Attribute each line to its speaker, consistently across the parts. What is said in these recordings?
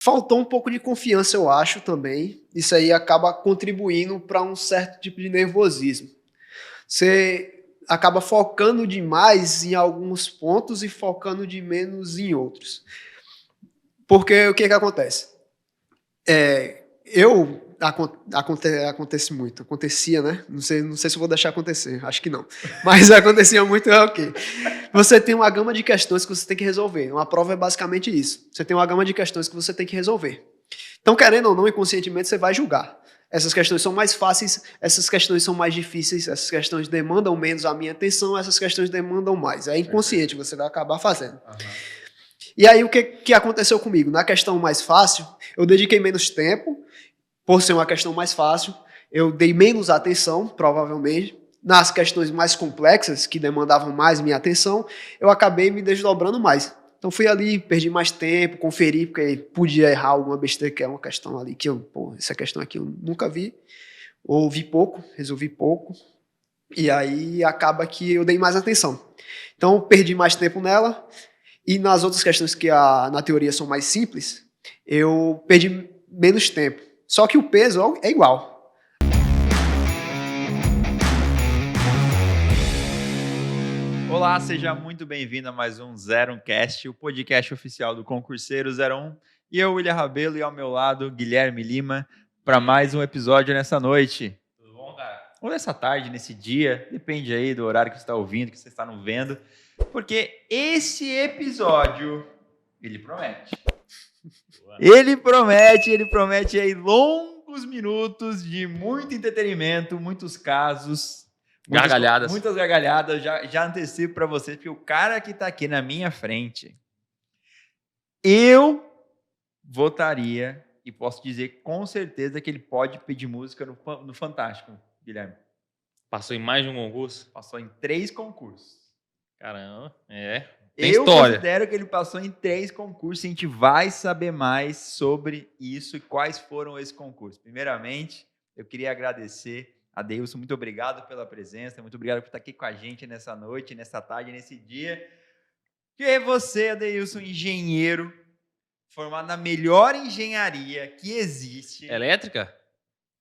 Speaker 1: faltou um pouco de confiança, eu acho, também. Isso aí acaba contribuindo para um certo tipo de nervosismo. Você acaba focando demais em alguns pontos e focando de menos em outros. Porque o que acontece? Acontece muito, acontecia, né? Não sei se eu vou deixar acontecer, acho que não. Mas acontecia muito, é o quê? Você tem uma gama de questões que você tem que resolver. Uma prova é basicamente isso. Você tem uma gama de questões que você tem que resolver. Então, querendo ou não, inconscientemente você vai julgar. Essas questões são mais fáceis, essas questões são mais difíceis, essas questões demandam menos a minha atenção, essas questões demandam mais. É inconsciente, você vai acabar fazendo. Uhum. E aí, o que aconteceu comigo? Na questão mais fácil, eu dediquei menos tempo, por ser uma questão mais fácil, eu dei menos atenção, provavelmente. Nas questões mais complexas, que demandavam mais minha atenção, eu acabei me desdobrando mais. Então fui ali, perdi mais tempo, conferi, porque podia errar alguma besteira, que é uma questão ali que essa questão aqui eu nunca vi, ou vi pouco, resolvi pouco, e aí acaba que eu dei mais atenção. Então eu perdi mais tempo nela, e nas outras questões que na teoria são mais simples, eu perdi menos tempo. Só que o peso é igual.
Speaker 2: Olá, seja muito bem-vindo a mais um 01cast, o podcast oficial do Concurseiro 01. E eu, William Rabelo, e ao meu lado, Guilherme Lima, para mais um episódio nessa noite. Tudo bom, cara? Ou nessa tarde, nesse dia, depende aí do horário que você está ouvindo, que você está não vendo, porque esse episódio, ele promete. Ele promete aí longos minutos de muito entretenimento, muitos casos... Muitas gargalhadas, já antecipo para vocês, porque o cara que está aqui na minha frente, eu votaria, e posso dizer com certeza que ele pode pedir música no Fantástico, Guilherme.
Speaker 3: Passou em mais de um concurso?
Speaker 2: Passou em 3 concursos.
Speaker 3: Caramba,
Speaker 2: Tem história. Considero que ele passou em 3 concursos, e a gente vai saber mais sobre isso e quais foram esses concursos. Primeiramente, eu queria agradecer... Adeilson, muito obrigado pela presença, muito obrigado por estar aqui com a gente nessa noite, nessa tarde, nesse dia. Que é você, Adeilson, engenheiro, formado na melhor engenharia que existe.
Speaker 3: Elétrica?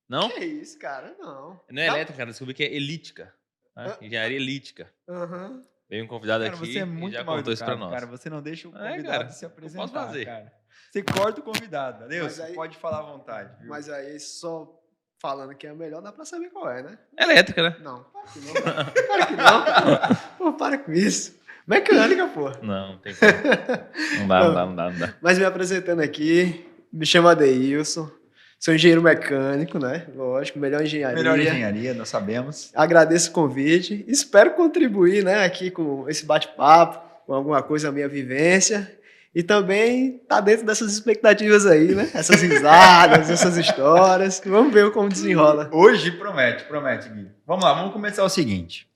Speaker 3: Não?
Speaker 1: Que isso, cara? Não.
Speaker 3: Não é elétrica, cara, descobri que é elítica. Tá? Engenharia elítica.
Speaker 1: Uhum.
Speaker 3: Veio um convidado
Speaker 2: cara,
Speaker 3: aqui
Speaker 2: você é muito
Speaker 3: e já
Speaker 2: mal
Speaker 3: contou isso pra
Speaker 2: educado,
Speaker 3: nós.
Speaker 2: Cara, você não deixa o convidado se apresentar,
Speaker 3: posso fazer.
Speaker 2: Cara. Você corta o convidado, Adeilson,
Speaker 1: aí,
Speaker 2: pode falar à vontade. Viu?
Speaker 1: Mas aí só... falando que é melhor, dá pra saber qual é, né?
Speaker 3: Elétrica, né?
Speaker 1: Não, claro que não. Pô, para com isso. Mecânica, pô.
Speaker 3: Não tem como. Não dá.
Speaker 1: Mas me apresentando aqui, me chamo Adeilson, sou engenheiro mecânico, né? Lógico, melhor engenharia.
Speaker 2: Melhor engenharia, nós sabemos.
Speaker 1: Agradeço o convite, espero contribuir, né, aqui com esse bate-papo, com alguma coisa da minha vivência. E também tá dentro dessas expectativas aí, né? Essas risadas, essas histórias. Vamos ver como desenrola.
Speaker 2: Hoje promete, Gui. Vamos lá, vamos começar o seguinte.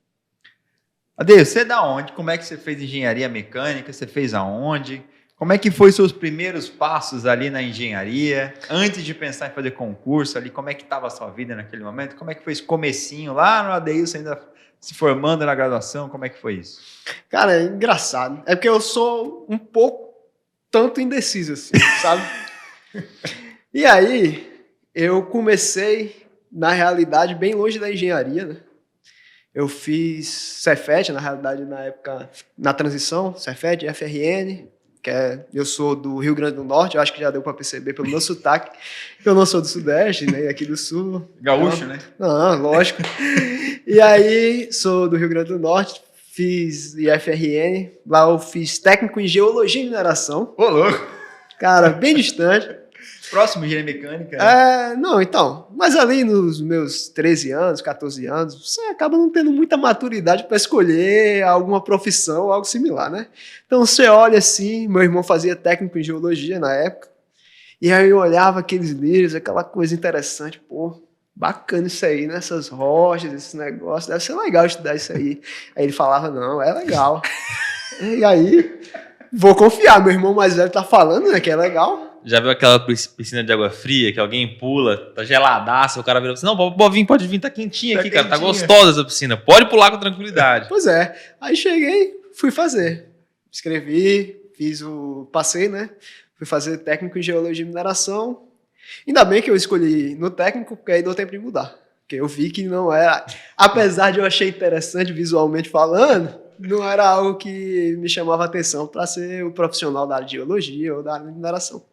Speaker 2: Adeus, você é da onde? Como é que você fez engenharia mecânica? Você fez aonde? Como é que foi seus primeiros passos ali na engenharia? Antes de pensar em fazer concurso ali, como é que estava a sua vida naquele momento? Como é que foi esse comecinho lá no Adeilson, ainda se formando na graduação? Como é que foi isso?
Speaker 1: Cara, é engraçado. É porque eu sou um pouco tanto indeciso assim, sabe? E aí, eu comecei, na realidade, bem longe da engenharia, né? Eu fiz Cefet, na realidade, na época, na transição, Cefet, FRN, eu sou do Rio Grande do Norte, eu acho que já deu para perceber pelo meu sotaque, que eu não sou do Sudeste, né? Aqui do Sul.
Speaker 2: Gaúcho,
Speaker 1: então,
Speaker 2: né?
Speaker 1: Não, lógico. E aí, sou do Rio Grande do Norte, fiz IFRN, lá eu fiz técnico em geologia e mineração.
Speaker 2: Ô, louco!
Speaker 1: Cara, bem distante.
Speaker 2: Próximo engenharia mecânica. Né?
Speaker 1: Não, então. Mas ali nos meus 13 anos, 14 anos, você acaba não tendo muita maturidade para escolher alguma profissão ou algo similar, né? Então você olha assim, meu irmão fazia técnico em geologia na época, e aí eu olhava aqueles livros, aquela coisa interessante, pô, bacana isso aí, né? Essas rochas, esse negócio, deve ser legal estudar isso aí. Aí ele falava, não, é legal. E aí, vou confiar, meu irmão mais velho tá falando, né, que é legal.
Speaker 3: Já viu aquela piscina de água fria que alguém pula, tá geladaça, o cara vira assim, não, pode vir, tá quentinha aqui, cara, tá gostosa essa piscina, pode pular com tranquilidade.
Speaker 1: Pois é, aí cheguei, fui fazer, escrevi, passei, né, Fui fazer técnico em geologia e mineração. Ainda bem que eu escolhi no técnico, porque aí deu tempo de mudar. Porque eu vi que não era, apesar de eu achei interessante visualmente falando, não era algo que me chamava atenção para ser o profissional da área de geologia ou da área de mineração.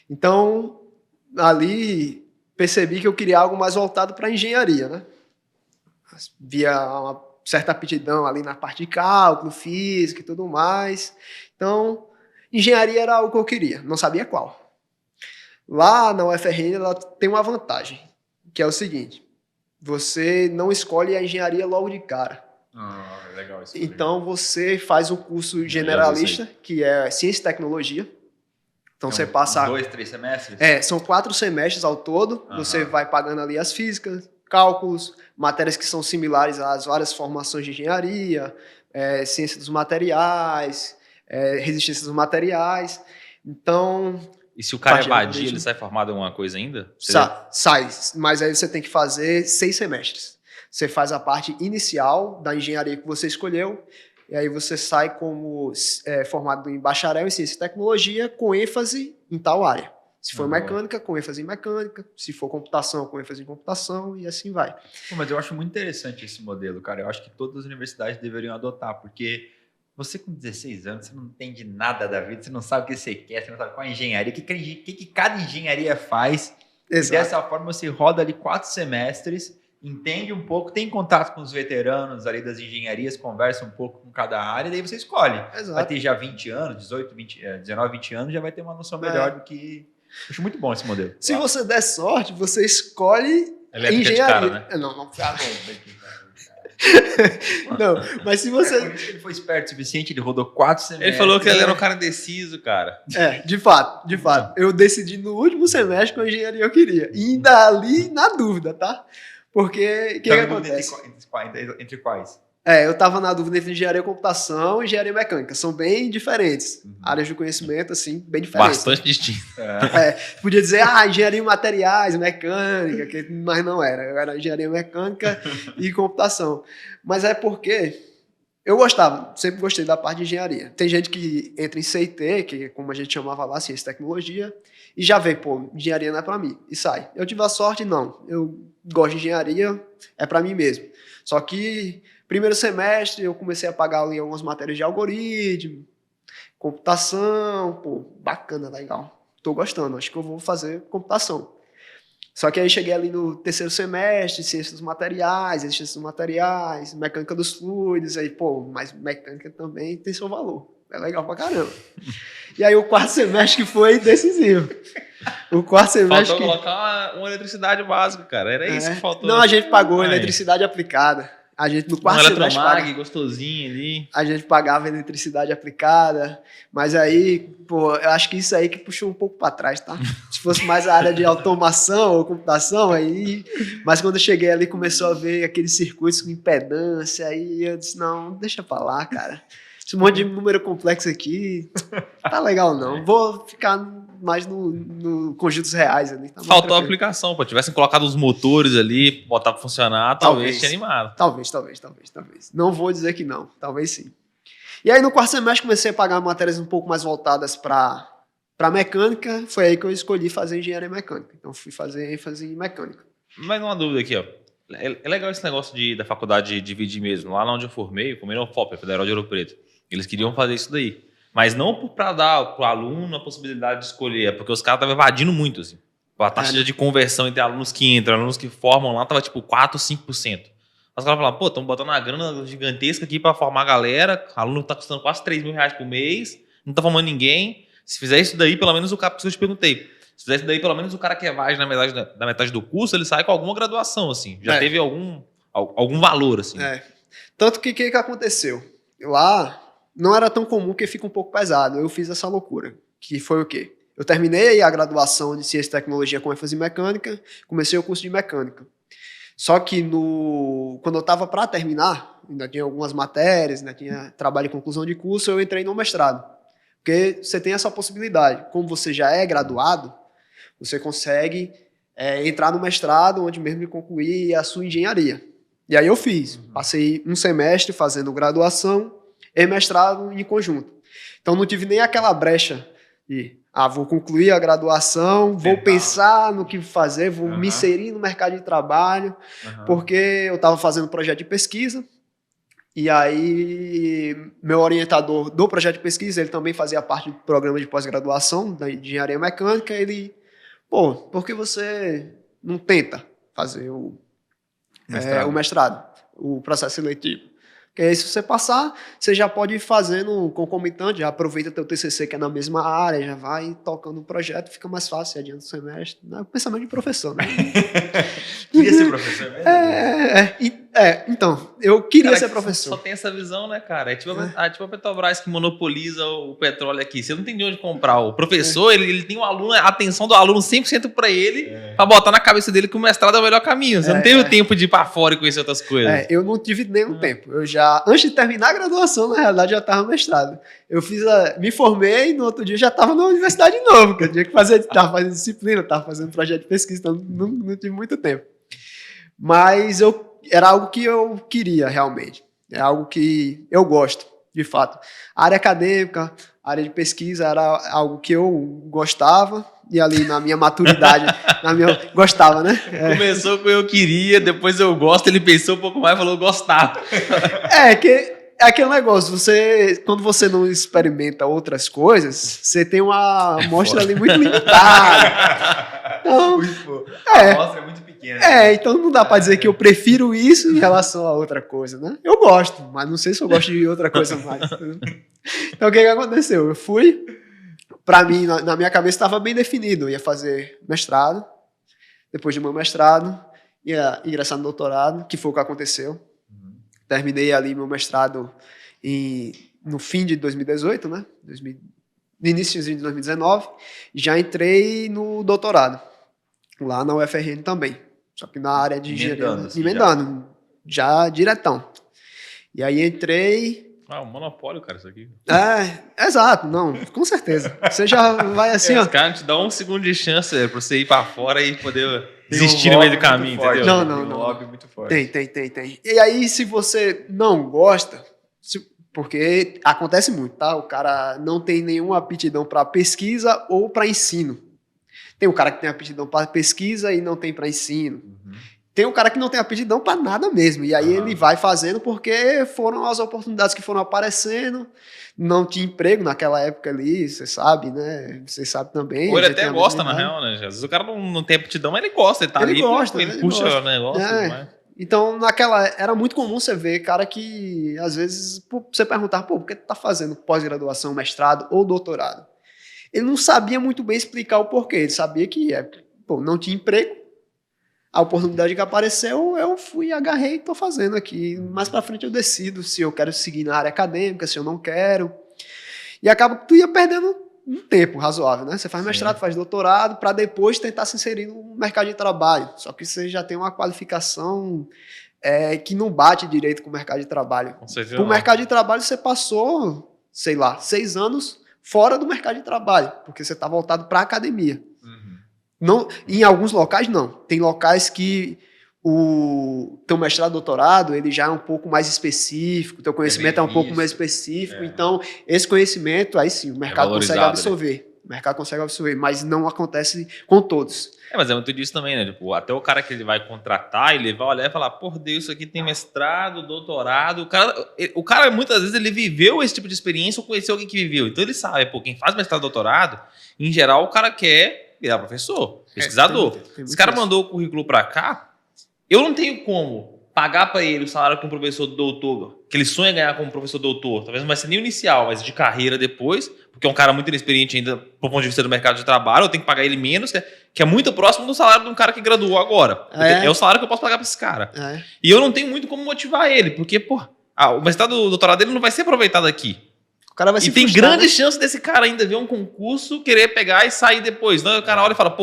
Speaker 1: Então, ali percebi que eu queria algo mais voltado para a engenharia, né? Via uma certa aptidão ali na parte de cálculo, física e tudo mais. Então, engenharia era algo que eu queria, não sabia qual. Lá na UFRN ela tem uma vantagem, que é o seguinte: você não escolhe a engenharia logo de cara.
Speaker 2: Legal isso.
Speaker 1: Então você faz um curso generalista, que é ciência e tecnologia. Então você passa
Speaker 2: 2, 3 semestres?
Speaker 1: São 4 semestres ao todo. Você vai pagando ali as físicas, cálculos, matérias que são similares às várias formações de engenharia, ciência dos materiais, resistência dos materiais. Então,
Speaker 3: E se o cara
Speaker 1: Parte
Speaker 3: evadir,
Speaker 1: mesmo.
Speaker 3: ele sai formado em alguma coisa ainda?
Speaker 1: sai, mas aí você tem que fazer 6 semestres. Você faz a parte inicial da engenharia que você escolheu, e aí você sai como formado em bacharel em ciência e tecnologia, com ênfase em tal área. Se for mecânica, com ênfase em mecânica. Se for computação, com ênfase em computação, e assim vai.
Speaker 2: Pô, mas eu acho muito interessante esse modelo, cara. Eu acho que todas as universidades deveriam adotar, porque você com 16 anos, você não entende nada da vida, você não sabe o que você quer, você não sabe qual é a engenharia, o que cada engenharia faz.
Speaker 1: Exato.
Speaker 2: E dessa forma você roda ali 4 semestres, entende um pouco, tem contato com os veteranos ali das engenharias, conversa um pouco com cada área, e daí você escolhe.
Speaker 1: Exato.
Speaker 2: Vai ter já 20 anos, 18, 20, 19, 20 anos, já vai ter uma noção melhor do que... Acho muito bom esse modelo.
Speaker 1: Se você der sorte, você escolhe
Speaker 3: Elétrica de
Speaker 1: engenharia.
Speaker 3: cara, né?
Speaker 1: Não, não, mas se você...
Speaker 2: Ele foi esperto o suficiente, ele rodou 4 semestres.
Speaker 3: Ele falou que ele era um cara indeciso, cara.
Speaker 1: De fato. Eu decidi no último semestre qual engenharia eu queria. E ainda ali na dúvida, tá? Porque o que acontece?
Speaker 2: Entre quais?
Speaker 1: Eu estava na dúvida entre engenharia computação e engenharia mecânica. São bem diferentes. Áreas de conhecimento, assim, bem diferentes.
Speaker 3: Bastante distinto.
Speaker 1: Podia dizer, engenharia em materiais, mecânica, mas não era. Era engenharia mecânica e computação. Mas é porque eu gostava, sempre gostei da parte de engenharia. Tem gente que entra em CIT, que é como a gente chamava lá, ciência e tecnologia, e já vê, engenharia não é para mim, e sai. Eu tive a sorte, não. Eu gosto de engenharia, é para mim mesmo. Só que primeiro semestre eu comecei a pagar ali algumas matérias de algoritmo, computação, bacana, legal. Tô gostando, acho que eu vou fazer computação. Só que aí cheguei ali no terceiro semestre, ciência dos materiais, existência dos materiais, mecânica dos fluidos, aí, mas mecânica também tem seu valor. É legal pra caramba. E aí o quarto semestre que foi decisivo. O quarto semestre
Speaker 3: Faltou colocar uma eletricidade básica, cara. Era isso que faltou.
Speaker 1: Não, a gente pagou eletricidade aplicada. A gente no quarto semestre
Speaker 3: eletromag, gostosinho ali.
Speaker 1: A gente pagava eletricidade aplicada, mas aí, eu acho que isso aí que puxou um pouco para trás, tá? Se fosse mais a área de automação ou computação, aí... Mas quando eu cheguei ali, começou a ver aqueles circuitos com impedância, aí eu disse, não, deixa pra lá, cara. Esse monte de número complexo aqui, tá legal não. Vou ficar mais no conjuntos reais ali. Tá.
Speaker 3: Faltou a aplicação, tivessem colocado os motores ali, botar pra funcionar, talvez tinha animado.
Speaker 1: Talvez. Não vou dizer que não, talvez sim. E aí no quarto semestre comecei a pagar matérias um pouco mais voltadas para mecânica, foi aí que eu escolhi fazer engenharia mecânica. Então fui fazer ênfase em mecânica.
Speaker 3: Mas uma dúvida aqui, ó. É legal esse negócio da faculdade dividir mesmo. Lá onde eu formei no FOP, Federal de Ouro Preto. Eles queriam fazer isso daí. Mas não para dar para o aluno a possibilidade de escolher, é porque os caras estavam evadindo muito, assim. A taxa de conversão entre alunos que entram, alunos que formam lá, tava tipo 4, 5%. Os caras falavam, estamos botando uma grana gigantesca aqui para formar a galera, o aluno tá custando quase 3 mil reais por mês, não tá formando ninguém. Se fizer isso daí, pelo menos o cara, eu te perguntei, se fizer isso daí, pelo menos o cara que evade na metade do curso, ele sai com alguma graduação, assim. Já teve algum valor, assim.
Speaker 1: Tanto que o que aconteceu? Lá não era tão comum, que fica um pouco pesado. Eu fiz essa loucura, que foi o quê? Eu terminei a graduação de Ciência e Tecnologia com ênfase em Mecânica, comecei o curso de Mecânica. Só que quando eu estava para terminar, ainda tinha algumas matérias, ainda tinha trabalho de conclusão de curso, eu entrei no mestrado. Porque você tem essa possibilidade. Como você já é graduado, você consegue entrar no mestrado, onde mesmo concluir a sua engenharia. E aí eu fiz. Passei um semestre fazendo graduação e mestrado em conjunto. Então não tive nem aquela brecha de vou concluir a graduação, vou
Speaker 2: Legal.
Speaker 1: pensar no que fazer, vou
Speaker 2: Aham.
Speaker 1: me inserir no mercado de trabalho,
Speaker 2: Aham.
Speaker 1: porque eu estava fazendo projeto de pesquisa, e aí meu orientador do projeto de pesquisa, ele também fazia parte do programa de pós-graduação da engenharia mecânica, ele, pô, por que você não tenta fazer o mestrado, o processo seletivo? Porque aí, se você passar, você já pode ir fazendo concomitante, já aproveita teu TCC que é na mesma área, já vai tocando o projeto, fica mais fácil, adianta o semestre. É o pensamento de professor, né?
Speaker 2: Queria ser professor mesmo?
Speaker 1: Então, eu queria
Speaker 3: Cara,
Speaker 1: ser
Speaker 3: que
Speaker 1: professor.
Speaker 3: Só tem essa visão, né, cara? É tipo a Petrobras que monopoliza o petróleo aqui. Você não tem de onde comprar. O professor, ele tem o aluno, a atenção do aluno 100% pra ele, pra botar na cabeça dele que o mestrado é o melhor caminho. Você não teve o tempo de ir pra fora e conhecer outras coisas.
Speaker 1: Eu não tive nenhum tempo. Eu já, antes de terminar a graduação, na realidade, já estava mestrado. Eu me formei e no outro dia já estava na universidade de novo, porque eu tinha que fazer, estava fazendo disciplina, estava fazendo projeto de pesquisa, então não tive muito tempo. Mas era algo que eu queria realmente. É algo que eu gosto, de fato. A área acadêmica, a área de pesquisa era algo que eu gostava, e ali na minha maturidade, gostava, né?
Speaker 3: Começou com eu queria, depois eu gosto, ele pensou um pouco mais e falou gostava.
Speaker 1: É aquele negócio, quando você não experimenta outras coisas, você tem uma amostra ali muito limitada. Então,
Speaker 2: A amostra é muito pequena.
Speaker 1: então não dá pra dizer que eu prefiro isso em relação a outra coisa, né? Eu gosto, mas não sei se eu gosto de outra coisa mais. Então o que aconteceu? Eu fui, pra mim, na minha cabeça estava bem definido, eu ia fazer mestrado, depois de meu mestrado, ia ingressar no doutorado, que foi o que aconteceu. Terminei ali meu mestrado no fim de 2018, né? No início de 2019. Já entrei no doutorado, lá na UFRN também. Só que na área de engenharia. Emendando, já diretão. E aí entrei.
Speaker 3: Um monopólio, cara, isso aqui.
Speaker 1: Exato, não, com certeza. Você já vai assim, ó.
Speaker 3: Os caras te dão um segundo de chance pra você ir pra fora e poder desistir no meio do caminho,
Speaker 2: forte,
Speaker 3: entendeu?
Speaker 1: Não.
Speaker 2: Um lobby muito forte.
Speaker 1: Tem. E aí, se você não gosta, porque acontece muito, tá? O cara não tem nenhuma aptidão para pesquisa ou para ensino. Tem um cara que tem aptidão para pesquisa e não tem para ensino. Tem um cara que não tem aptidão para nada mesmo. E aí ele vai fazendo porque foram as oportunidades que foram aparecendo. Não tinha emprego naquela época ali, você sabe, né? Você sabe também.
Speaker 3: Ou ele até gosta, na real, né? Às vezes o cara não tem aptidão, mas ele gosta. Ele tá
Speaker 1: Ele
Speaker 3: ali,
Speaker 1: gosta,
Speaker 3: ele
Speaker 1: ele
Speaker 3: puxa
Speaker 1: gosta.
Speaker 3: o negócio. Mas...
Speaker 1: Então, era muito comum você ver cara que, às vezes, você perguntar, por que tu tá fazendo pós-graduação, mestrado ou doutorado? Ele não sabia muito bem explicar o porquê. Ele sabia que não tinha emprego. A oportunidade que apareceu, eu fui, agarrei e tô fazendo aqui. Mais pra frente eu decido se eu quero seguir na área acadêmica, se eu não quero. E acaba que tu ia perdendo um tempo razoável, né? Você faz mestrado, faz doutorado, para depois tentar se inserir no mercado de trabalho. Só que você já tem uma qualificação que não bate direito com o mercado de trabalho. Para o mercado de trabalho, você passou, 6 anos fora do mercado de trabalho, porque você está voltado para a academia. Não, em alguns locais, não. Tem locais que o teu mestrado, doutorado, ele já é um pouco mais específico, o teu conhecimento é um pouco mais específico, então esse conhecimento, aí sim, o mercado consegue absorver. O mercado consegue absorver, mas não acontece com todos.
Speaker 3: Mas é muito disso também, né? Tipo, até o cara que ele vai contratar, ele vai olhar e falar, por Deus, isso aqui tem mestrado, doutorado. O cara, muitas vezes, ele viveu esse tipo de experiência ou conheceu alguém que viveu. Então ele sabe, quem faz mestrado, doutorado, em geral, o cara quer virar professor, pesquisador.
Speaker 1: Tem
Speaker 3: Esse cara mandou o currículo pra cá, eu não tenho como pagar para ele o salário que um professor doutor, que ele sonha ganhar como professor doutor, talvez não vai ser nem o inicial, mas de carreira depois, porque é um cara muito inexperiente ainda do ponto de vista do mercado de trabalho, eu tenho que pagar ele menos, que é muito próximo do salário de um cara que graduou agora. É o salário que eu posso pagar para esse cara. E eu não tenho muito como motivar ele, porque, o mestrado do doutorado dele não vai ser aproveitado aqui.
Speaker 1: O cara vai se
Speaker 3: tem
Speaker 1: frustrar,
Speaker 3: grande chance desse cara ainda ver um concurso, querer pegar e sair depois. Então o cara olha e fala,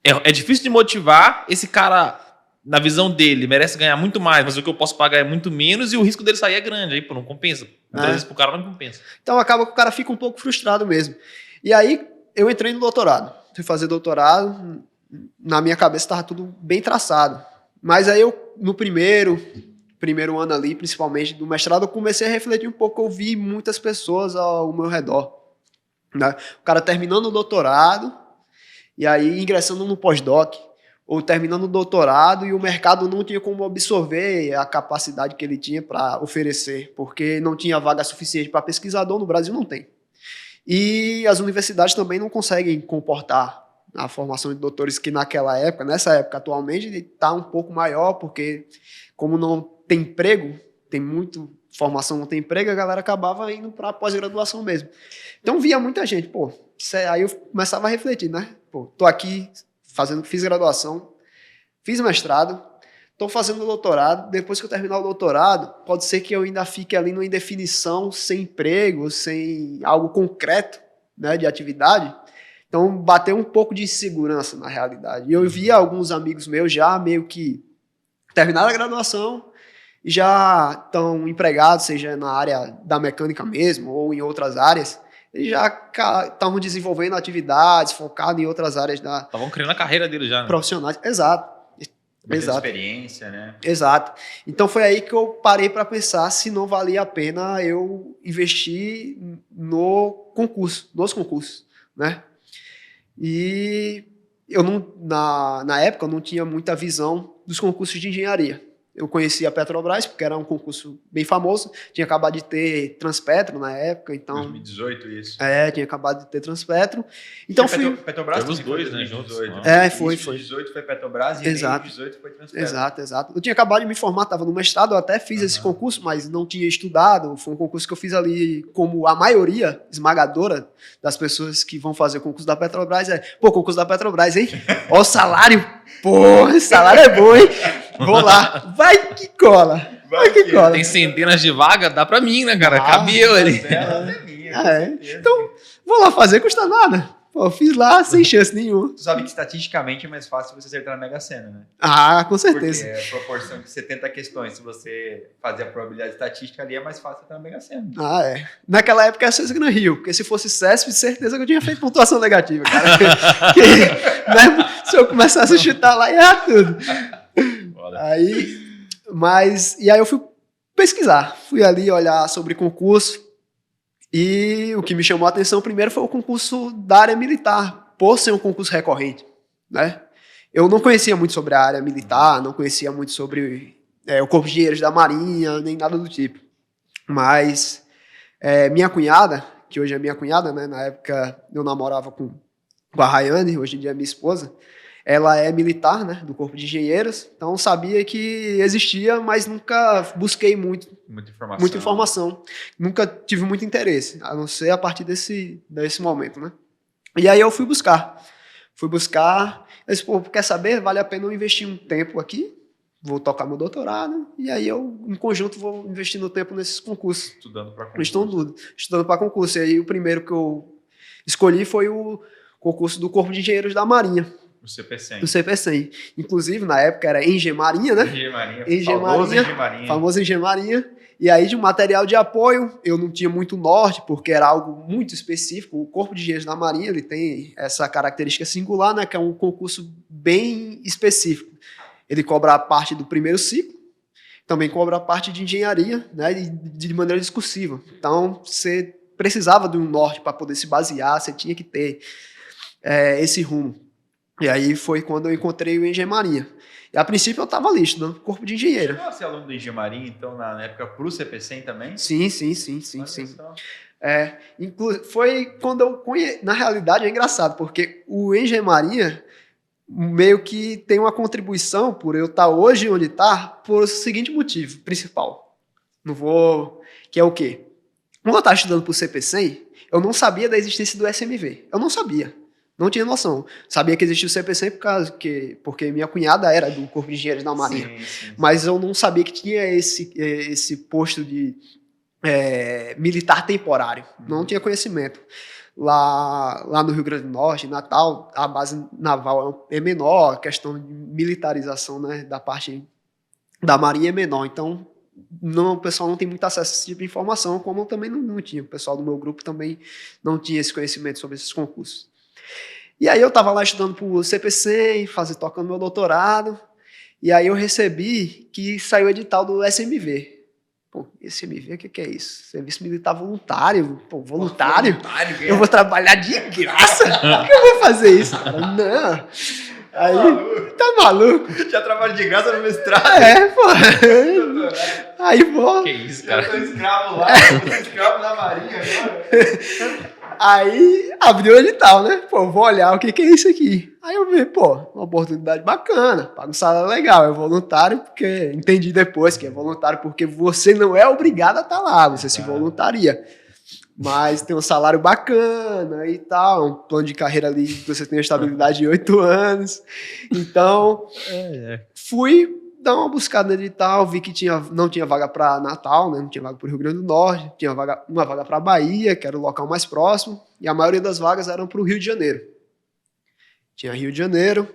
Speaker 3: é difícil de motivar esse cara, na visão dele, merece ganhar muito mais, mas o que eu posso pagar é muito menos e o risco dele sair é grande. Aí, não compensa. Muitas vezes pro cara não compensa.
Speaker 1: Então acaba que o cara fica um pouco frustrado mesmo. E aí eu entrei no doutorado. Fui fazer doutorado, na minha cabeça estava tudo bem traçado. Mas aí no primeiro ano ali, principalmente do mestrado, eu comecei a refletir um pouco, eu vi muitas pessoas ao meu redor. né? O cara terminando o doutorado e aí ingressando no pós-doc, ou terminando o doutorado e o mercado não tinha como absorver a capacidade que ele tinha para oferecer, porque não tinha vaga suficiente para pesquisador, no Brasil não tem. E as universidades também não conseguem comportar a formação de doutores que naquela época, nessa época atualmente, está um pouco maior, porque como não tem emprego, tem muito formação, não tem emprego, a galera acabava indo para a pós-graduação mesmo. Então via muita gente, pô, aí eu começava a refletir, né? Pô, tô aqui fiz graduação, fiz mestrado, estou fazendo doutorado, depois que eu terminar o doutorado, pode ser que eu ainda fique ali numa indefinição, sem emprego, sem algo concreto, né, de atividade. Então, bateu um pouco de insegurança na realidade. E eu via alguns amigos meus já meio que terminaram a graduação e já estão empregados, seja na área da mecânica mesmo ou em outras áreas, eles já estavam desenvolvendo atividades, focados em outras áreas da...
Speaker 3: Estavam criando a carreira deles já, né?
Speaker 1: Profissionais, exato.
Speaker 2: Muita
Speaker 1: Exato.
Speaker 2: experiência, né?
Speaker 1: Exato. Então foi aí que eu parei para pensar se não valia a pena eu investir nos concursos, né? E eu não, na época eu não tinha muita visão dos concursos de engenharia. Eu conhecia a Petrobras, porque era um concurso bem famoso. Tinha acabado de ter Transpetro na época, então...
Speaker 2: 2018 isso.
Speaker 1: Tinha acabado de ter Transpetro. Então
Speaker 2: Petrobras
Speaker 3: Teve os
Speaker 2: também
Speaker 3: dois,
Speaker 2: foi
Speaker 3: né,
Speaker 2: 2018.
Speaker 3: juntos.
Speaker 1: Foi.
Speaker 2: 2018 foi Petrobras e
Speaker 1: Exato.
Speaker 2: 2018 foi Transpetro.
Speaker 1: Exato. Eu tinha acabado de me formar, estava no mestrado, eu até fiz esse concurso, mas não tinha estudado. Foi um concurso que eu fiz ali, como a maioria esmagadora das pessoas que vão fazer o concurso da Petrobras concurso da Petrobras, hein? Ó o salário, esse salário é bom, hein? Vou lá, vai que cola.
Speaker 3: Tem centenas de vagas, dá pra mim, né, cara? Cabe eu ali.
Speaker 1: Então, vou lá fazer, custa nada. Pô, fiz lá sem chance nenhuma.
Speaker 2: Tu sabe que estatisticamente é mais fácil você acertar na Mega Sena, né?
Speaker 1: Ah, com certeza.
Speaker 2: Porque a proporção de 70 questões, se você fazer a probabilidade estatística ali, é mais fácil acertar na Mega Sena.
Speaker 1: Naquela época era César Gran Rio, porque se fosse CESP, certeza que eu tinha feito pontuação negativa, cara. Né, se eu começasse a chutar lá, ia tudo. E aí eu fui pesquisar, fui ali olhar sobre concurso, e o que me chamou a atenção primeiro foi o concurso da área militar, por ser um concurso recorrente, né? Eu não conhecia muito sobre a área militar, não conhecia muito sobre o Corpo de Engenheiros da Marinha, nem nada do tipo. Mas minha cunhada, que hoje é minha cunhada, né? Na época eu namorava com a Rayane, hoje em dia é minha esposa, ela é militar, né, do Corpo de Engenheiros, então sabia que existia, mas nunca busquei muita informação. Nunca tive muito interesse, a não ser a partir desse momento, né? E aí eu fui buscar, eu disse, pô, quer saber, vale a pena eu investir um tempo aqui, vou tocar meu doutorado, e aí eu, em conjunto, vou investindo tempo nesses concursos.
Speaker 2: Estudando para concurso.
Speaker 1: Estudando para concurso. E aí o primeiro que eu escolhi foi o concurso do Corpo de Engenheiros da Marinha.
Speaker 2: O CP100.
Speaker 1: O CP100. Inclusive, na época era Engemarinha, né? Famoso Engemarinha. E aí, de um material de apoio, eu não tinha muito norte, porque era algo muito específico. O Corpo de Engenheiros da Marinha, ele tem essa característica singular, né? Que é um concurso bem específico. Ele cobra a parte do primeiro ciclo, também cobra a parte de engenharia, né? De maneira discursiva. Então, você precisava de um norte para poder se basear, você tinha que ter esse rumo. E aí foi quando eu encontrei o Engemarinha. E a princípio eu estava ali, estudando Corpo de Engenheiro.
Speaker 2: Chegou a ser aluno do Engemarinha, então, na época, para o CP100 também?
Speaker 1: Sim. Foi quando eu conheci. Na realidade é engraçado, porque o Engemarinha meio que tem uma contribuição por eu estar hoje onde está, por o seguinte motivo principal. Que é o quê? Quando eu estava estudando para o CP100, eu não sabia da existência do SMV. Eu não sabia. Não tinha noção. Sabia que existia o CP100 porque minha cunhada era do Corpo de Engenheiros da Marinha. Sim. Mas eu não sabia que tinha esse posto de militar temporário. Não tinha conhecimento. Lá no Rio Grande do Norte, em Natal, a base naval é menor, a questão de militarização, né, da parte da Marinha é menor. Então, o pessoal não tem muito acesso a esse tipo de informação, como eu também não tinha. O pessoal do meu grupo também não tinha esse conhecimento sobre esses concursos. E aí eu estava lá estudando para o CP100, tocando meu doutorado, e aí eu recebi que saiu o edital do SMV. Pô, ICMV, o que é isso? Serviço militar voluntário? Pô, voluntário?
Speaker 2: Voluntário,
Speaker 1: Eu vou trabalhar de graça? Por que eu vou fazer isso, cara? Não. Aí, tá maluco?
Speaker 2: Já trabalho de graça no mestrado.
Speaker 1: Pô. Aí, pô.
Speaker 3: Que isso, cara?
Speaker 2: Eu tô escravo lá, eu tô escravo da Marinha agora.
Speaker 1: Aí abriu o edital, né? Pô, vou olhar o que é isso aqui. Aí eu vi, pô, uma oportunidade bacana, paga um salário legal, é voluntário, porque entendi depois que é voluntário, porque você não é obrigado a estar lá, você se voluntaria. Mas tem um salário bacana e tal, um plano de carreira ali, você tem uma estabilidade de 8 anos. Então, fui dar uma buscada no edital, vi que não tinha vaga para Natal, né? Não tinha vaga para o Rio Grande do Norte, tinha uma vaga para Bahia, que era o local mais próximo, e a maioria das vagas eram para o Rio de Janeiro. Tinha Rio de Janeiro,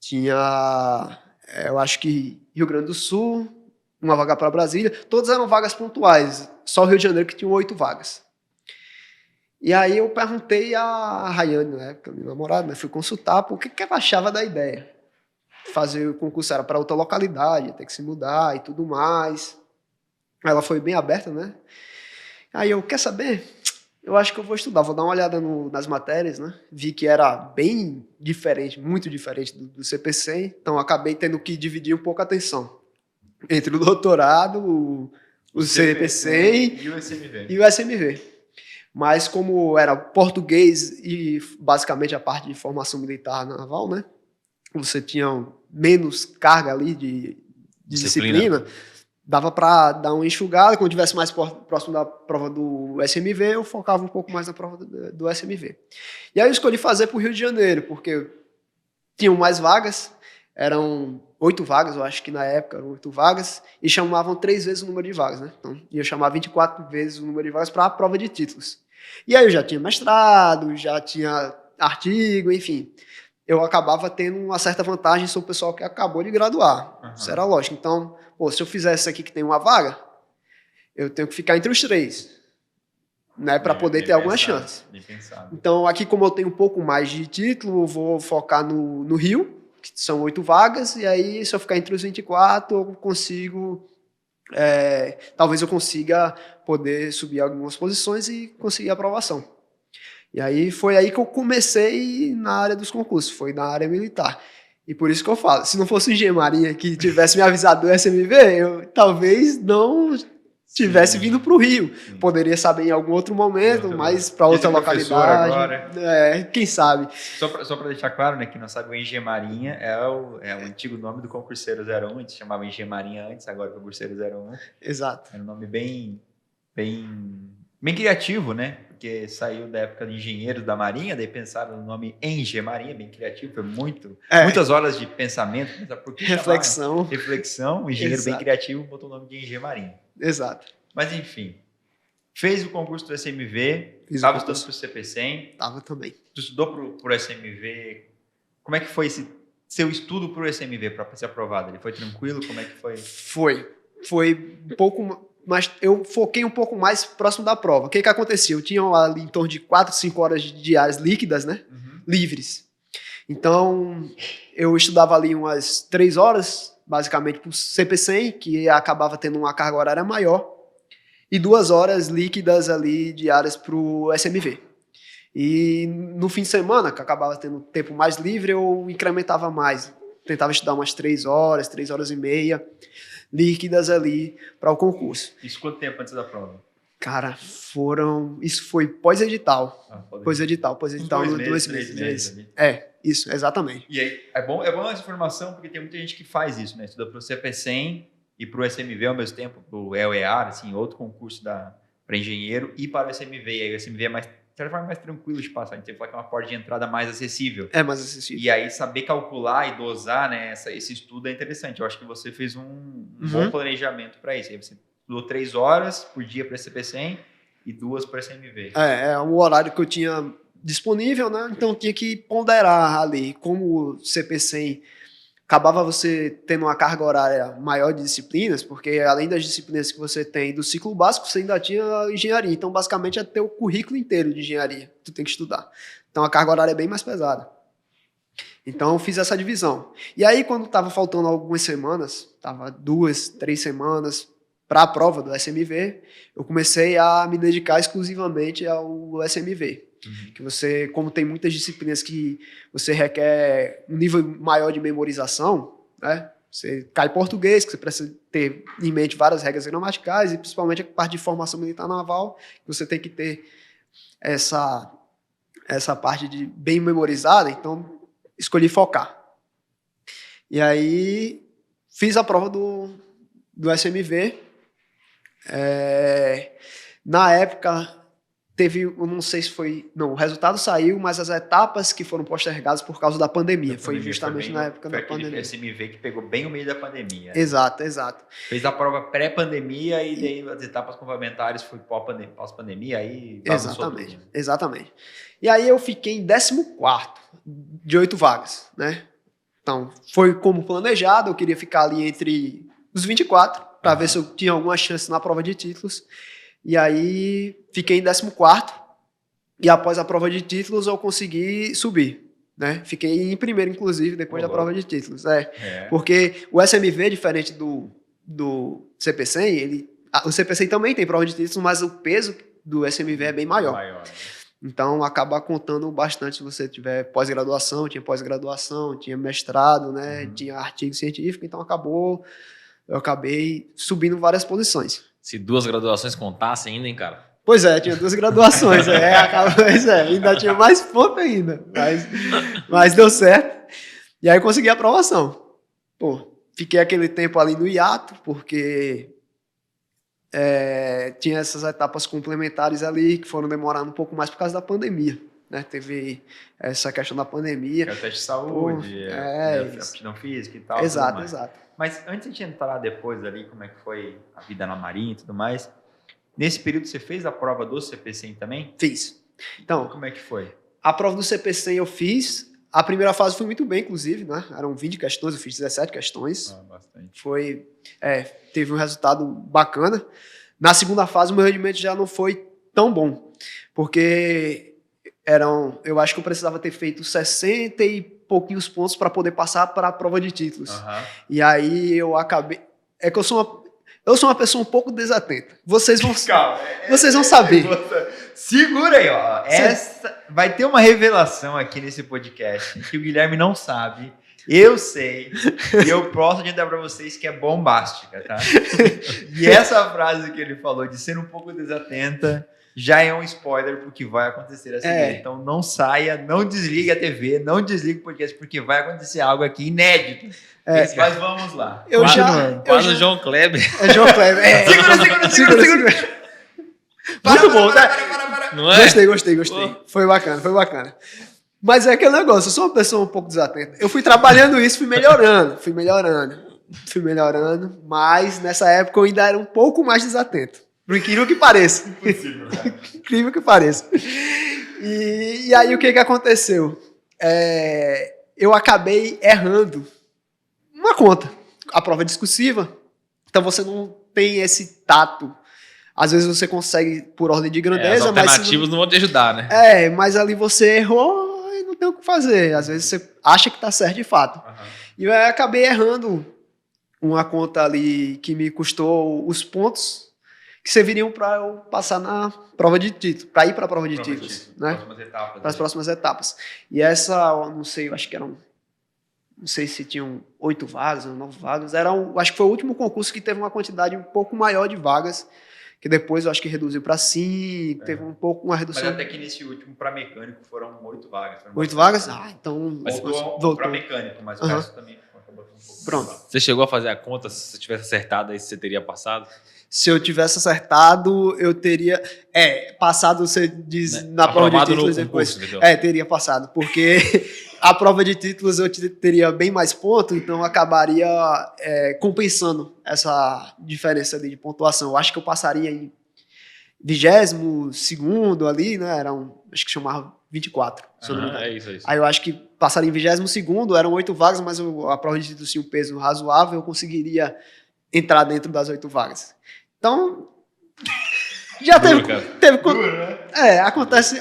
Speaker 1: tinha, eu acho que Rio Grande do Sul, uma vaga para Brasília, todas eram vagas pontuais, só o Rio de Janeiro que tinha 8 vagas. E aí eu perguntei a Rayane, na época, minha namorada, né? Fui consultar por que ela achava da ideia. Fazer o concurso era para outra localidade, ter que se mudar e tudo mais. Ela foi bem aberta, né? Aí eu, quer saber? Eu acho que eu vou estudar, vou dar uma olhada nas matérias, né? Vi que era bem diferente, muito diferente do CPC, então acabei tendo que dividir um pouco a atenção entre o doutorado, o CPC e o SMV. Mas como era português e basicamente a parte de formação militar naval, né? Você tinha menos carga ali de disciplina, dava para dar uma enxugada. Quando tivesse mais próximo da prova do SMV, eu focava um pouco mais na prova do SMV. E aí eu escolhi fazer para o Rio de Janeiro, porque tinham mais vagas, eram 8 vagas, eu acho que na época eram 8 vagas, e chamavam 3 vezes o número de vagas, né? Então ia chamar 24 vezes o número de vagas para a prova de títulos. E aí eu já tinha mestrado, já tinha artigo, enfim. Eu acabava tendo uma certa vantagem sobre o pessoal que acabou de graduar. Uhum. Isso era lógico. Então, pô, se eu fizesse isso aqui que tem uma vaga, eu tenho que ficar entre os 3, né, para poder ter alguma chance. Então, aqui, como eu tenho um pouco mais de título, eu vou focar no Rio, que são 8 vagas, e aí, se eu ficar entre os 24, eu consigo... talvez eu consiga poder subir algumas posições e conseguir a aprovação. E aí foi aí que eu comecei na área dos concursos, foi na área militar. E por isso que eu falo, se não fosse o Engenharia que tivesse me avisado do SMV, eu talvez não tivesse vindo para o Rio. Poderia saber em algum outro momento, mas para outra localidade. Agora. Quem sabe.
Speaker 2: Só para deixar claro, né, que não sabe, o Engenharia é o antigo nome do concurseiro 01, a gente chamava Engenharia antes, agora concurseiro 01.
Speaker 1: Exato.
Speaker 2: Era um nome bem criativo, né? Porque saiu da época de engenheiros da Marinha, daí pensaram no nome Engenharia, bem criativo, foi muitas horas de pensamento, por que reflexão, o engenheiro bem criativo botou o nome de Engenharia.
Speaker 1: Exato.
Speaker 2: Mas enfim, fez o concurso do SMV, estava estudando para o CP100.
Speaker 1: Estava também.
Speaker 2: Tu estudou para o SMV, como é que foi esse seu estudo para o SMV, para ser aprovado? Ele foi tranquilo? Como é que foi?
Speaker 1: Foi um pouco... Mas eu foquei um pouco mais próximo da prova. O que acontecia? Eu tinha ali em torno de 4, 5 horas diárias líquidas, né? Uhum. Livres. Então, eu estudava ali umas 3 horas, basicamente, para o CP100, que acabava tendo uma carga horária maior, e 2 horas líquidas ali diárias para o SMV. E no fim de semana, que acabava tendo tempo mais livre, eu incrementava mais. Tentava estudar umas 3 horas e meia, líquidas ali para o concurso.
Speaker 2: Isso quanto tempo antes da prova?
Speaker 1: Cara, isso foi pós-edital. Pós-edital,
Speaker 2: no 2 meses.
Speaker 1: Isso, exatamente.
Speaker 2: E aí, é bom essa informação, porque tem muita gente que faz isso, né? Estuda para o CP100 e para o SMV ao mesmo tempo, para o EOEAR, assim, outro concurso para engenheiro, e para o SMV. E aí o SMV é mais tranquilo de passar. A gente tem que falar que é uma porta de entrada mais acessível.
Speaker 1: É mais acessível.
Speaker 2: E aí saber calcular e dosar, né, esse estudo é interessante. Eu acho que você fez um bom planejamento para isso. Aí você estudou 3 horas por dia para CP100 e 2 para SMV.
Speaker 1: É o horário que eu tinha disponível, né? Então tinha que ponderar ali. Como o CP100 acabava você tendo uma carga horária maior de disciplinas, porque além das disciplinas que você tem do ciclo básico, você ainda tinha engenharia. Então, basicamente, é ter o currículo inteiro de engenharia que tu tem que estudar. Então, a carga horária é bem mais pesada. Então, eu fiz essa divisão. E aí, quando estava faltando algumas semanas, estava 2, 3 semanas para a prova do SMV, eu comecei a me dedicar exclusivamente ao SMV. Que você, como tem muitas disciplinas que você requer um nível maior de memorização, né? Você cai português, que você precisa ter em mente várias regras gramaticais, e principalmente a parte de formação militar naval, que você tem que ter essa parte de bem memorizada, então escolhi focar. E aí fiz a prova do SMV. Na época teve, eu não sei se foi, não, o resultado saiu, mas as etapas que foram postergadas por causa da pandemia, foi justamente na época da pandemia.
Speaker 2: Foi aquele SMV que pegou bem o meio da pandemia.
Speaker 1: Exato.
Speaker 2: Fez a prova pré-pandemia e daí as etapas complementares foi pós-pandemia, aí
Speaker 1: Exatamente. E aí eu fiquei em 14º de 8 vagas, né? Então, foi como planejado, eu queria ficar ali entre os 24, para ver se eu tinha alguma chance na prova de títulos. E aí, fiquei em 14º, e após a prova de títulos, eu consegui subir, né? Fiquei em primeiro, inclusive, depois da prova de títulos. Porque o SMV, diferente do CP100, o CP100 também tem prova de títulos, mas o peso do SMV é bem maior. Então, acaba contando bastante se você tiver pós-graduação, tinha pós-graduação, tinha mestrado, né? Tinha artigo científico, então eu acabei subindo várias posições.
Speaker 3: Se 2 graduações contassem ainda, hein, cara?
Speaker 1: Pois é, tinha 2 graduações, ainda tinha mais ponto ainda, mas deu certo. E aí eu consegui a aprovação. Fiquei aquele tempo ali no hiato, porque tinha essas etapas complementares ali que foram demorando um pouco mais por causa da pandemia, né? Teve essa questão da pandemia.
Speaker 2: Que é o teste de saúde, a aptidão física e tal.
Speaker 1: Exato.
Speaker 2: Mas antes de entrar depois ali, como é que foi a vida na Marinha e tudo mais, nesse período você fez a prova do CP100 também?
Speaker 1: Fiz. Então,
Speaker 2: como é que foi?
Speaker 1: A prova do CP100 eu fiz. A primeira fase foi muito bem, inclusive, né? Eram 20 questões, eu fiz 17 questões.
Speaker 2: Bastante.
Speaker 1: Teve um resultado bacana. Na segunda fase, o meu rendimento já não foi tão bom, porque eu acho que eu precisava ter feito 60 e pouquinhos pontos para poder passar para a prova de títulos. E aí eu acabei... É que eu sou uma pessoa um pouco desatenta. Vocês vão saber.
Speaker 2: Segura aí, ó. Vai ter uma revelação aqui nesse podcast que o Guilherme não sabe. Eu sei. E eu posso adiantar para vocês que é bombástica, tá? E essa frase que ele falou de ser um pouco desatenta já é um spoiler pro que vai acontecer a seguir. Então não saia, não desligue a TV, não desligue o podcast, porque vai acontecer algo aqui inédito. Mas vamos lá.
Speaker 3: Quase o João Kleber.
Speaker 1: É João Kleber. Segura. Muito bom, né?
Speaker 3: Não é?
Speaker 1: Gostei. Foi bacana. Mas é aquele negócio, eu sou uma pessoa um pouco desatenta. Eu fui trabalhando isso, fui melhorando, mas nessa época eu ainda era um pouco mais desatento. Por incrível que pareça.
Speaker 2: Impossível, cara.
Speaker 1: Incrível que pareça. E aí o que aconteceu? Eu acabei errando uma conta. A prova é discursiva, então você não tem esse tato. Às vezes você consegue por ordem de grandeza,
Speaker 3: as alternativas não vão te ajudar, né?
Speaker 1: Mas ali você errou e não tem o que fazer. Às vezes você acha que está certo de fato. E eu acabei errando uma conta ali que me custou os pontos que serviriam para eu passar na prova de título, para ir para a prova de títulos, né? Para as próximas etapas. E essa, eu não sei, eu acho que eram, não sei se tinham 8 vagas ou 9 vagas, acho que foi o último concurso que teve uma quantidade um pouco maior de vagas, que depois eu acho que reduziu para 5, teve uma redução.
Speaker 2: Mas até que nesse último, para mecânico, foram 8 vagas.
Speaker 1: 8 vagas? Então...
Speaker 2: Mas voltou para mecânico, mas o resto também acabou um pouco.
Speaker 1: Pronto.
Speaker 3: Você chegou a fazer a conta, se você tivesse acertado aí, você teria passado?
Speaker 1: Se eu tivesse acertado, eu teria... passado, você diz, né? Na prova de títulos depois. Concurso, teria passado, porque a prova de títulos eu teria bem mais pontos, então acabaria compensando essa diferença ali de pontuação. Eu acho que eu passaria em 22º ali, né? Acho que chamava 24, se eu não me engano.
Speaker 3: É isso.
Speaker 1: Aí eu acho que passaria em 22º, eram 8 vagas, mas a prova de títulos tinha um peso razoável, eu conseguiria entrar dentro das 8 vagas. Então, já teve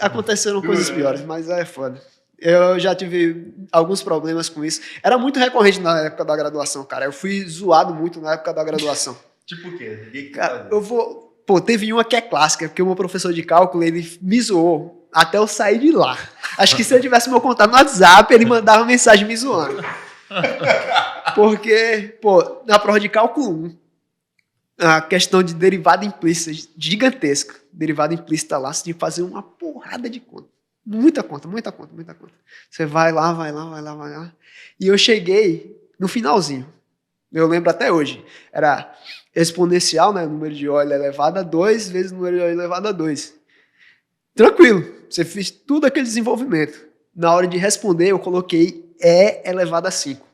Speaker 1: aconteceram coisas piores, mas é foda. Eu já tive alguns problemas com isso. Era muito recorrente na época da graduação, cara. Eu fui zoado muito na época da graduação.
Speaker 2: Tipo o quê? Ninguém que
Speaker 1: Cara,
Speaker 2: fazia.
Speaker 1: eu vou... Pô, teve uma que é clássica, porque o meu professor de cálculo, ele me zoou até eu sair de lá. Acho que se ele tivesse meu contato no WhatsApp, ele mandava mensagem me zoando. Porque, pô, na prova de cálculo 1, a questão de derivada implícita gigantesca. Derivada implícita lá, você tinha que fazer uma porrada de conta. Muita conta, muita conta, muita conta. Você vai lá, vai lá, vai lá, vai lá. E eu cheguei no finalzinho. Eu lembro até hoje. Era exponencial, né? Número de Euler elevado a 2 vezes número de Euler elevado a 2. Tranquilo. Você fez tudo aquele desenvolvimento. Na hora de responder, eu coloquei E elevado a 5.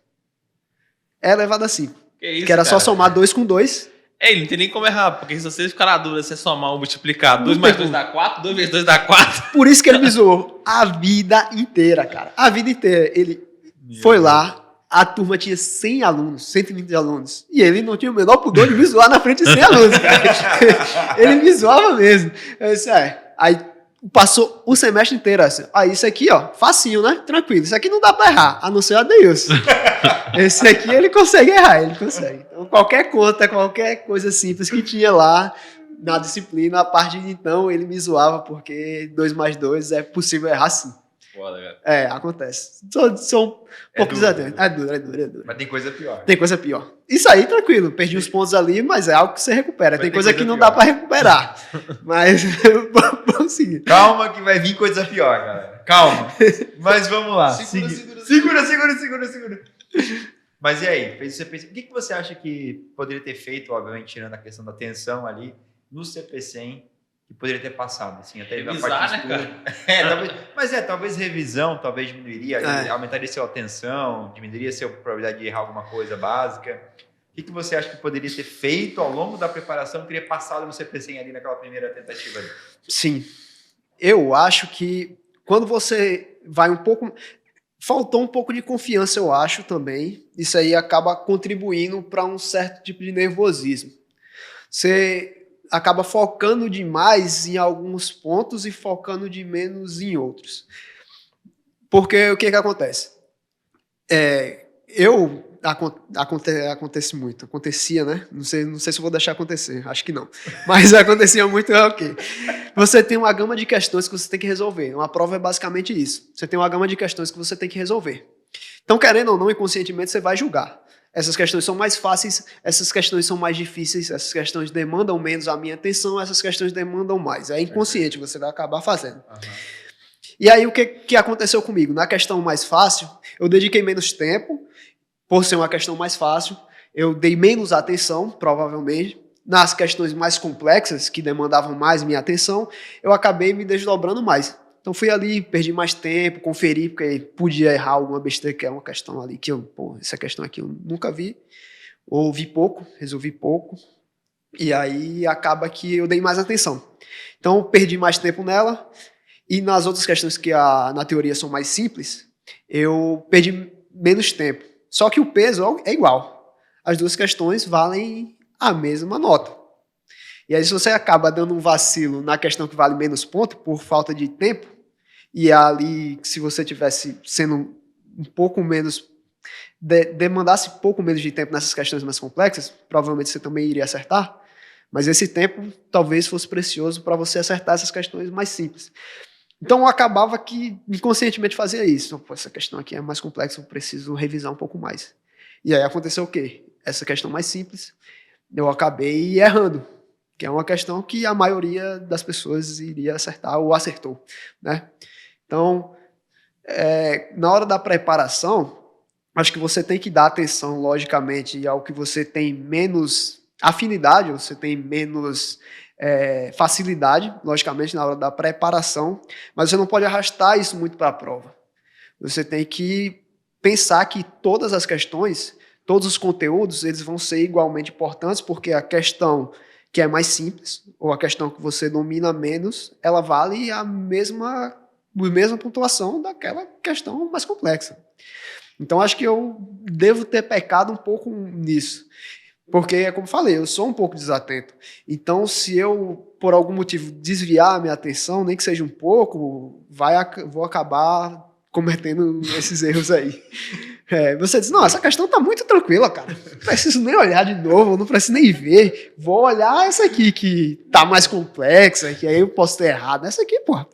Speaker 1: E elevado a 5.
Speaker 3: Que isso,
Speaker 1: Que era só
Speaker 3: cara?
Speaker 1: somar 2 com 2.
Speaker 3: Ei, não tem nem como errar, porque se você ficar na dúvida, você somar ou multiplicar 2 mais 2 dá 4, 2 vezes 2 dá 4.
Speaker 1: Por isso que ele me zoou a vida inteira, cara. A vida inteira. Ele foi lá, a turma tinha 100 alunos, 120 alunos. E ele não tinha o menor pudor de me zoar na frente de 100 alunos, cara. Ele me zoava mesmo. Eu disse, Aí passou o semestre inteiro assim. Isso aqui, ó, facinho, né? Tranquilo. Isso aqui não dá pra errar, a não ser o Adeilson. Esse aqui ele consegue errar, ele consegue. Então, qualquer conta, qualquer coisa simples que tinha lá na disciplina, a partir de então ele me zoava, porque 2 mais 2 é possível errar sim.
Speaker 3: Foda, cara.
Speaker 1: Acontece. Sou um pouco desatento. É duro.
Speaker 2: Mas tem coisa pior.
Speaker 1: Tem coisa pior. Isso aí, tranquilo. Perdi uns pontos ali, mas é algo que você recupera.
Speaker 2: Mas
Speaker 1: tem
Speaker 2: tem
Speaker 1: coisa
Speaker 2: coisa
Speaker 1: que não
Speaker 2: pior.
Speaker 1: dá pra recuperar. Mas vamos seguir.
Speaker 2: Calma que vai vir coisa pior, galera. Calma. Mas vamos lá. Segura. Mas e aí? Você pensa, o que você acha que poderia ter feito, obviamente, tirando a questão da tensão ali, no CP100, que poderia ter passado, assim, até a
Speaker 3: Revisar,
Speaker 2: parte de
Speaker 3: né,
Speaker 2: estudo. Talvez revisão, talvez diminuiria, aumentaria sua atenção, diminuiria sua probabilidade de errar alguma coisa básica. O que você acha que poderia ter feito ao longo da preparação que teria passado no CP100 ali naquela primeira tentativa ali?
Speaker 1: Sim. Eu acho que quando você vai um pouco... Faltou um pouco de confiança, eu acho, também. Isso aí acaba contribuindo para um certo tipo de nervosismo. Você acaba focando demais em alguns pontos e focando de menos em outros. Porque o que acontece? Acontece muito. Acontecia, né? Não sei se eu vou deixar acontecer. Acho que não. Mas acontecia muito, ok. Você tem uma gama de questões que você tem que resolver. Uma prova é basicamente isso. Você tem uma gama de questões que você tem que resolver. Então, querendo ou não, inconscientemente você vai julgar. Essas questões são mais fáceis, essas questões são mais difíceis, essas questões demandam menos a minha atenção, essas questões demandam mais. É inconsciente, você vai acabar fazendo. Uhum. E aí, o que aconteceu comigo? Na questão mais fácil, eu dediquei menos tempo, por ser uma questão mais fácil, eu dei menos atenção, provavelmente. Nas questões mais complexas, que demandavam mais minha atenção, eu acabei me desdobrando mais. Então fui ali, perdi mais tempo, conferi, porque podia errar alguma besteira, que é uma questão ali que essa questão aqui eu nunca vi, ou vi pouco, resolvi pouco, e aí acaba que eu dei mais atenção. Então eu perdi mais tempo nela, e nas outras questões que na teoria são mais simples, eu perdi menos tempo. Só que o peso é igual. As duas questões valem a mesma nota. E aí, se você acaba dando um vacilo na questão que vale menos ponto, por falta de tempo, e ali, se você tivesse sendo um pouco menos, demandasse um pouco menos de tempo nessas questões mais complexas, provavelmente você também iria acertar, mas esse tempo talvez fosse precioso para você acertar essas questões mais simples. Então, eu acabava que inconscientemente fazia isso. Pô, essa questão aqui é mais complexa, eu preciso revisar um pouco mais. E aí aconteceu o quê? Essa questão mais simples, eu acabei errando, que é uma questão que a maioria das pessoas iria acertar ou acertou, né? Então, na hora da preparação, acho que você tem que dar atenção, logicamente, ao que você tem menos afinidade, você tem menos facilidade, logicamente, na hora da preparação, mas você não pode arrastar isso muito para a prova. Você tem que pensar que todas as questões, todos os conteúdos, eles vão ser igualmente importantes, porque a questão que é mais simples, ou a questão que você domina menos, ela vale a mesma pontuação daquela questão mais complexa. Então, acho que eu devo ter pecado um pouco nisso. Porque, como falei, eu sou um pouco desatento. Então, se eu, por algum motivo, desviar a minha atenção, nem que seja um pouco, vou acabar cometendo esses erros aí. Você diz, não, essa questão tá muito tranquila, cara. Não preciso nem olhar de novo, não preciso nem ver. Vou olhar essa aqui que tá mais complexa, que aí eu posso ter errado. Essa aqui, pô,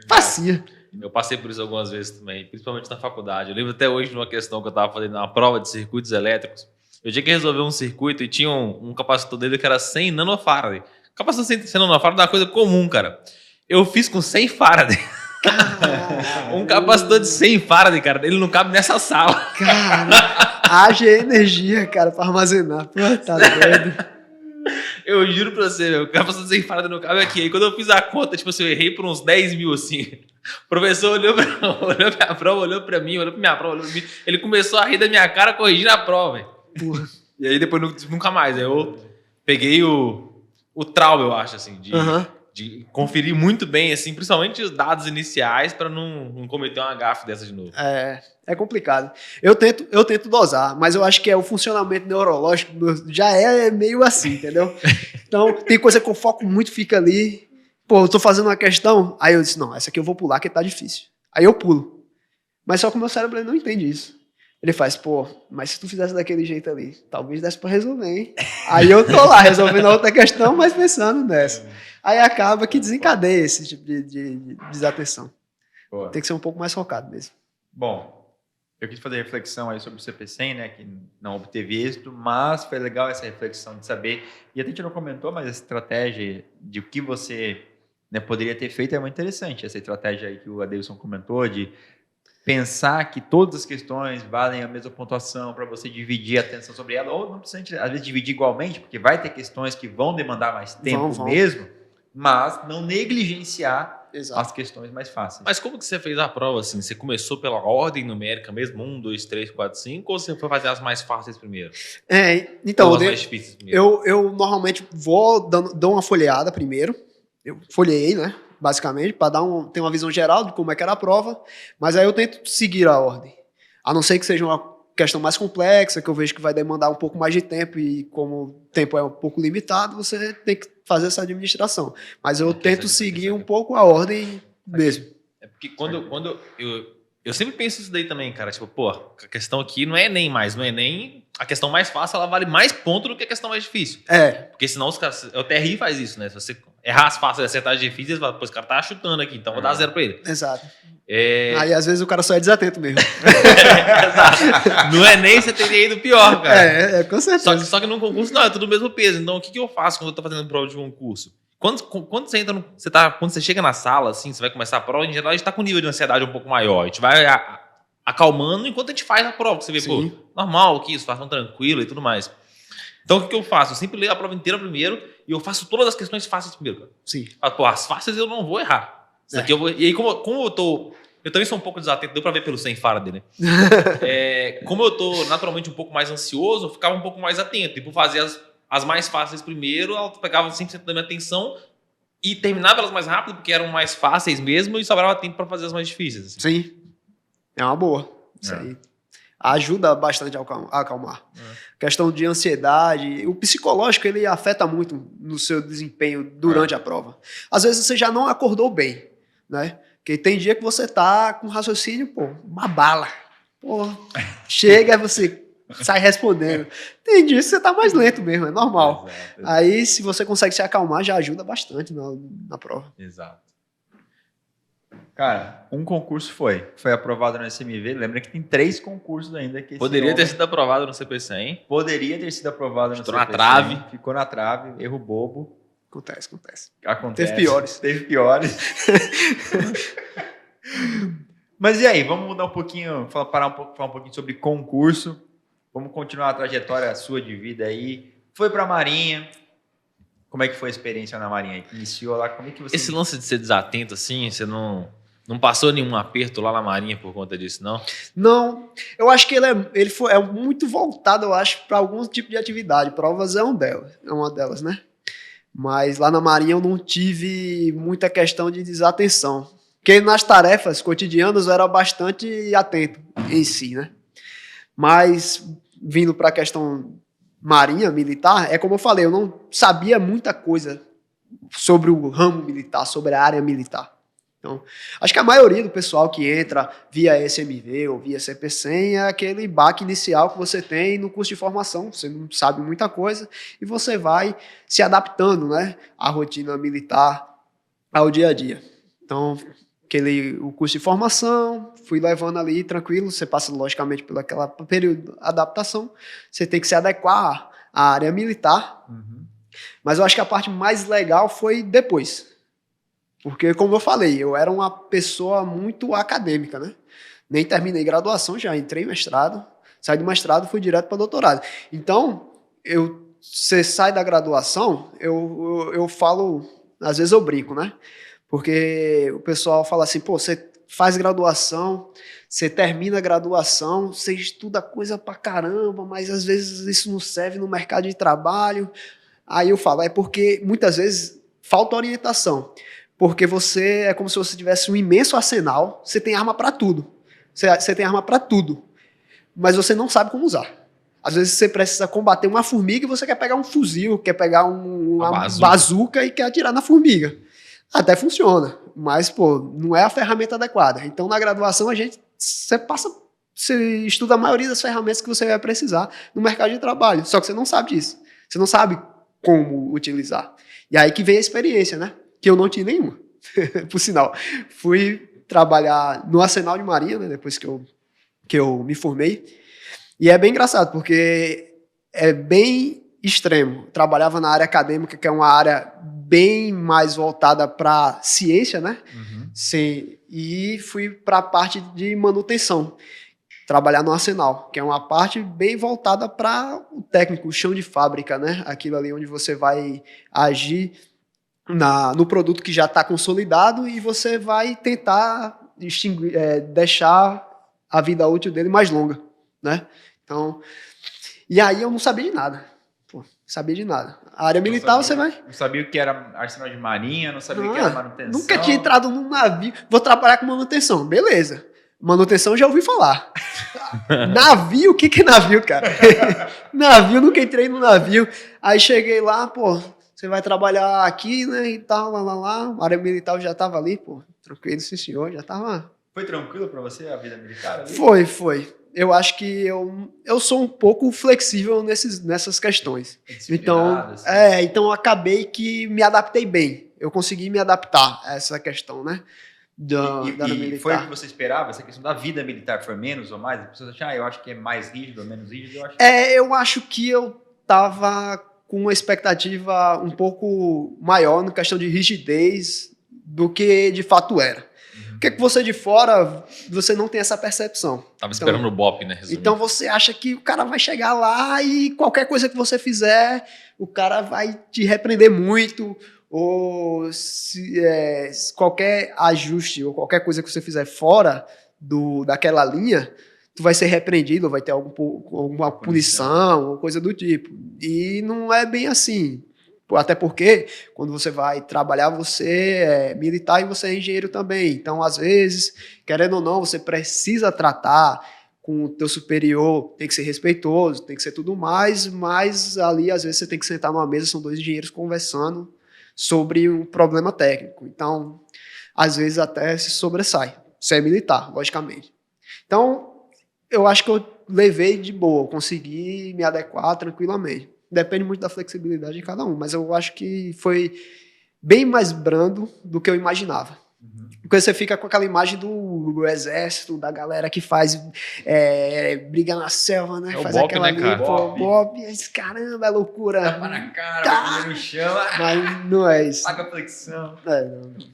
Speaker 1: facinha.
Speaker 3: Eu passei por isso algumas vezes também, principalmente na faculdade. Eu lembro até hoje de uma questão que eu estava fazendo uma prova de circuitos elétricos. Eu tinha que resolver um circuito e tinha um capacitor dele que era 100 nanofarad. Capacitor 100 nanofarad é uma coisa comum, cara. Eu fiz com 100 farad. Um capacitor de 100 farad, cara, ele não cabe nessa sala.
Speaker 1: Cara, haja energia, cara, pra armazenar. Pô, tá doido.
Speaker 3: Eu juro pra você, meu, o capacitor de 100 farad não cabe aqui. Aí quando eu fiz a conta, tipo assim, eu errei por uns 10 mil, assim. O professor olhou pra minha prova, olhou pra mim, olhou pra minha prova, olhou pra mim. Ele começou a rir da minha cara corrigindo a prova, velho. E aí depois nunca mais. Aí eu peguei o trauma, eu acho, assim, de conferir muito bem, assim, principalmente os dados iniciais para não cometer uma gafe dessa de novo.
Speaker 1: É complicado. Eu tento dosar, mas eu acho que o funcionamento neurológico já é meio assim, entendeu? Então, tem coisa que eu foco muito, fica ali. Pô, eu tô fazendo uma questão, aí eu disse, não, essa aqui eu vou pular, que tá difícil. Aí eu pulo. Mas só que o meu cérebro ele não entende isso. Ele faz, pô, mas se tu fizesse daquele jeito ali, talvez desse pra resolver, hein? Aí eu tô lá, resolvendo a outra questão, mas pensando nessa. Aí acaba que desencadeia esse tipo de desatenção.
Speaker 2: Boa.
Speaker 1: Tem que ser um pouco mais focado mesmo.
Speaker 2: Bom, eu quis fazer reflexão aí sobre o CP100, né, que não obteve êxito, mas foi legal essa reflexão de saber, e a gente não comentou, mas a estratégia de o que você, né, poderia ter feito é muito interessante, essa estratégia aí que o Adelson comentou, de pensar que todas as questões valem a mesma pontuação para você dividir a atenção sobre ela, ou não precisa, às vezes, dividir igualmente, porque vai ter questões que vão demandar mais tempo mesmo, mas não negligenciar as questões mais fáceis.
Speaker 3: Mas como que você fez a prova, assim? Você começou pela ordem numérica mesmo? 1, 2, 3, 4, 5? Ou você foi fazer as mais fáceis primeiro?
Speaker 1: Então,
Speaker 3: ou as mais difíceis primeiro?
Speaker 1: Eu normalmente dou uma folheada primeiro. Eu folhei, né? Basicamente, para ter uma visão geral de como é que era a prova. Mas aí eu tento seguir a ordem. A não ser que seja uma questão mais complexa, que eu vejo que vai demandar um pouco mais de tempo, e como o tempo é um pouco limitado, você tem que fazer essa administração. Mas eu tento seguir um pouco a ordem mesmo.
Speaker 3: É porque quando eu sempre penso isso daí também, cara. Tipo, pô, a questão aqui não é Enem mais. No Enem, a questão mais fácil, ela vale mais ponto do que a questão mais difícil. Porque senão os caras... O TRI faz isso, né? Se você errar as fáceis e acertar as difíceis, você fala, pô, esse cara tá chutando aqui, então vou dar 0 pra ele.
Speaker 1: Exato. Aí, às vezes, o cara só é desatento mesmo.
Speaker 3: Exato. No Enem, você teria ido pior, cara.
Speaker 1: Com certeza.
Speaker 3: Só que num concurso, não, é tudo o mesmo peso. Então, o que eu faço quando eu tô fazendo prova de concurso? Quando você entra quando você chega na sala, assim, você vai começar a prova, em geral, a gente tá com um nível de ansiedade um pouco maior. A gente vai acalmando enquanto a gente faz a prova. Você vê, pô, normal, que isso, façam tranquilo e tudo mais. Então, o que eu faço? Eu sempre leio a prova inteira primeiro e eu faço todas as questões fáceis primeiro, cara.
Speaker 1: Sim.
Speaker 3: Pô, as fáceis eu não vou errar. Isso aqui eu vou... E aí, como eu tô... Eu também sou um pouco desatento, deu pra ver pelo 100 farad, né? Como eu tô naturalmente um pouco mais ansioso, eu ficava um pouco mais atento. E por fazer as mais fáceis primeiro, ela pegava 100% da minha atenção e terminava elas mais rápido, porque eram mais fáceis mesmo, e sobrava tempo para fazer as mais difíceis. Assim.
Speaker 1: Sim. É uma boa. Isso aí. Ajuda bastante a acalmar. Questão de ansiedade. O psicológico, ele afeta muito no seu desempenho durante a prova. Às vezes você já não acordou bem, né? Porque tem dia que você tá com raciocínio, pô, uma bala. Pô, chega, você sai respondendo. Tem dia que você tá mais lento mesmo, é normal. Exato. Aí, se você consegue se acalmar, já ajuda bastante na prova.
Speaker 2: Exato. Cara, um concurso foi aprovado no SMV. Lembra que tem 3 concursos ainda. Que
Speaker 3: poderia ter sido aprovado no CP100.
Speaker 2: Poderia ter sido aprovado no CP100.
Speaker 3: Ficou na trave.
Speaker 2: Ficou na trave, erro bobo.
Speaker 1: Acontece.
Speaker 2: Teve
Speaker 1: piores.
Speaker 2: Mas e aí, vamos mudar um pouquinho, falar um pouquinho sobre concurso. Vamos continuar a trajetória sua de vida aí. Foi pra Marinha. Como é que foi a experiência na Marinha? Iniciou lá, como é que você...
Speaker 3: Esse lance de ser desatento assim, você não passou nenhum aperto lá na Marinha por conta disso, não?
Speaker 1: Não, eu acho que ele é muito voltado, eu acho, para algum tipo de atividade. Provas é uma delas, né? Mas lá na Marinha eu não tive muita questão de desatenção. Porque nas tarefas cotidianas eu era bastante atento em si, né? Mas vindo para a questão marinha, militar, é como eu falei, eu não sabia muita coisa sobre o ramo militar, sobre a área militar. Então, acho que a maioria do pessoal que entra via SMV ou via CP100 é aquele baque inicial que você tem no curso de formação. Você não sabe muita coisa e você vai se adaptando, né, à rotina militar, ao dia a dia. Então, o curso de formação, fui levando ali tranquilo, você passa logicamente por aquela período de adaptação, você tem que se adequar à área militar, mas eu acho que a parte mais legal foi depois. Porque, como eu falei, eu era uma pessoa muito acadêmica, né? Nem terminei graduação, já entrei em mestrado, saí do mestrado e fui direto para doutorado. Então, você sai da graduação, eu falo, às vezes eu brinco, né? Porque o pessoal fala assim, pô, você faz graduação, você termina a graduação, você estuda coisa pra caramba, mas às vezes isso não serve no mercado de trabalho. Aí eu falo, é porque muitas vezes falta orientação. Porque você é como se você tivesse um imenso arsenal, você tem arma para tudo. Você tem arma para tudo, mas você não sabe como usar. Às vezes você precisa combater uma formiga e você quer pegar um fuzil, quer pegar uma bazuca e quer atirar na formiga. Até funciona, mas pô, não é a ferramenta adequada. Então na graduação você estuda a maioria das ferramentas que você vai precisar no mercado de trabalho, só que você não sabe disso. Você não sabe como utilizar. E aí que vem a experiência, né? Que eu não tinha nenhuma, por sinal. Fui trabalhar no Arsenal de Marinha, né, depois que eu me formei, e é bem engraçado, porque é bem extremo. Trabalhava na área acadêmica, que é uma área bem mais voltada para ciência, né? Sim, e fui para a parte de manutenção, trabalhar no Arsenal, que é uma parte bem voltada para o técnico, o chão de fábrica, né? Aquilo ali onde você vai agir no produto que já está consolidado e você vai tentar deixar a vida útil dele mais longa, né? Então, e aí eu não sabia de nada. Pô, sabia de nada. A área militar você vai...
Speaker 2: Não sabia o que era arsenal de marinha, não sabia o que era manutenção.
Speaker 1: Nunca tinha entrado num navio. Vou trabalhar com manutenção, beleza. Manutenção já ouvi falar. Navio? O que é navio, cara? Navio, nunca entrei no navio. Aí cheguei lá, pô... Você vai trabalhar aqui, né, e tal, lá. A área militar já estava ali, pô, tranquilo, sim senhor, já estava...
Speaker 2: Foi tranquilo para você a vida militar ali?
Speaker 1: Foi. Eu acho que eu sou um pouco flexível nessas questões. Então,
Speaker 2: assim.
Speaker 1: então eu acabei que me adaptei bem. Eu consegui me adaptar a essa questão, né, da área militar.
Speaker 2: Foi o que você esperava? Essa questão da vida militar foi menos ou mais? As pessoas acham, eu acho que é mais rígido ou menos rígido?
Speaker 1: Eu acho que eu estava com uma expectativa um pouco maior na questão de rigidez do que de fato era. Porque que você de fora, você não tem essa percepção.
Speaker 3: Tava esperando o BOP, né? Resumindo.
Speaker 1: Então você acha que o cara vai chegar lá e qualquer coisa que você fizer, o cara vai te repreender muito, ou qualquer ajuste ou qualquer coisa que você fizer fora daquela linha, tu vai ser repreendido, ou vai ter alguma punição, ou coisa do tipo. E não é bem assim. Até porque, quando você vai trabalhar, você é militar e você é engenheiro também. Então, às vezes, querendo ou não, você precisa tratar com o teu superior, tem que ser respeitoso, tem que ser tudo mais, mas ali, às vezes, você tem que sentar numa mesa, são dois engenheiros conversando sobre um problema técnico. Então, às vezes, até se sobressai. Você é militar, logicamente. Então, eu acho que eu levei de boa, consegui me adequar tranquilamente. Depende muito da flexibilidade de cada um, mas eu acho que foi bem mais brando do que eu imaginava. Porque você fica com aquela imagem do exército, da galera que faz briga na selva, né?
Speaker 3: É o
Speaker 1: faz
Speaker 3: BOP,
Speaker 1: aquela
Speaker 3: né, cara?
Speaker 1: BOP, caramba, é loucura.
Speaker 2: Tapa na cara, vai no chão,
Speaker 1: mas não é isso.
Speaker 2: paga a flexão.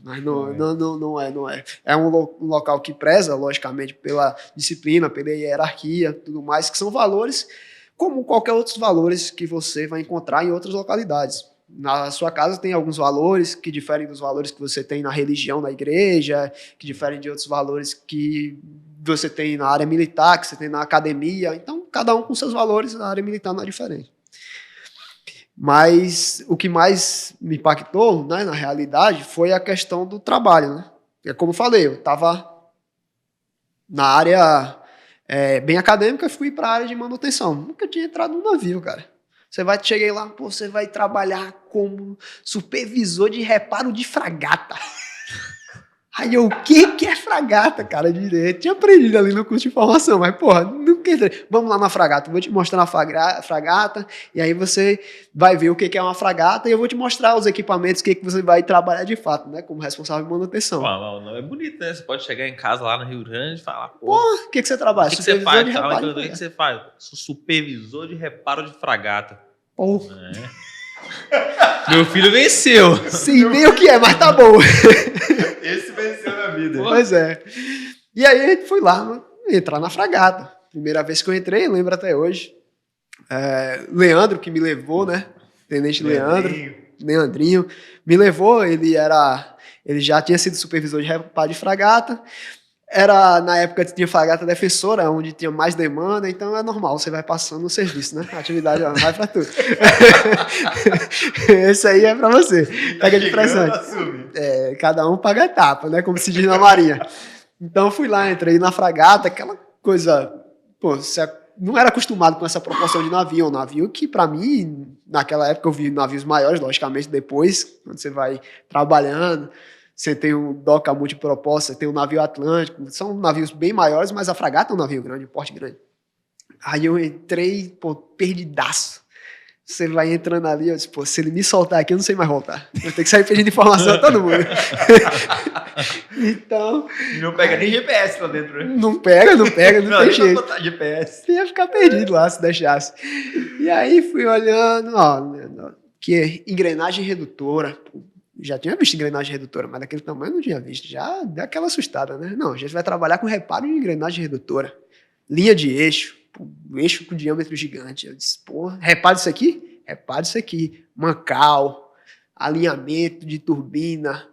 Speaker 1: Mas não é. É um local que preza, logicamente, pela disciplina, pela hierarquia, tudo mais, que são valores como qualquer outros valores que você vai encontrar em outras localidades. Na sua casa tem alguns valores que diferem dos valores que você tem na religião, na igreja, que diferem de outros valores que você tem na área militar, que você tem na academia. Então, cada um com seus valores, na área militar não é diferente. Mas o que mais me impactou, né, na realidade, foi a questão do trabalho, né? Porque, como eu falei, eu estava na área bem acadêmica, fui para a área de manutenção. Nunca tinha entrado no navio, cara. Cheguei lá, pô, você vai trabalhar como supervisor de reparo de fragata. Aí eu, o que é fragata, cara? Eu tinha aprendido ali no curso de formação, mas, porra, nunca entrei. Vamos lá na fragata, eu vou te mostrar a fragata, e aí você vai ver o que é uma fragata, e eu vou te mostrar os equipamentos, o que você vai trabalhar de fato, né? Como responsável de manutenção.
Speaker 3: O nome é bonito, né? Você pode chegar em casa lá no Rio Grande e falar,
Speaker 1: Pô, o que você trabalha?
Speaker 3: O que você faz?
Speaker 1: de
Speaker 3: O
Speaker 1: reparo
Speaker 3: que você faz? Sou supervisor de reparo de fragata.
Speaker 1: Pô,
Speaker 3: Meu filho venceu.
Speaker 1: sim, nem o que é, mas tá bom.
Speaker 2: Esse venceu na vida.
Speaker 1: Pois é. E aí a gente foi lá entrar na fragata. Primeira vez que eu entrei, lembro até hoje. Leandro, que me levou, né? Tenente Leandrinho, me levou. Ele já tinha sido supervisor de reparo de fragata. Era, na época, tinha fragata defensora, onde tinha mais demanda, então é normal, você vai passando no serviço, né? A atividade vai pra tudo. Esse aí é pra você. Pega de presente. Cada um paga a etapa, né? Como se diz na Marinha. Então eu fui lá, entrei na fragata, aquela coisa. Pô, você não era acostumado com essa proporção de navio. Um navio que, pra mim, naquela época eu vi navios maiores, logicamente, depois, quando você vai trabalhando. Você tem o Doca multipropósito, você tem o navio Atlântico, são navios bem maiores, mas a fragata é um navio grande, um porte grande. Aí eu entrei, pô, perdidaço. Você vai entrando ali, eu disse, pô, se ele me soltar aqui, eu não sei mais voltar. Eu tenho que sair pedindo informação a todo mundo. Então...
Speaker 2: E não pega nem GPS lá dentro, né?
Speaker 1: Não pega, não tem jeito.
Speaker 2: Não botar GPS.
Speaker 1: Você ia ficar perdido lá, se deixasse. E aí fui olhando, que é engrenagem redutora, pô. Já tinha visto engrenagem redutora, mas daquele tamanho não tinha visto. Já deu aquela assustada, né? Não, a gente vai trabalhar com reparo de engrenagem redutora. Linha de eixo, eixo com diâmetro gigante. Eu disse, porra, reparo isso aqui? Reparo isso aqui. Mancal, alinhamento de turbina,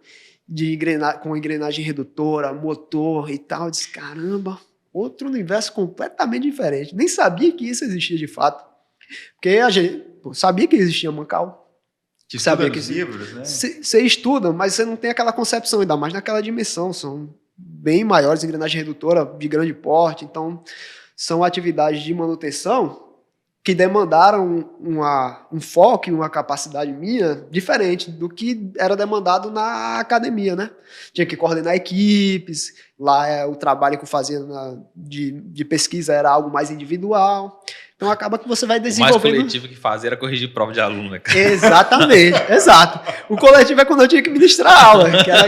Speaker 1: com engrenagem redutora, motor e tal. Eu disse, caramba, outro universo completamente diferente. Nem sabia que isso existia de fato. Porque a gente sabia que existia mancal.
Speaker 2: Saber que livros, né?
Speaker 1: Você estuda, mas você não tem aquela concepção, ainda mais naquela dimensão. São bem maiores, engrenagem redutora de grande porte. Então, são atividades de manutenção que demandaram um foco e uma capacidade minha diferente do que era demandado na academia, né? Tinha que coordenar equipes, lá o trabalho que eu fazia de pesquisa era algo mais individual. Então acaba que você vai desenvolvendo...
Speaker 3: O mais coletivo que fazia era corrigir prova de aluno, né, cara?
Speaker 1: Exatamente, exato. O coletivo é quando eu tinha que ministrar aula, que era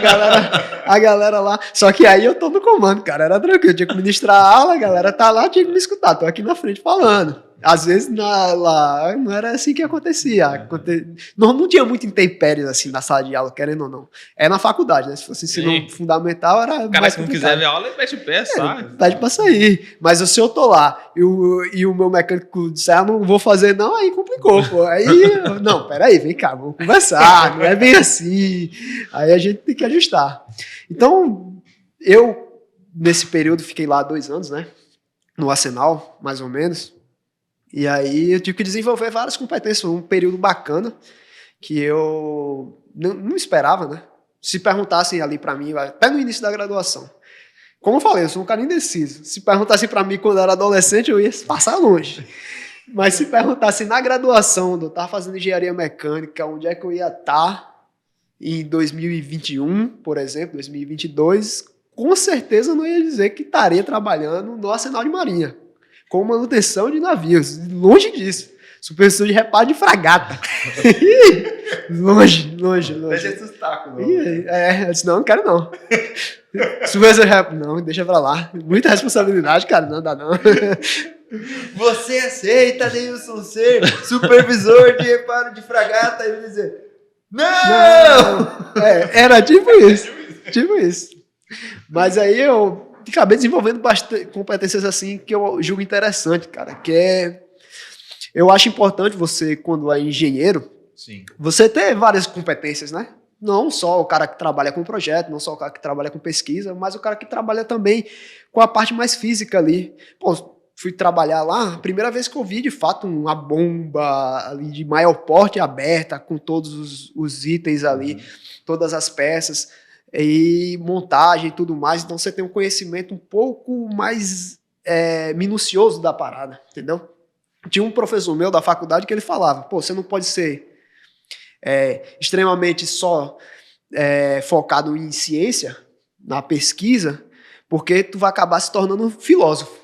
Speaker 1: a galera lá. Só que aí eu tô no comando, cara, era tranquilo. Eu tinha que ministrar aula, a galera tá lá, tinha que me escutar. Tô aqui na frente falando. Às vezes lá não era assim que acontecia. Não tinha muito intempéries assim na sala de aula, querendo ou não. É na faculdade, né? Se fosse ensino fundamental, era
Speaker 3: cara,
Speaker 1: mais
Speaker 3: se não
Speaker 1: complicado.
Speaker 3: quiser ver aula, ele mete o pé, sabe?
Speaker 1: Pede pra sair. Mas se eu tô lá e o meu mecânico disser, não vou fazer não, aí complicou, pô. Aí, não, peraí, vem cá, vamos conversar, não é bem assim. Aí a gente tem que ajustar. Então, eu, nesse período, fiquei lá 2 anos, né? No Arsenal, mais ou menos. E aí eu tive que desenvolver várias competências. Foi um período bacana que eu não esperava, né? Se perguntassem ali pra mim, até no início da graduação. Como eu falei, eu sou um cara indeciso. Se perguntassem pra mim quando eu era adolescente, eu ia passar longe. Mas se perguntassem na graduação, eu estava fazendo engenharia mecânica, onde é que eu ia estar em 2021, por exemplo, 2022, com certeza eu não ia dizer que estaria trabalhando no Arsenal de Marinha, com manutenção de navios. Longe disso. Supervisor de reparo de fragata. longe.
Speaker 2: Deixa esse obstáculo.
Speaker 1: Eu disse, não quero não. Supervisor de reparo, não, deixa pra lá. Muita responsabilidade, cara, não dá não.
Speaker 2: Você aceita, Neilson, ser supervisor de reparo de fragata? E ele dizer, não!
Speaker 1: Era tipo isso. Mas aí eu acabei desenvolvendo bastante competências assim que eu julgo interessante, cara, que é... Eu acho importante você, quando é engenheiro,
Speaker 2: sim,
Speaker 1: você ter várias competências, né? Não só o cara que trabalha com projeto, não só o cara que trabalha com pesquisa, mas o cara que trabalha também com a parte mais física ali. Pô, fui trabalhar lá, a primeira vez que eu vi, de fato, uma bomba ali de maior porte aberta, com todos os itens ali, todas as peças, e montagem e tudo mais. Então você tem um conhecimento um pouco mais minucioso da parada, entendeu? Tinha um professor meu da faculdade que ele falava, pô, você não pode ser extremamente só focado em ciência, na pesquisa, porque tu vai acabar se tornando um filósofo.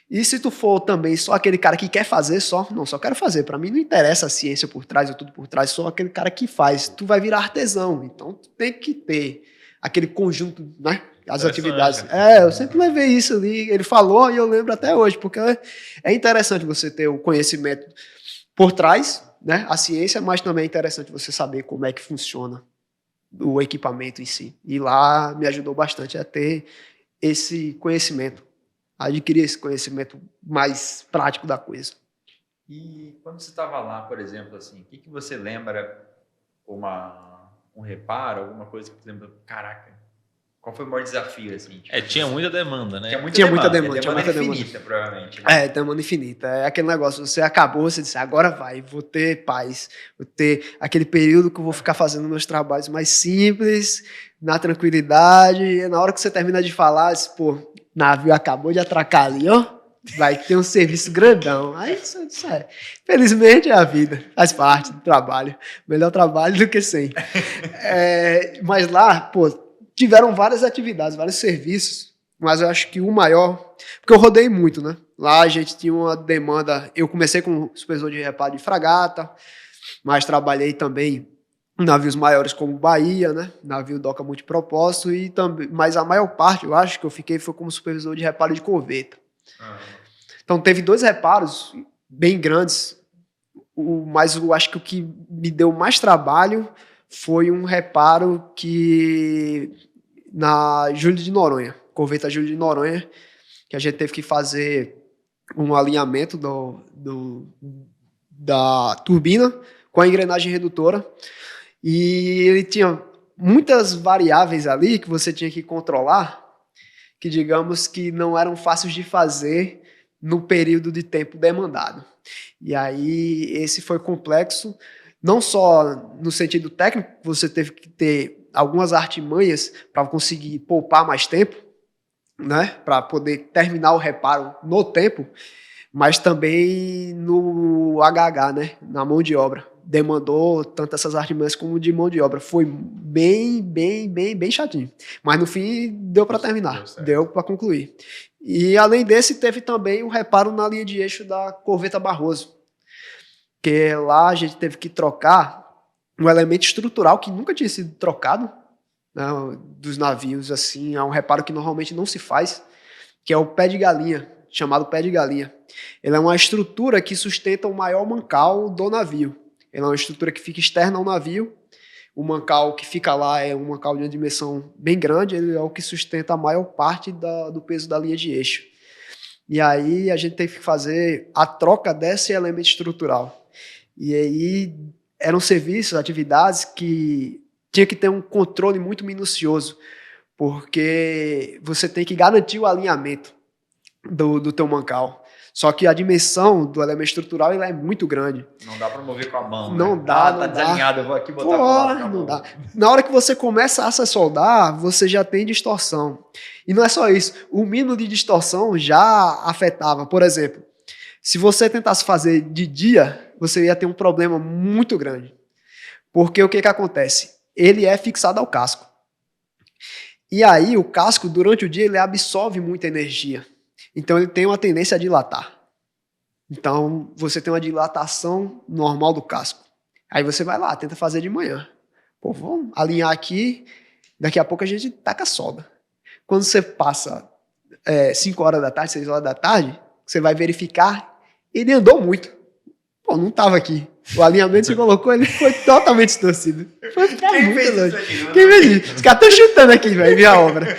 Speaker 1: E se tu for também só aquele cara que quer fazer só, não, só quero fazer, para mim não interessa a ciência por trás ou tudo por trás, só aquele cara que faz, tu vai virar artesão, então tu tem que ter aquele conjunto, né, as atividades. Eu sempre levei isso ali, ele falou e eu lembro até hoje, porque é interessante você ter o conhecimento por trás, né, a ciência, mas também é interessante você saber como é que funciona o equipamento em si. E lá me ajudou bastante a ter esse conhecimento, adquirir esse conhecimento mais prático da coisa.
Speaker 2: E quando você estava lá, por exemplo, assim, o que você lembra, um reparo, alguma coisa que você lembra, caraca, qual foi o maior desafio, assim? Tipo,
Speaker 3: Tinha muita demanda, né?
Speaker 1: Tinha muita demanda.
Speaker 2: Infinita, provavelmente. Né?
Speaker 1: Demanda infinita. É aquele negócio, você acabou, você disse, agora vai, vou ter paz, vou ter aquele período que eu vou ficar fazendo meus trabalhos mais simples, na tranquilidade, e na hora que você termina de falar, diz, pô, navio acabou de atracar ali, ó, vai ter um serviço grandão. Aí isso felizmente é a vida, faz parte do trabalho. Melhor trabalho do que sem. Mas lá, pô, tiveram várias atividades, vários serviços, mas eu acho que o maior, porque eu rodei muito, né? Lá a gente tinha uma demanda, eu comecei como supervisor de reparo de fragata, mas trabalhei também em navios maiores como Bahia, né? Navio doca multipropósito, e também, mas a maior parte, eu acho que eu fiquei foi como supervisor de reparo de corveta. Então teve 2 reparos bem grandes, mas eu acho que o que me deu mais trabalho foi um reparo que na Júlio de Noronha, corveta Júlio de Noronha, que a gente teve que fazer um alinhamento da turbina com a engrenagem redutora, e ele tinha muitas variáveis ali que você tinha que controlar, que digamos que não eram fáceis de fazer no período de tempo demandado. E aí esse foi complexo, não só no sentido técnico, você teve que ter algumas artimanhas para conseguir poupar mais tempo, né, para poder terminar o reparo no tempo, mas também no HH, né, na mão de obra. Demandou tanto essas artimanhas como de mão de obra. Foi bem chatinho. Mas no fim deu para terminar, deu para concluir. E além desse, teve também o reparo na linha de eixo da corveta Barroso, que lá a gente teve que trocar um elemento estrutural que nunca tinha sido trocado, né, dos navios, assim, é um reparo que normalmente não se faz, que é o pé de galinha, chamado pé de galinha. Ele é uma estrutura que sustenta o maior mancal do navio. Ele é uma estrutura que fica externa ao navio. O mancal que fica lá é um mancal de uma dimensão bem grande, ele é o que sustenta a maior parte do peso da linha de eixo. E aí a gente teve que fazer a troca desse elemento estrutural. E aí eram serviços, atividades que tinha que ter um controle muito minucioso, porque você tem que garantir o alinhamento do teu mancal. Só que a dimensão do elemento estrutural é muito grande.
Speaker 2: Não dá para mover com a mão.
Speaker 1: Não
Speaker 2: né?
Speaker 1: dá,
Speaker 2: tá desalinhado, eu vou aqui botar
Speaker 1: a não dá. Na hora que você começa a se soldar, você já tem distorção. E não é só isso. O mínimo de distorção já afetava. Por exemplo, se você tentasse fazer de dia, você ia ter um problema muito grande. Porque o que acontece? Ele é fixado ao casco. E aí o casco, durante o dia, ele absorve muita energia. Então ele tem uma tendência a dilatar. Então você tem uma dilatação normal do casco. Aí você vai lá, tenta fazer de manhã. Pô, vamos alinhar aqui, daqui a pouco a gente taca solda. Quando você passa 5 horas da tarde, 6 horas da tarde, você vai verificar, ele andou muito. Pô, não estava aqui. O alinhamento que você colocou, ele foi totalmente distorcido.
Speaker 2: Quem fez isso aqui?
Speaker 1: Quem fez isso? Os caras estão chutando aqui, velho, minha obra.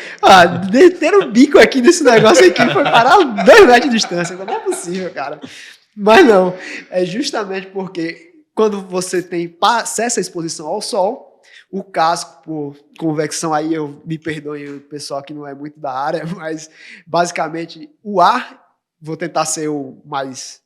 Speaker 1: Meteram o bico aqui nesse negócio aqui, foi parar 2 metros de distância. Não é possível, cara. Mas não, é justamente porque quando você tem essa exposição ao sol, o casco, por convecção, aí eu me perdoe o pessoal que não é muito da área, mas basicamente o ar, vou tentar ser o mais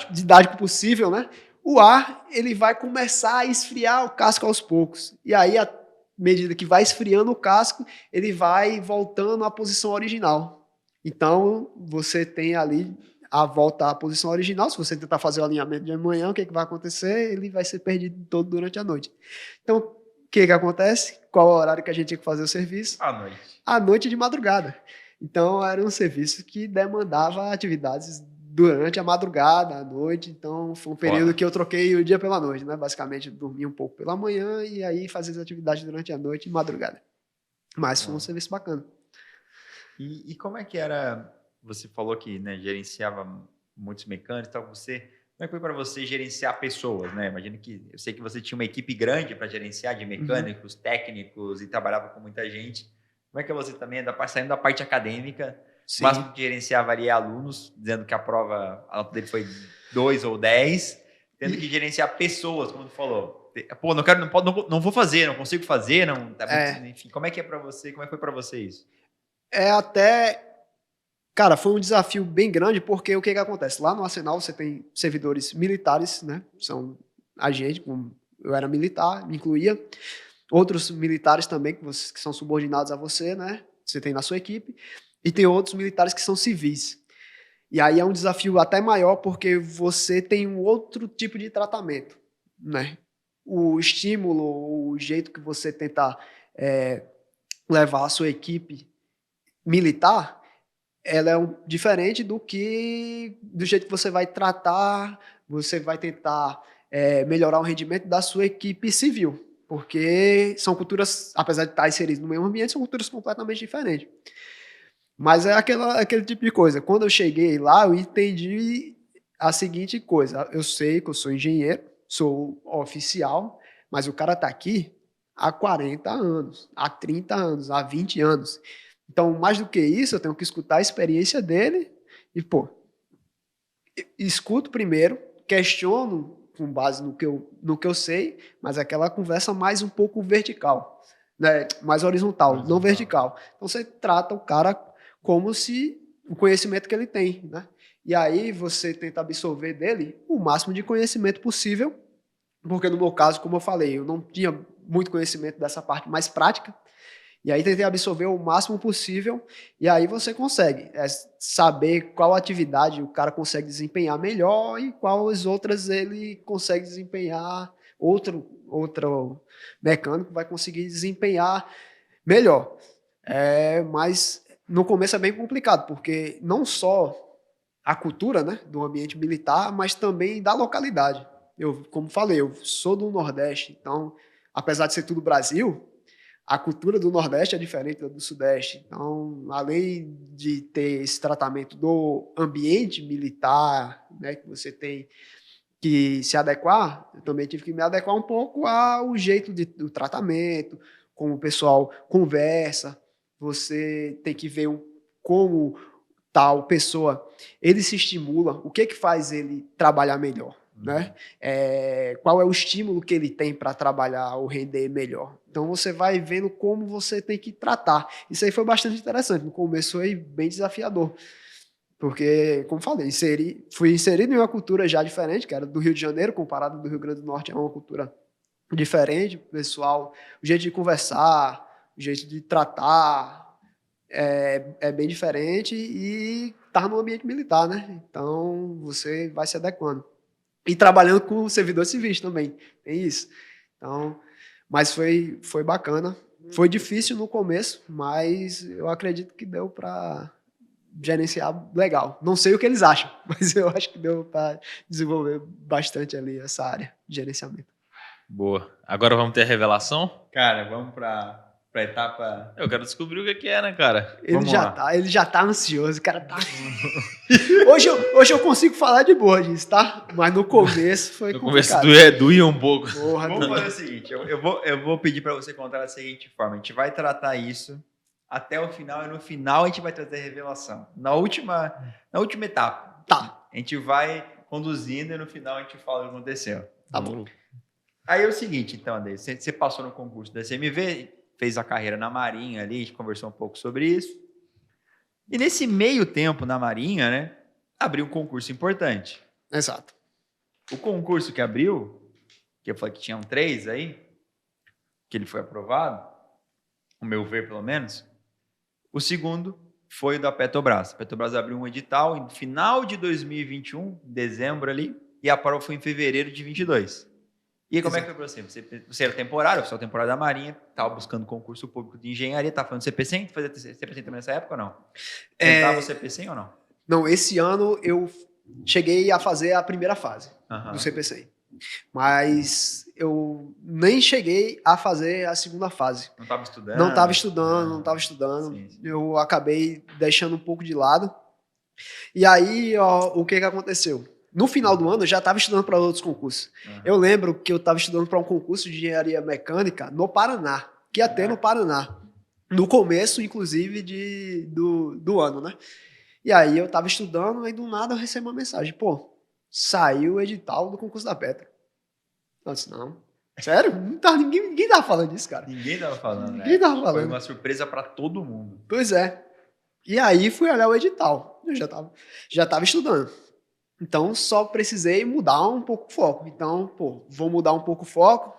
Speaker 1: didático possível, né? O ar, ele vai começar a esfriar o casco aos poucos. E aí, à medida que vai esfriando o casco, ele vai voltando à posição original. Então, você tem ali a volta à posição original. Se você tentar fazer o alinhamento de manhã, o que vai acontecer? Ele vai ser perdido todo durante a noite. Então, que acontece? Qual o horário que a gente tinha que fazer o serviço?
Speaker 2: À noite.
Speaker 1: À noite de madrugada. Então, era um serviço que demandava atividades durante a madrugada, à noite. Então, foi um período
Speaker 3: Foda.
Speaker 1: que eu troquei o dia pela noite, né? Basicamente, eu dormia um pouco pela manhã e aí fazia as atividades durante a noite e madrugada. Mas foi um serviço bacana.
Speaker 2: E como é que era? Você falou que, né, gerenciava muitos mecânicos e tal. Como é que foi para você gerenciar pessoas, né? Imagino que eu sei que você tinha uma equipe grande para gerenciar de mecânicos, técnicos e trabalhava com muita gente. Como é que você também, saindo da parte acadêmica, o
Speaker 1: Sim.
Speaker 2: máximo que gerenciava ali alunos, dizendo que a nota dele foi 2 ou 10, tendo que gerenciar pessoas, como tu falou. Pô, não vou fazer, não consigo fazer, não, tá muito, enfim. Como é que é para você? Como é que foi para você isso?
Speaker 1: Cara, foi um desafio bem grande, porque o que acontece? Lá no Arsenal você tem servidores militares, né? São agentes, como eu era militar, me incluía. Outros militares também, que são subordinados a você, né? Você tem na sua equipe. E tem outros militares que são civis. E aí é um desafio até maior, porque você tem um outro tipo de tratamento, né? O estímulo, o jeito que você tenta levar a sua equipe militar, ela é diferente do jeito que você vai tratar, você vai tentar melhorar o rendimento da sua equipe civil, porque são culturas, apesar de estar inseridas no mesmo ambiente, são culturas completamente diferentes. Mas é aquele tipo de coisa. Quando eu cheguei lá, eu entendi a seguinte coisa. Eu sei que eu sou engenheiro, sou oficial, mas o cara está aqui há 40 anos, há 30 anos, há 20 anos. Então, mais do que isso, eu tenho que escutar a experiência dele e, escuto primeiro, questiono com base no que eu sei, mas aquela conversa mais um pouco vertical, né? Mais horizontal, não vertical. Então, você trata o cara como se o conhecimento que ele tem, né? E aí você tenta absorver dele o máximo de conhecimento possível, porque no meu caso, como eu falei, eu não tinha muito conhecimento dessa parte mais prática, e aí tentei absorver o máximo possível, e aí você consegue saber qual atividade o cara consegue desempenhar melhor e quais outras ele consegue desempenhar, outro mecânico vai conseguir desempenhar melhor. Mas no começo é bem complicado, porque não só a cultura, né, do ambiente militar, mas também da localidade. Como falei, eu sou do Nordeste, então, apesar de ser tudo Brasil, a cultura do Nordeste é diferente da do Sudeste. Então, além de ter esse tratamento do ambiente militar, né, que você tem que se adequar, eu também tive que me adequar um pouco ao jeito do tratamento, como o pessoal conversa. Você tem que ver como tal pessoa, ele se estimula, o que faz ele trabalhar melhor, né? Qual é o estímulo que ele tem para trabalhar ou render melhor. Então você vai vendo como você tem que tratar. Isso aí foi bastante interessante. No começo foi bem desafiador, porque, como falei, fui inserido em uma cultura já diferente, que era do Rio de Janeiro, comparado do Rio Grande do Norte, é uma cultura diferente, pessoal, o jeito de conversar, o jeito de tratar é bem diferente e tá no ambiente militar, né? Então você vai se adequando. E trabalhando com servidores civis também, tem isso. Então, mas foi bacana. Foi difícil no começo, mas eu acredito que deu para gerenciar legal. Não sei o que eles acham, mas eu acho que deu para desenvolver bastante ali essa área de gerenciamento.
Speaker 3: Boa. Agora vamos ter a revelação?
Speaker 2: Cara, vamos para etapa.
Speaker 3: Eu quero descobrir o que é, né, cara?
Speaker 1: Ele já tá ansioso, o cara tá. hoje eu consigo falar de boa disso, tá? Mas no começo foi complicado.
Speaker 3: No começo doía um pouco.
Speaker 1: Porra,
Speaker 2: Vamos fazer o seguinte, eu vou pedir para você contar da seguinte forma, a gente vai tratar isso até o final, e no final a gente vai trazer a revelação. Na última etapa.
Speaker 1: Tá.
Speaker 2: A gente vai conduzindo e no final a gente fala o que aconteceu.
Speaker 1: Tá bom.
Speaker 2: Aí é o seguinte, então, André, você passou no concurso da CMV, fez a carreira na Marinha ali, a gente conversou um pouco sobre isso. E nesse meio tempo na Marinha, né, abriu um concurso importante.
Speaker 1: Exato.
Speaker 2: O concurso que abriu, que eu falei que tinham 3 aí, que ele foi aprovado, o meu ver pelo menos, o segundo foi o da Petrobras. A Petrobras abriu um edital em final de 2021, dezembro ali, e a prova foi em fevereiro de 22. E aí, como é que foi pra você? Você era temporário, oficial temporário da Marinha, estava buscando concurso público de engenharia, estava fazendo CPCEM? Tu fazia CPCEM também nessa época ou não? Entrava o CPCEM ou não?
Speaker 1: Não, esse ano eu cheguei a fazer a primeira fase
Speaker 2: Aham.
Speaker 1: do CPC. Mas eu nem cheguei a fazer a segunda fase.
Speaker 2: Não estava estudando?
Speaker 1: Não estava estudando, não estava estudando.
Speaker 2: Sim, sim.
Speaker 1: Eu acabei deixando um pouco de lado. E aí, ó, o que aconteceu? No final do ano, eu já estava estudando para outros concursos.
Speaker 2: Aham.
Speaker 1: Eu lembro que eu estava estudando para um concurso de engenharia mecânica no Paraná, que ia ter no Paraná. No começo, inclusive, do ano, né? E aí eu estava estudando, aí do nada eu recebo uma mensagem. Pô, saiu o edital do concurso da Petro. Eu disse, não. Sério? Não tá, ninguém tava falando disso, cara.
Speaker 2: Ninguém tava falando, né?
Speaker 1: Ninguém tava
Speaker 2: Foi
Speaker 1: falando.
Speaker 2: uma surpresa para todo mundo.
Speaker 1: Pois é. E aí fui olhar o edital. Eu já tava estudando. Então só precisei mudar um pouco o foco. Então, pô, vou mudar um pouco o foco.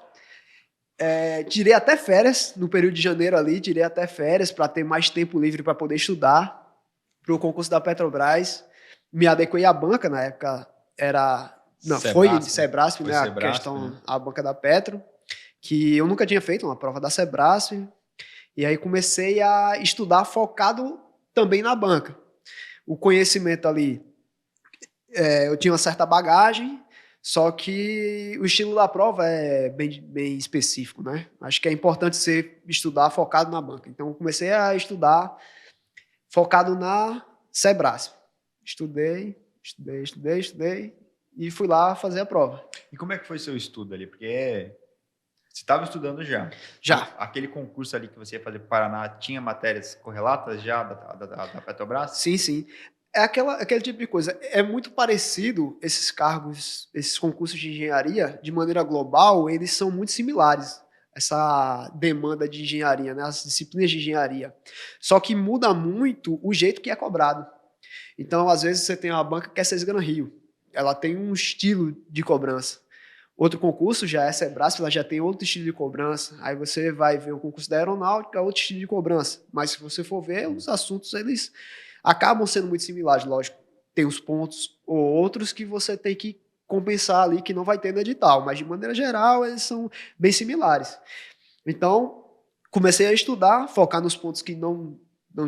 Speaker 1: Tirei até férias no período de janeiro ali, tirei até férias para ter mais tempo livre para poder estudar para o concurso da Petrobras. Me adequei à banca, na época era... Não, foi Sebrasp, né?
Speaker 2: Sebrasp,
Speaker 1: A questão,
Speaker 2: né?
Speaker 1: a banca da Petro, que eu nunca tinha feito uma prova da Sebrasp. E aí comecei a estudar focado também na banca. O conhecimento ali, eu tinha uma certa bagagem, só que o estilo da prova é bem específico, né? Acho que é importante você estudar focado na banca. Então, eu comecei a estudar focado na Sebrasp. Estudei e fui lá fazer a prova.
Speaker 2: E como é que foi seu estudo ali? Porque você estava estudando já.
Speaker 1: Já.
Speaker 2: Aquele concurso ali que você ia fazer para o Paraná tinha matérias correlatas já da Petrobras?
Speaker 1: Sim, sim. É aquele tipo de coisa. É muito parecido esses cargos, esses concursos de engenharia, de maneira global, eles são muito similares. Essa demanda de engenharia, né? As disciplinas de engenharia. Só que muda muito o jeito que é cobrado. Então, às vezes, você tem uma banca que é Cesgana Rio. Ela tem um estilo de cobrança. Outro concurso já é Sebrasp, ela já tem outro estilo de cobrança. Aí você vai ver o concurso da aeronáutica, outro estilo de cobrança. Mas se você for ver, os assuntos, eles acabam sendo muito similares, lógico. Tem uns pontos ou outros que você tem que compensar ali, que não vai ter no edital. Mas, de maneira geral, eles são bem similares. Então, comecei a estudar, focar nos pontos que não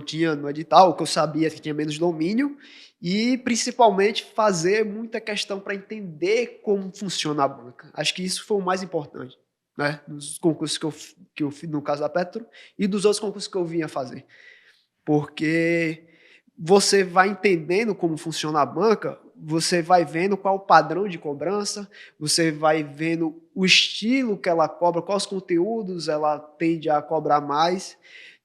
Speaker 1: tinha no edital, que eu sabia que tinha menos domínio, e principalmente fazer muita questão para entender como funciona a banca. Acho que isso foi o mais importante, né? Nos concursos que eu fiz, no caso da Petro, e dos outros concursos que eu vinha fazer. Porque você vai entendendo como funciona a banca, você vai vendo qual o padrão de cobrança, você vai vendo o estilo que ela cobra, quais conteúdos ela tende a cobrar mais,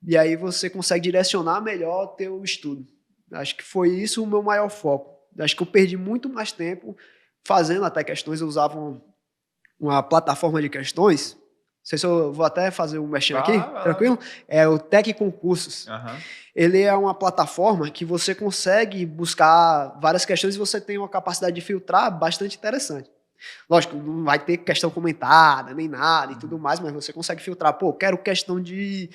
Speaker 1: e aí você consegue direcionar melhor o teu estudo. Acho que foi isso o meu maior foco. Acho que eu perdi muito mais tempo fazendo até questões. Eu usava uma plataforma de questões. Não sei se eu vou até fazer um mexendo aqui, tranquilo? É o Tec Concursos.
Speaker 2: Uhum.
Speaker 1: Ele é uma plataforma que você consegue buscar várias questões e você tem uma capacidade de filtrar bastante interessante. Lógico, não vai ter questão comentada, nem nada e tudo mais, mas você consegue filtrar. Pô, quero questão de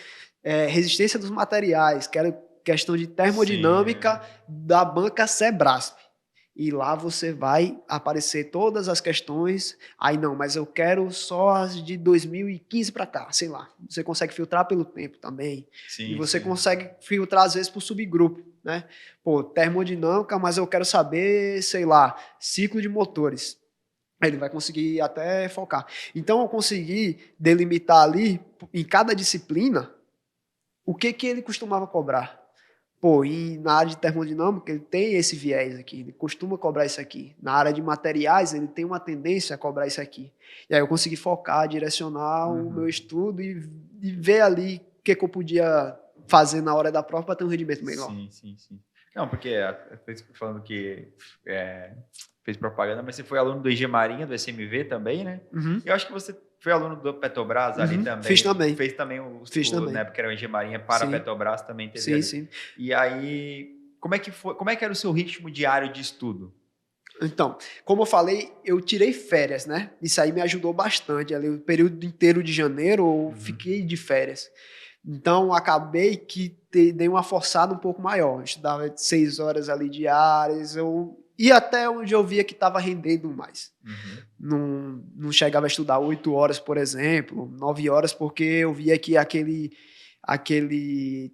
Speaker 1: resistência dos materiais, quero questão de termodinâmica da banca Sebrasp. E lá você vai aparecer todas as questões. Aí não, mas eu quero só as de 2015 para cá, sei lá. Você consegue filtrar pelo tempo também.
Speaker 2: Sim,
Speaker 1: e você consegue filtrar, às vezes, por subgrupo, né? Pô, termodinâmica, mas eu quero saber, sei lá, ciclo de motores. Ele vai conseguir até focar. Então, eu consegui delimitar ali, em cada disciplina, o que ele costumava cobrar. Pô, e na área de termodinâmica ele tem esse viés aqui, ele costuma cobrar isso aqui. Na área de materiais ele tem uma tendência a cobrar isso aqui. E aí eu consegui focar, direcionar o meu estudo e ver ali o que eu podia fazer na hora da prova para ter um rendimento melhor.
Speaker 2: Sim. Não, porque falando que fez propaganda, mas você foi aluno do IG Marinha, do SMV também, né?
Speaker 1: Uhum.
Speaker 2: Eu acho que você foi aluno do Petrobras ali também.
Speaker 1: Fiz também.
Speaker 2: Fez também na época que era o IG Marinha para a Petrobras também teve.
Speaker 1: Sim.
Speaker 2: E aí, como é que era o seu ritmo diário de estudo?
Speaker 1: Então, como eu falei, eu tirei férias, né? Isso aí me ajudou bastante. Ali, o período inteiro de janeiro eu fiquei de férias. Então, acabei que dei uma forçada um pouco maior. Eu estudava 6 horas ali diárias. Eu e até onde eu via que estava rendendo mais. Não chegava a estudar 8 horas, por exemplo, 9 horas, porque eu via que aquele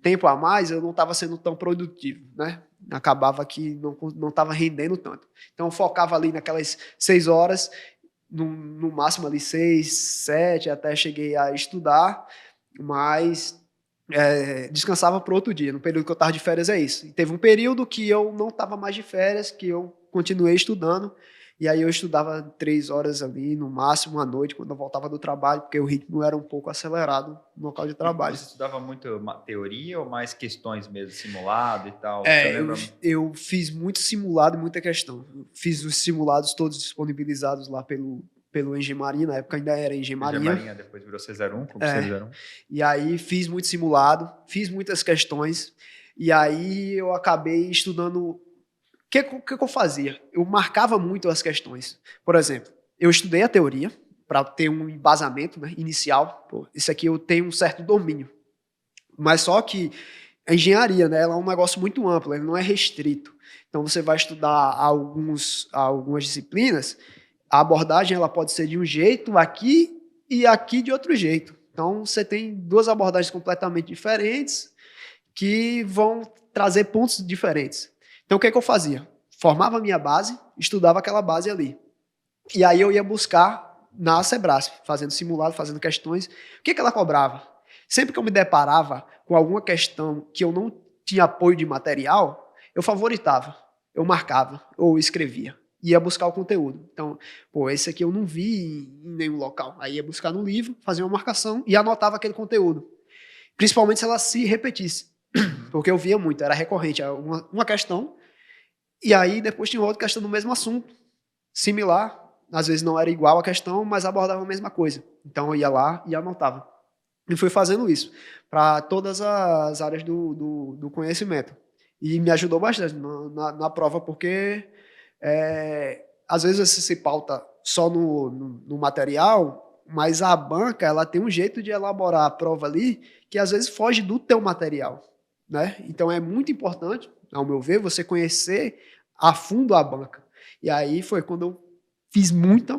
Speaker 1: tempo a mais eu não estava sendo tão produtivo, né? Acabava que não estava rendendo tanto. Então eu focava ali naquelas 6 horas, no máximo ali 6, 7, até cheguei a estudar, mas descansava para outro dia. No período que eu estava de férias é isso. E teve um período que eu não estava mais de férias, que eu continuei estudando, e aí eu estudava 3 horas ali, no máximo, à noite, quando eu voltava do trabalho, porque o ritmo era um pouco acelerado no local de trabalho.
Speaker 2: Você estudava muito teoria ou mais questões mesmo, simulado e tal?
Speaker 1: Eu fiz muito simulado e muita questão. Eu fiz os simulados todos disponibilizados lá pelo Engenharia, na época ainda era Engenharia.
Speaker 2: Engenharia, depois virou C01, como C01.
Speaker 1: E aí fiz muito simulado, fiz muitas questões, e aí eu acabei estudando. O que eu fazia? Eu marcava muito as questões. Por exemplo, eu estudei a teoria para ter um embasamento, né, inicial. Pô, isso aqui eu tenho um certo domínio. Mas só que a engenharia, né, ela é um negócio muito amplo, ele não é restrito. Então você vai estudar algumas disciplinas, a abordagem ela pode ser de um jeito aqui e aqui de outro jeito. Então você tem 2 abordagens completamente diferentes que vão trazer pontos diferentes. Então, o que eu fazia? Formava a minha base, estudava aquela base ali. E aí eu ia buscar na Sebrasp, fazendo simulado, fazendo questões. O que ela cobrava? Sempre que eu me deparava com alguma questão que eu não tinha apoio de material, eu favoritava, eu marcava ou escrevia. Ia buscar o conteúdo. Então, esse aqui eu não vi em nenhum local. Aí ia buscar no livro, fazia uma marcação e anotava aquele conteúdo. Principalmente se ela se repetisse. Porque eu via muito, era recorrente. Uma questão, e aí depois tinha outra questão do mesmo assunto, similar, às vezes não era igual a questão, mas abordava a mesma coisa. Então eu ia lá e anotava. E fui fazendo isso para todas as áreas do conhecimento. E me ajudou bastante na prova, porque às vezes você se pauta só no material, mas a banca ela tem um jeito de elaborar a prova ali que às vezes foge do teu material, né? Então é muito importante, ao meu ver, você conhecer a fundo a banca. E aí foi quando eu fiz muita,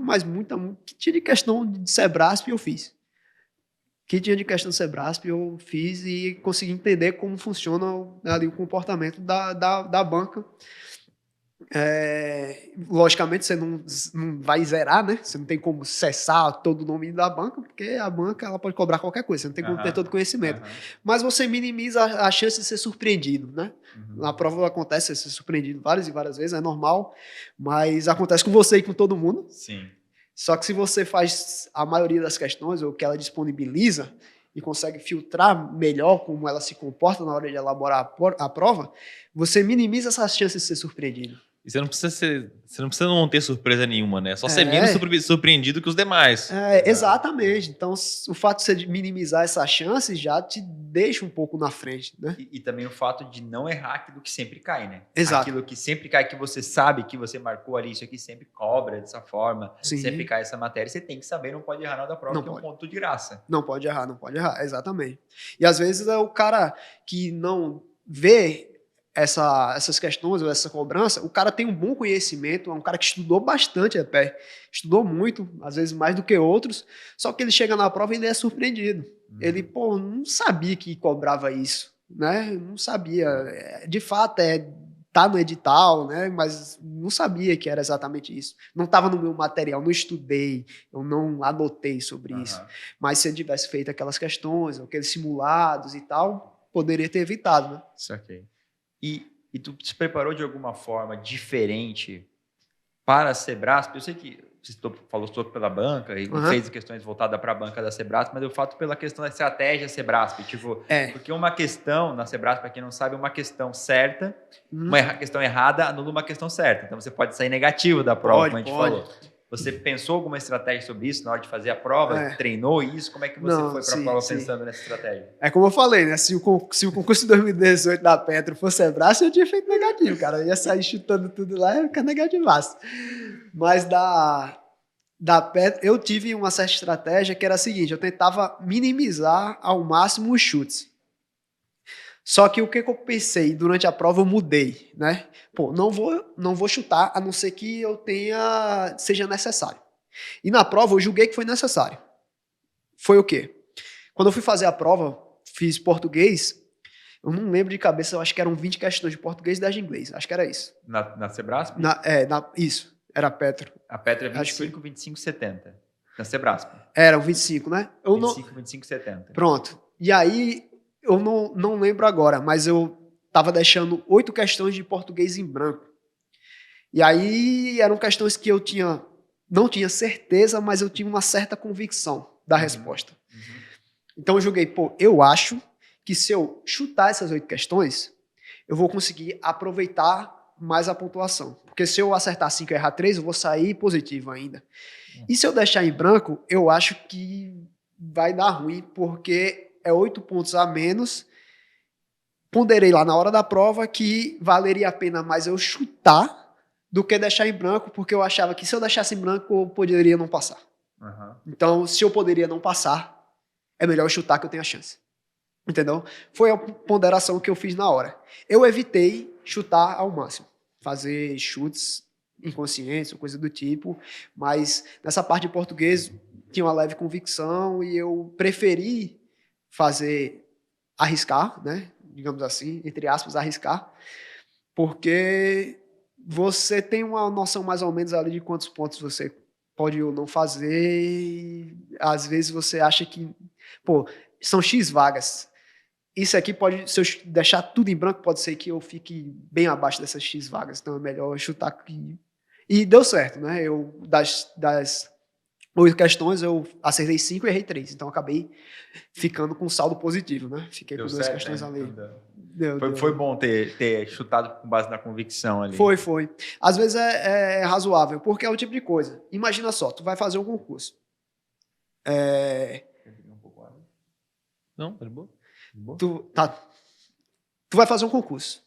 Speaker 1: que tinha de questão de Sebrasp eu fiz. Que tinha de questão de Sebrasp eu fiz e consegui entender como funciona ali o comportamento da banca. Logicamente você não vai zerar, né? Você não tem como cessar todo o domínio da banca, porque a banca ela pode cobrar qualquer coisa, você não tem como ter todo o conhecimento. Mas você minimiza a chance de ser surpreendido, né? Na prova acontece ser surpreendido várias e várias vezes, é normal, mas acontece com você e com todo mundo.
Speaker 2: Sim.
Speaker 1: Só que se você faz a maioria das questões, ou que ela disponibiliza, e consegue filtrar melhor como ela se comporta na hora de elaborar a prova, você minimiza essas chances de ser surpreendido.
Speaker 3: E você não precisa não ter surpresa nenhuma, né? Só ser menos surpreendido que os demais.
Speaker 1: Exatamente. Então, o fato de você minimizar essas chances já te deixa um pouco na frente, né?
Speaker 2: E também o fato de não errar aquilo que sempre cai, né?
Speaker 1: Exato.
Speaker 2: Aquilo que sempre cai, que você sabe que você marcou ali, isso aqui sempre cobra dessa forma,
Speaker 1: Sim.
Speaker 2: sempre cai essa matéria, você tem que saber, não pode errar nada da prova,
Speaker 1: Não
Speaker 2: que
Speaker 1: pode.
Speaker 2: É um ponto de graça.
Speaker 1: Não pode errar, exatamente. E às vezes é o cara que não vê essas questões ou essa cobrança, o cara tem um bom conhecimento, é um cara que estudou bastante até, estudou muito, às vezes mais do que outros, só que ele chega na prova e ele é surpreendido. Ele, não sabia que cobrava isso, né? Não sabia. De fato, tá no edital, né? Mas não sabia que era exatamente isso. Não estava no meu material, não estudei, eu não anotei sobre isso. Mas se eu tivesse feito aquelas questões, aqueles simulados e tal, poderia ter evitado, né?
Speaker 2: Isso aqui. E tu se preparou de alguma forma diferente para a Sebrasp? Eu sei que você falou sobre pela banca e fez questões voltadas para a banca da Sebrasp, mas eu falo pela questão da estratégia Sebrasp. Porque uma questão na Sebrasp, para quem não sabe, é uma questão certa, uma questão errada anula uma questão certa. Então você pode sair negativo da prova, como a gente falou. Você pensou alguma estratégia sobre isso na hora de fazer a prova? Treinou isso? Como é que você foi para a prova pensando nessa estratégia?
Speaker 1: É como eu falei, né? Se o concurso de 2018 da Petro fosse Sebrasp, eu tinha feito negativo, cara. Eu ia sair chutando tudo lá e ia ficar negativaço. Mas da Petro, eu tive uma certa estratégia que era a seguinte, eu tentava minimizar ao máximo os chutes. Só que o que eu pensei durante a prova, eu mudei, né? Pô, não vou chutar, a não ser que seja necessário. E na prova eu julguei que foi necessário. Foi o quê? Quando eu fui fazer a prova, fiz português, eu não lembro de cabeça, eu acho que eram 20 questões de português e 10 de inglês. Acho que era isso.
Speaker 2: Na Sebrasp?
Speaker 1: Isso, era Petro.
Speaker 2: A Petra é
Speaker 1: Acho que
Speaker 2: 25, 25, 70. Na Sebrasp.
Speaker 1: Eram 25, né? Eu
Speaker 2: 25, 25, 70.
Speaker 1: Pronto. E aí, eu não lembro agora, mas eu tava deixando 8 questões de português em branco. E aí, eram questões que eu não tinha certeza, mas eu tinha uma certa convicção da resposta. Então, eu joguei, pô, eu acho que se eu chutar essas 8 questões, eu vou conseguir aproveitar mais a pontuação. Porque se eu acertar 5 e errar 3, eu vou sair positivo ainda. E se eu deixar em branco, eu acho que vai dar ruim, porque é 8 pontos a menos. Ponderei lá na hora da prova que valeria a pena mais eu chutar do que deixar em branco, porque eu achava que se eu deixasse em branco, eu poderia não passar.
Speaker 2: Uhum.
Speaker 1: Então, se eu poderia não passar, é melhor eu chutar que eu tenho a chance. Entendeu? Foi a ponderação que eu fiz na hora. Eu evitei chutar ao máximo. Fazer chutes inconscientes ou coisa do tipo, mas nessa parte de português tinha uma leve convicção e eu preferi arriscar, né? Digamos assim, entre aspas, arriscar, porque você tem uma noção mais ou menos ali de quantos pontos você pode ou não fazer e às vezes você acha que, pô, são X vagas. Isso aqui pode, se eu deixar tudo em branco, pode ser que eu fique bem abaixo dessas X vagas. Então é melhor chutar aqui. E deu certo, né? Das 8 questões, eu acertei 5 e errei 3. Então eu acabei ficando com saldo positivo, né? Fiquei
Speaker 2: Deu
Speaker 1: com 2
Speaker 2: certo,
Speaker 1: questões
Speaker 2: né?
Speaker 1: ali.
Speaker 2: Foi bom ter chutado com base na convicção ali.
Speaker 1: Foi. Às vezes é razoável, porque é o tipo de coisa. Imagina só, tu vai fazer um concurso.
Speaker 3: Não, tá de boa.
Speaker 1: Tu vai fazer um concurso.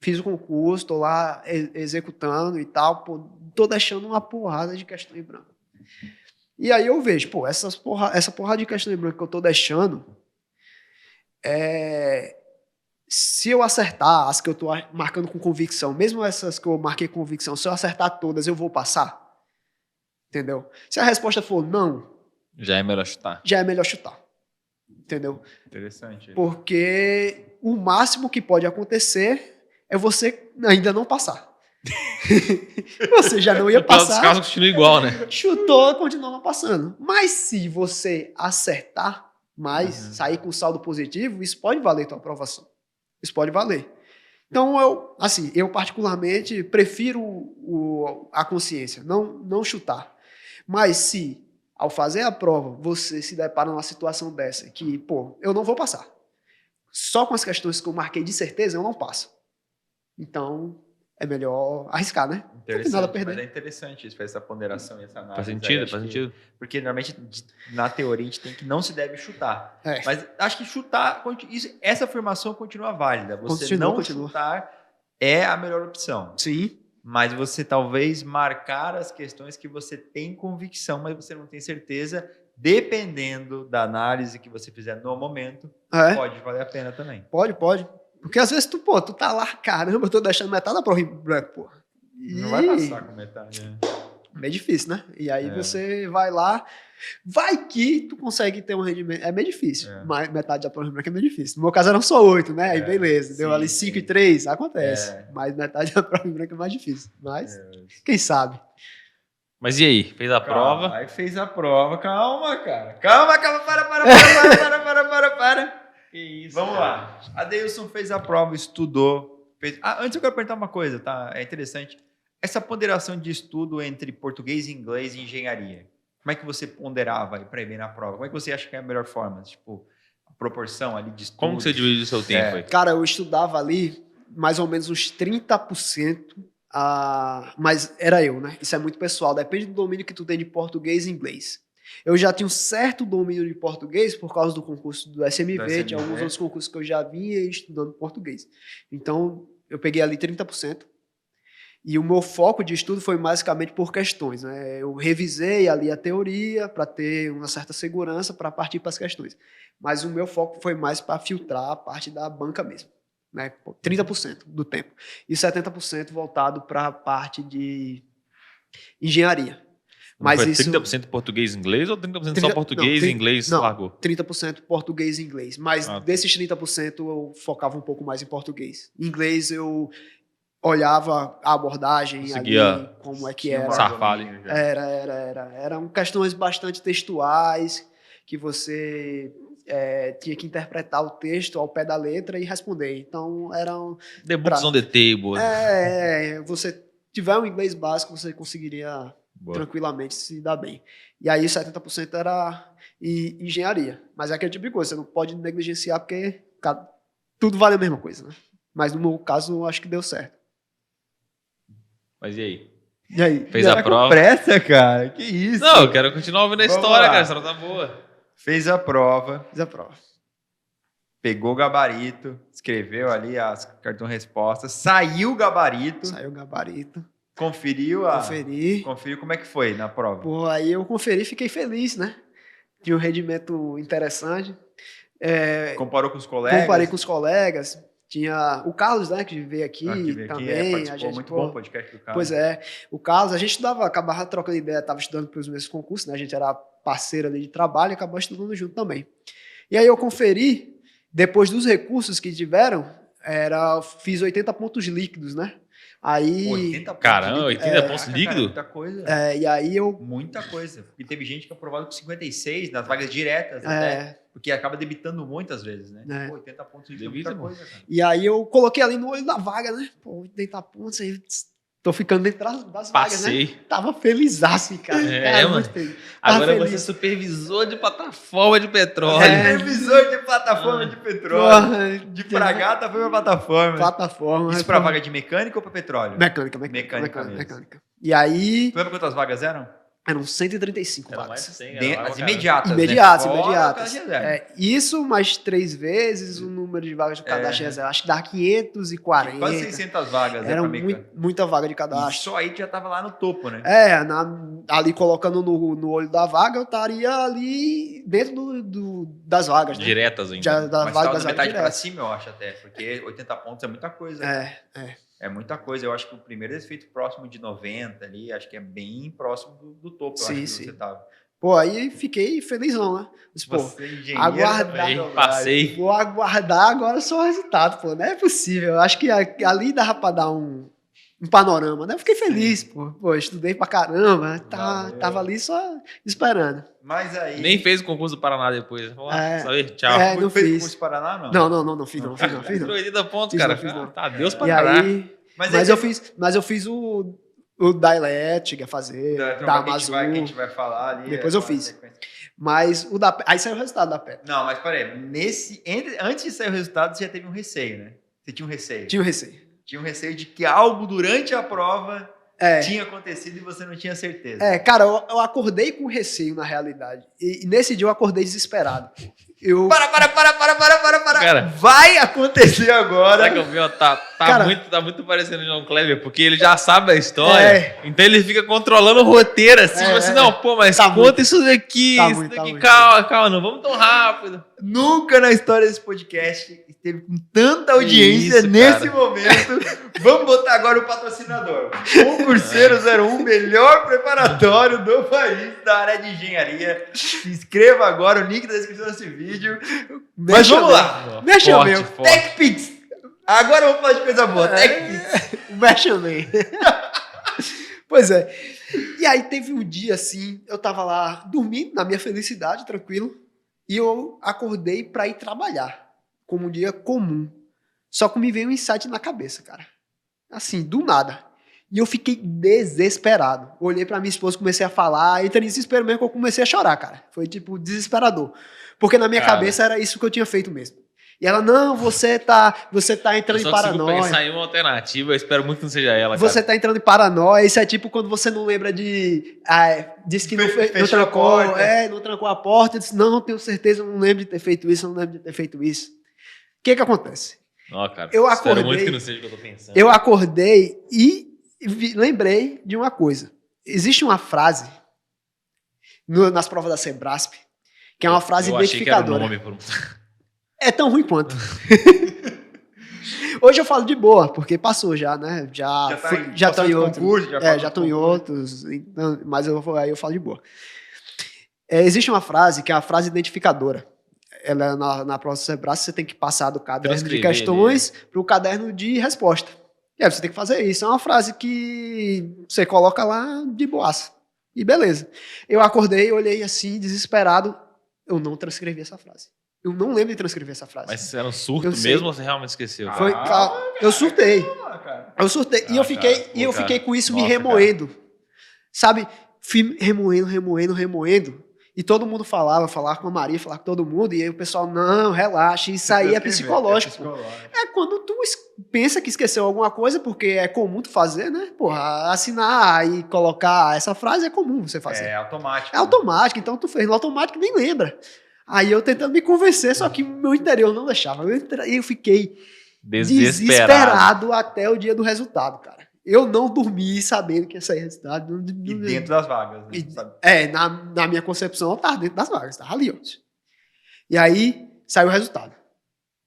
Speaker 1: Fiz o concurso, tô lá executando e tal, pô, tô deixando uma porrada de questão em branco. E aí eu vejo, pô, essa porrada de questão em branco que eu tô deixando, se eu acertar as que eu tô marcando com convicção, mesmo essas que eu marquei com convicção, se eu acertar todas, eu vou passar? Entendeu? Se a resposta for não,
Speaker 3: já é melhor chutar.
Speaker 1: Já é melhor chutar. Entendeu?
Speaker 2: Interessante.
Speaker 1: Porque o máximo que pode acontecer é você ainda não passar. Você já não ia passar.
Speaker 3: Os casos continuam igual, né?
Speaker 1: Chutou, continua não passando. Mas se você acertar mais, sair com saldo positivo, isso pode valer tua aprovação. Isso pode valer. Então, eu particularmente prefiro a consciência, não chutar. Mas se, ao fazer a prova, você se depara numa situação dessa, que, pô, eu não vou passar. Só com as questões que eu marquei de certeza, eu não passo. Então, é melhor arriscar, né? Não tem nada a perder.
Speaker 2: Mas é interessante isso, essa ponderação e essa análise.
Speaker 3: Faz sentido.
Speaker 2: Porque, normalmente, na teoria, a gente tem que não se deve chutar. Mas acho que chutar, essa afirmação continua válida. Você continua. Chutar é a melhor opção.
Speaker 1: Sim.
Speaker 2: Mas você talvez marcar as questões que você tem convicção, mas você não tem certeza, dependendo da análise que você fizer no momento, pode valer a pena também.
Speaker 1: Pode. Porque às vezes tu tá lá, caramba, eu tô deixando metade da prova em branco, pô.
Speaker 2: Não vai passar com metade, né?
Speaker 1: É difícil, né? E aí você vai lá, vai que tu consegue ter um rendimento. É meio difícil, mas metade da prova em branco é meio difícil. No meu caso eram só 8, né? Aí beleza, deu ali 5 e 3, acontece. Mas metade da prova em branco é mais difícil. Mas, quem sabe?
Speaker 3: Mas e aí? Fez a prova?
Speaker 2: Aí fez a prova. Calma, cara. Calma, para.
Speaker 3: Que isso,
Speaker 2: Vamos lá. A Deilson fez a prova, estudou. Antes eu quero perguntar uma coisa, tá? É interessante. Essa ponderação de estudo entre português, inglês e engenharia, como é que você ponderava aí para ir bem na prova? Como é que você acha que é a melhor forma? Tipo, a proporção ali de estudo?
Speaker 3: Como que você divide o seu tempo aí?
Speaker 1: Cara, eu estudava ali mais ou menos uns 30%, mas era eu, né? Isso é muito pessoal, depende do domínio que tu tem de português e inglês. Eu já tinha um certo domínio de português por causa do concurso do SMV, de alguns outros concursos que eu já vinha estudando português. Então, eu peguei ali 30%. E o meu foco de estudo foi basicamente por questões, né? Eu revisei ali a teoria para ter uma certa segurança para partir para as questões. Mas o meu foco foi mais para filtrar a parte da banca mesmo, né? 30% do tempo. E 70% voltado para a parte de engenharia.
Speaker 3: Mas
Speaker 1: Mas
Speaker 3: foi
Speaker 1: isso
Speaker 3: 30% português e inglês ou 30% só português e inglês
Speaker 1: não,
Speaker 3: largou?
Speaker 1: 30% português e inglês. Mas desses 30% eu focava um pouco mais em português. Em inglês eu olhava a abordagem
Speaker 3: Conseguia
Speaker 1: ali, como é que era.
Speaker 3: Sarfar ali.
Speaker 1: Eram questões bastante textuais, que você tinha que interpretar o texto ao pé da letra e responder. Então, eram...
Speaker 3: The books on the table.
Speaker 1: Você tiver um inglês básico, você conseguiria tranquilamente se dar bem. E aí, 70% era engenharia. Mas é aquele tipo de coisa, você não pode negligenciar, porque tudo vale a mesma coisa, né? Mas no meu caso, eu acho que deu certo.
Speaker 3: Mas e aí?
Speaker 1: E aí?
Speaker 3: Fez a prova?
Speaker 2: Com pressa, cara. Que isso?
Speaker 3: Não, eu quero continuar ouvindo a
Speaker 2: Vamos
Speaker 3: história,
Speaker 2: lá.
Speaker 3: cara. A história tá boa.
Speaker 2: Fez a prova,
Speaker 1: Fiz a prova.
Speaker 2: pegou o gabarito, escreveu ali as cartão-respostas, saiu o gabarito,
Speaker 1: Saiu o gabarito.
Speaker 2: conferiu
Speaker 1: Conferi.
Speaker 2: como é que foi na prova.
Speaker 1: Pô, aí eu conferi e fiquei feliz, né? Tinha um rendimento interessante.
Speaker 2: Comparou com os colegas?
Speaker 1: Comparei com os colegas. Tinha o Carlos, né, que veio aqui
Speaker 2: que veio aqui,
Speaker 1: também.
Speaker 2: participou,
Speaker 1: a gente,
Speaker 2: muito bom o podcast do Carlos.
Speaker 1: Pois é. O Carlos, a gente acabava trocando ideia, estava estudando para os mesmos concursos, né? A gente era parceiro ali de trabalho e acabou estudando junto também. E aí eu conferi, depois dos recursos que tiveram, fiz 80 pontos líquidos, né? Aí...
Speaker 2: 80 pontos
Speaker 3: Caramba,
Speaker 2: líquidos.
Speaker 3: 80 pontos
Speaker 2: Cara,
Speaker 3: líquido?
Speaker 2: muita coisa.
Speaker 1: e aí eu...
Speaker 2: Muita coisa. Porque teve gente que aprovado com 56 nas vagas diretas até. Porque acaba debitando muitas vezes, né? Pô, 80 pontos líquidos é muita coisa, cara.
Speaker 1: E aí eu coloquei ali no olho da vaga, né? Pô, 80 pontos aí... Tô ficando dentro das vagas, né? Tava felizaço, cara. Cara,
Speaker 3: mano.
Speaker 1: muito feliz.
Speaker 3: Agora
Speaker 1: feliz.
Speaker 3: você é supervisor de plataforma de petróleo.
Speaker 2: Supervisor de plataforma de petróleo.
Speaker 1: Porra,
Speaker 2: De Pragata foi pra plataforma.
Speaker 1: plataforma.
Speaker 2: Isso pra vaga de mecânica ou pra petróleo?
Speaker 1: Mecânica. E aí,
Speaker 2: Tu lembra quantas vagas eram?
Speaker 1: eram 135
Speaker 3: Era mais
Speaker 1: vagas.
Speaker 3: 100,
Speaker 2: As imediatas,
Speaker 1: Imediatas,
Speaker 2: né? Fora
Speaker 1: imediatas.
Speaker 2: a reserva.
Speaker 1: Isso mais 3 vezes o número de vagas de cadastro reserva. Acho que dava 540.
Speaker 2: Quase 600 vagas
Speaker 1: Era
Speaker 2: pra mecânica.
Speaker 1: muita vaga de
Speaker 2: E
Speaker 1: cadastro.
Speaker 2: só aí tu já tava lá no topo, né?
Speaker 1: Ali colocando no olho da vaga, eu estaria ali dentro das vagas. Né?
Speaker 3: Diretas ainda.
Speaker 1: Das
Speaker 2: Mas
Speaker 1: vagas
Speaker 2: tava
Speaker 1: das
Speaker 2: da metade pra
Speaker 1: diretas.
Speaker 2: cima, eu acho até. Porque 80 pontos é muita coisa.
Speaker 1: É.
Speaker 2: É muita coisa. Eu acho que o primeiro é feito próximo de 90 ali. Acho que é bem próximo do topo. Eu acho que você tava.
Speaker 1: Pô, aí fiquei felizão, né? Mas, pô,
Speaker 2: Você, engenheiro,
Speaker 1: aguardar.
Speaker 2: também,
Speaker 3: Passei.
Speaker 1: Vou aguardar agora só o resultado, pô. Não é possível. Eu acho que ali dava pra dar um panorama, né? Eu fiquei feliz, pô. Pô, estudei pra caramba. Tava ali só esperando.
Speaker 2: Mas aí...
Speaker 3: Nem fez o concurso do Paraná depois. Falou, sabe? Tchau.
Speaker 1: Não
Speaker 2: fez
Speaker 1: fiz.
Speaker 2: curso Paraná, não?
Speaker 1: Não fiz não.
Speaker 3: 80 pontos,
Speaker 1: Fiz
Speaker 3: cara.
Speaker 1: não, fiz não.
Speaker 3: Tá, Deus pra
Speaker 1: E
Speaker 3: caralho.
Speaker 1: aí,
Speaker 2: Mas
Speaker 1: mas eu fiz o Dialética fazer, da Amazon.
Speaker 2: Que a gente vai falar ali.
Speaker 1: Depois eu fiz. Mas aí saiu o resultado da PET.
Speaker 2: Não, mas peraí. Antes de sair o resultado, você já teve um receio, né? Você tinha um receio.
Speaker 1: Tinha o receio.
Speaker 2: Tinha um receio de que algo durante a prova tinha acontecido e você não tinha certeza.
Speaker 1: Cara, eu acordei com receio, na realidade. E nesse dia eu acordei desesperado.
Speaker 2: Para.
Speaker 3: Cara,
Speaker 2: Vai acontecer agora.
Speaker 3: sabe que eu vi? Ó,
Speaker 1: Cara,
Speaker 3: tá muito parecendo o João Kleber, porque ele já sabe a história. Então ele fica controlando o roteiro, assim, tipo assim, não, pô, mas conta isso daqui, calma, não vamos tão rápido.
Speaker 2: Nunca na história desse podcast esteve com tanta audiência
Speaker 3: isso,
Speaker 2: nesse
Speaker 3: cara.
Speaker 2: momento. Vamos botar agora o patrocinador. Concurseiro 01, melhor preparatório do país da área de engenharia. Se inscreva agora, o link da descrição desse vídeo. Mas vamos lá.
Speaker 1: Mexa o meu.
Speaker 2: TechPix. Agora vamos falar de coisa boa. TechPix.
Speaker 1: Mexa o meu. Pois é. E aí teve um dia assim, eu tava lá dormindo, na minha felicidade, tranquilo, e eu acordei pra ir trabalhar, como um dia comum. Só que me veio um insight na cabeça, cara. Assim, do nada. E eu fiquei desesperado. Olhei pra minha esposa, comecei a falar, entrei em desespero mesmo que eu comecei a chorar, cara. Foi tipo desesperador. Porque na minha cabeça era isso que eu tinha feito mesmo. E ela, não, você tá entrando em paranoia.
Speaker 3: Eu pensar em uma alternativa, eu espero muito que não seja ela,
Speaker 1: Você tá entrando em paranoia, isso é tipo quando você não lembra disse que não trancou, não trancou a porta, disse, não tenho certeza, não lembro de ter feito isso, não lembro de ter feito isso. O que acontece?
Speaker 3: Não, cara,
Speaker 1: Eu
Speaker 3: espero
Speaker 1: acordei,
Speaker 3: muito que não seja o que eu tô pensando.
Speaker 1: Eu acordei e lembrei de uma coisa. Existe uma frase nas provas da Sebrasp, que é uma frase
Speaker 3: Eu achei que era o
Speaker 1: identificadora.
Speaker 3: nome.
Speaker 1: É tão ruim quanto. Hoje eu falo de boa, porque passou já, né? Já estão em outros.
Speaker 2: Concurso,
Speaker 1: Já estão em outros, então, mas aí eu falo de boa. Existe uma frase que é a frase identificadora. Ela na prova do Sebrasp, você tem que passar do caderno de
Speaker 3: Transcrever
Speaker 1: questões para o caderno de resposta. E aí você tem que fazer isso. É uma frase que você coloca lá de boaça. E beleza. Eu acordei, olhei assim, desesperado. Eu não transcrevi essa frase. Eu não lembro de transcrever essa frase.
Speaker 3: Mas era um surto
Speaker 1: Eu sei.
Speaker 3: mesmo ou você realmente esqueceu?
Speaker 1: Foi, eu surtei.
Speaker 2: cara.
Speaker 1: Eu surtei. E eu fiquei com isso me
Speaker 3: Nossa,
Speaker 1: remoendo. Sabe? Fui remoendo. E todo mundo falava com a Maria, falava com todo mundo. E aí o pessoal, não, relaxa. Isso aí é psicológico. É quando tu pensa que esqueceu alguma coisa, porque é comum tu fazer, né? Porra, assinar e colocar essa frase é comum você fazer.
Speaker 2: É automático.
Speaker 1: É automático, então tu fez no automático e nem lembra. Aí eu tentando me convencer, só que meu interior não deixava. Eu fiquei desesperado até o dia do resultado, cara. Eu não dormi sabendo que ia sair resultado.
Speaker 2: E dentro das vagas. Né?
Speaker 1: Na minha concepção, eu tava dentro das vagas, tava ali, ó. E aí, saiu o resultado.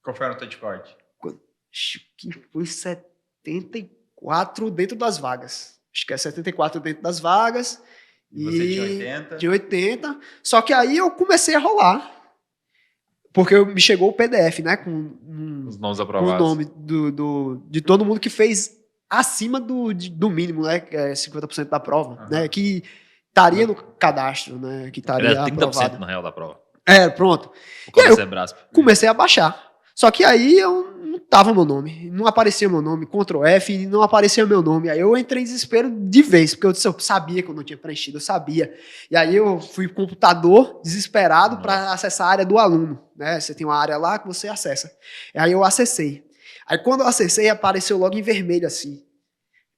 Speaker 2: Qual foi a nota de corte?
Speaker 1: Acho que foi 74 dentro das vagas. Acho que é 74 dentro das vagas.
Speaker 2: E você tinha 80?
Speaker 1: De 80. Só que aí eu comecei a rolar. Porque me chegou o PDF, né? Com
Speaker 3: Os nomes
Speaker 1: com
Speaker 3: aprovados.
Speaker 1: o nome de todo mundo que fez acima do mínimo, né? Que é 50% da prova, né? Que estaria no cadastro, né? Que estaria
Speaker 3: Era 30%
Speaker 1: aprovado.
Speaker 3: na real da prova.
Speaker 1: Pronto.
Speaker 3: O
Speaker 1: E aí eu
Speaker 3: Sebrasp.
Speaker 1: comecei a baixar. Só que aí eu não tava meu nome. Não aparecia meu nome. Ctrl F, não aparecia meu nome. Aí eu entrei em desespero de vez, porque eu sabia que eu não tinha preenchido, eu sabia. E aí eu fui pro computador, desesperado, para acessar a área do aluno. Né? Você tem uma área lá que você acessa. E aí eu acessei. Aí quando eu acessei, apareceu logo em vermelho assim,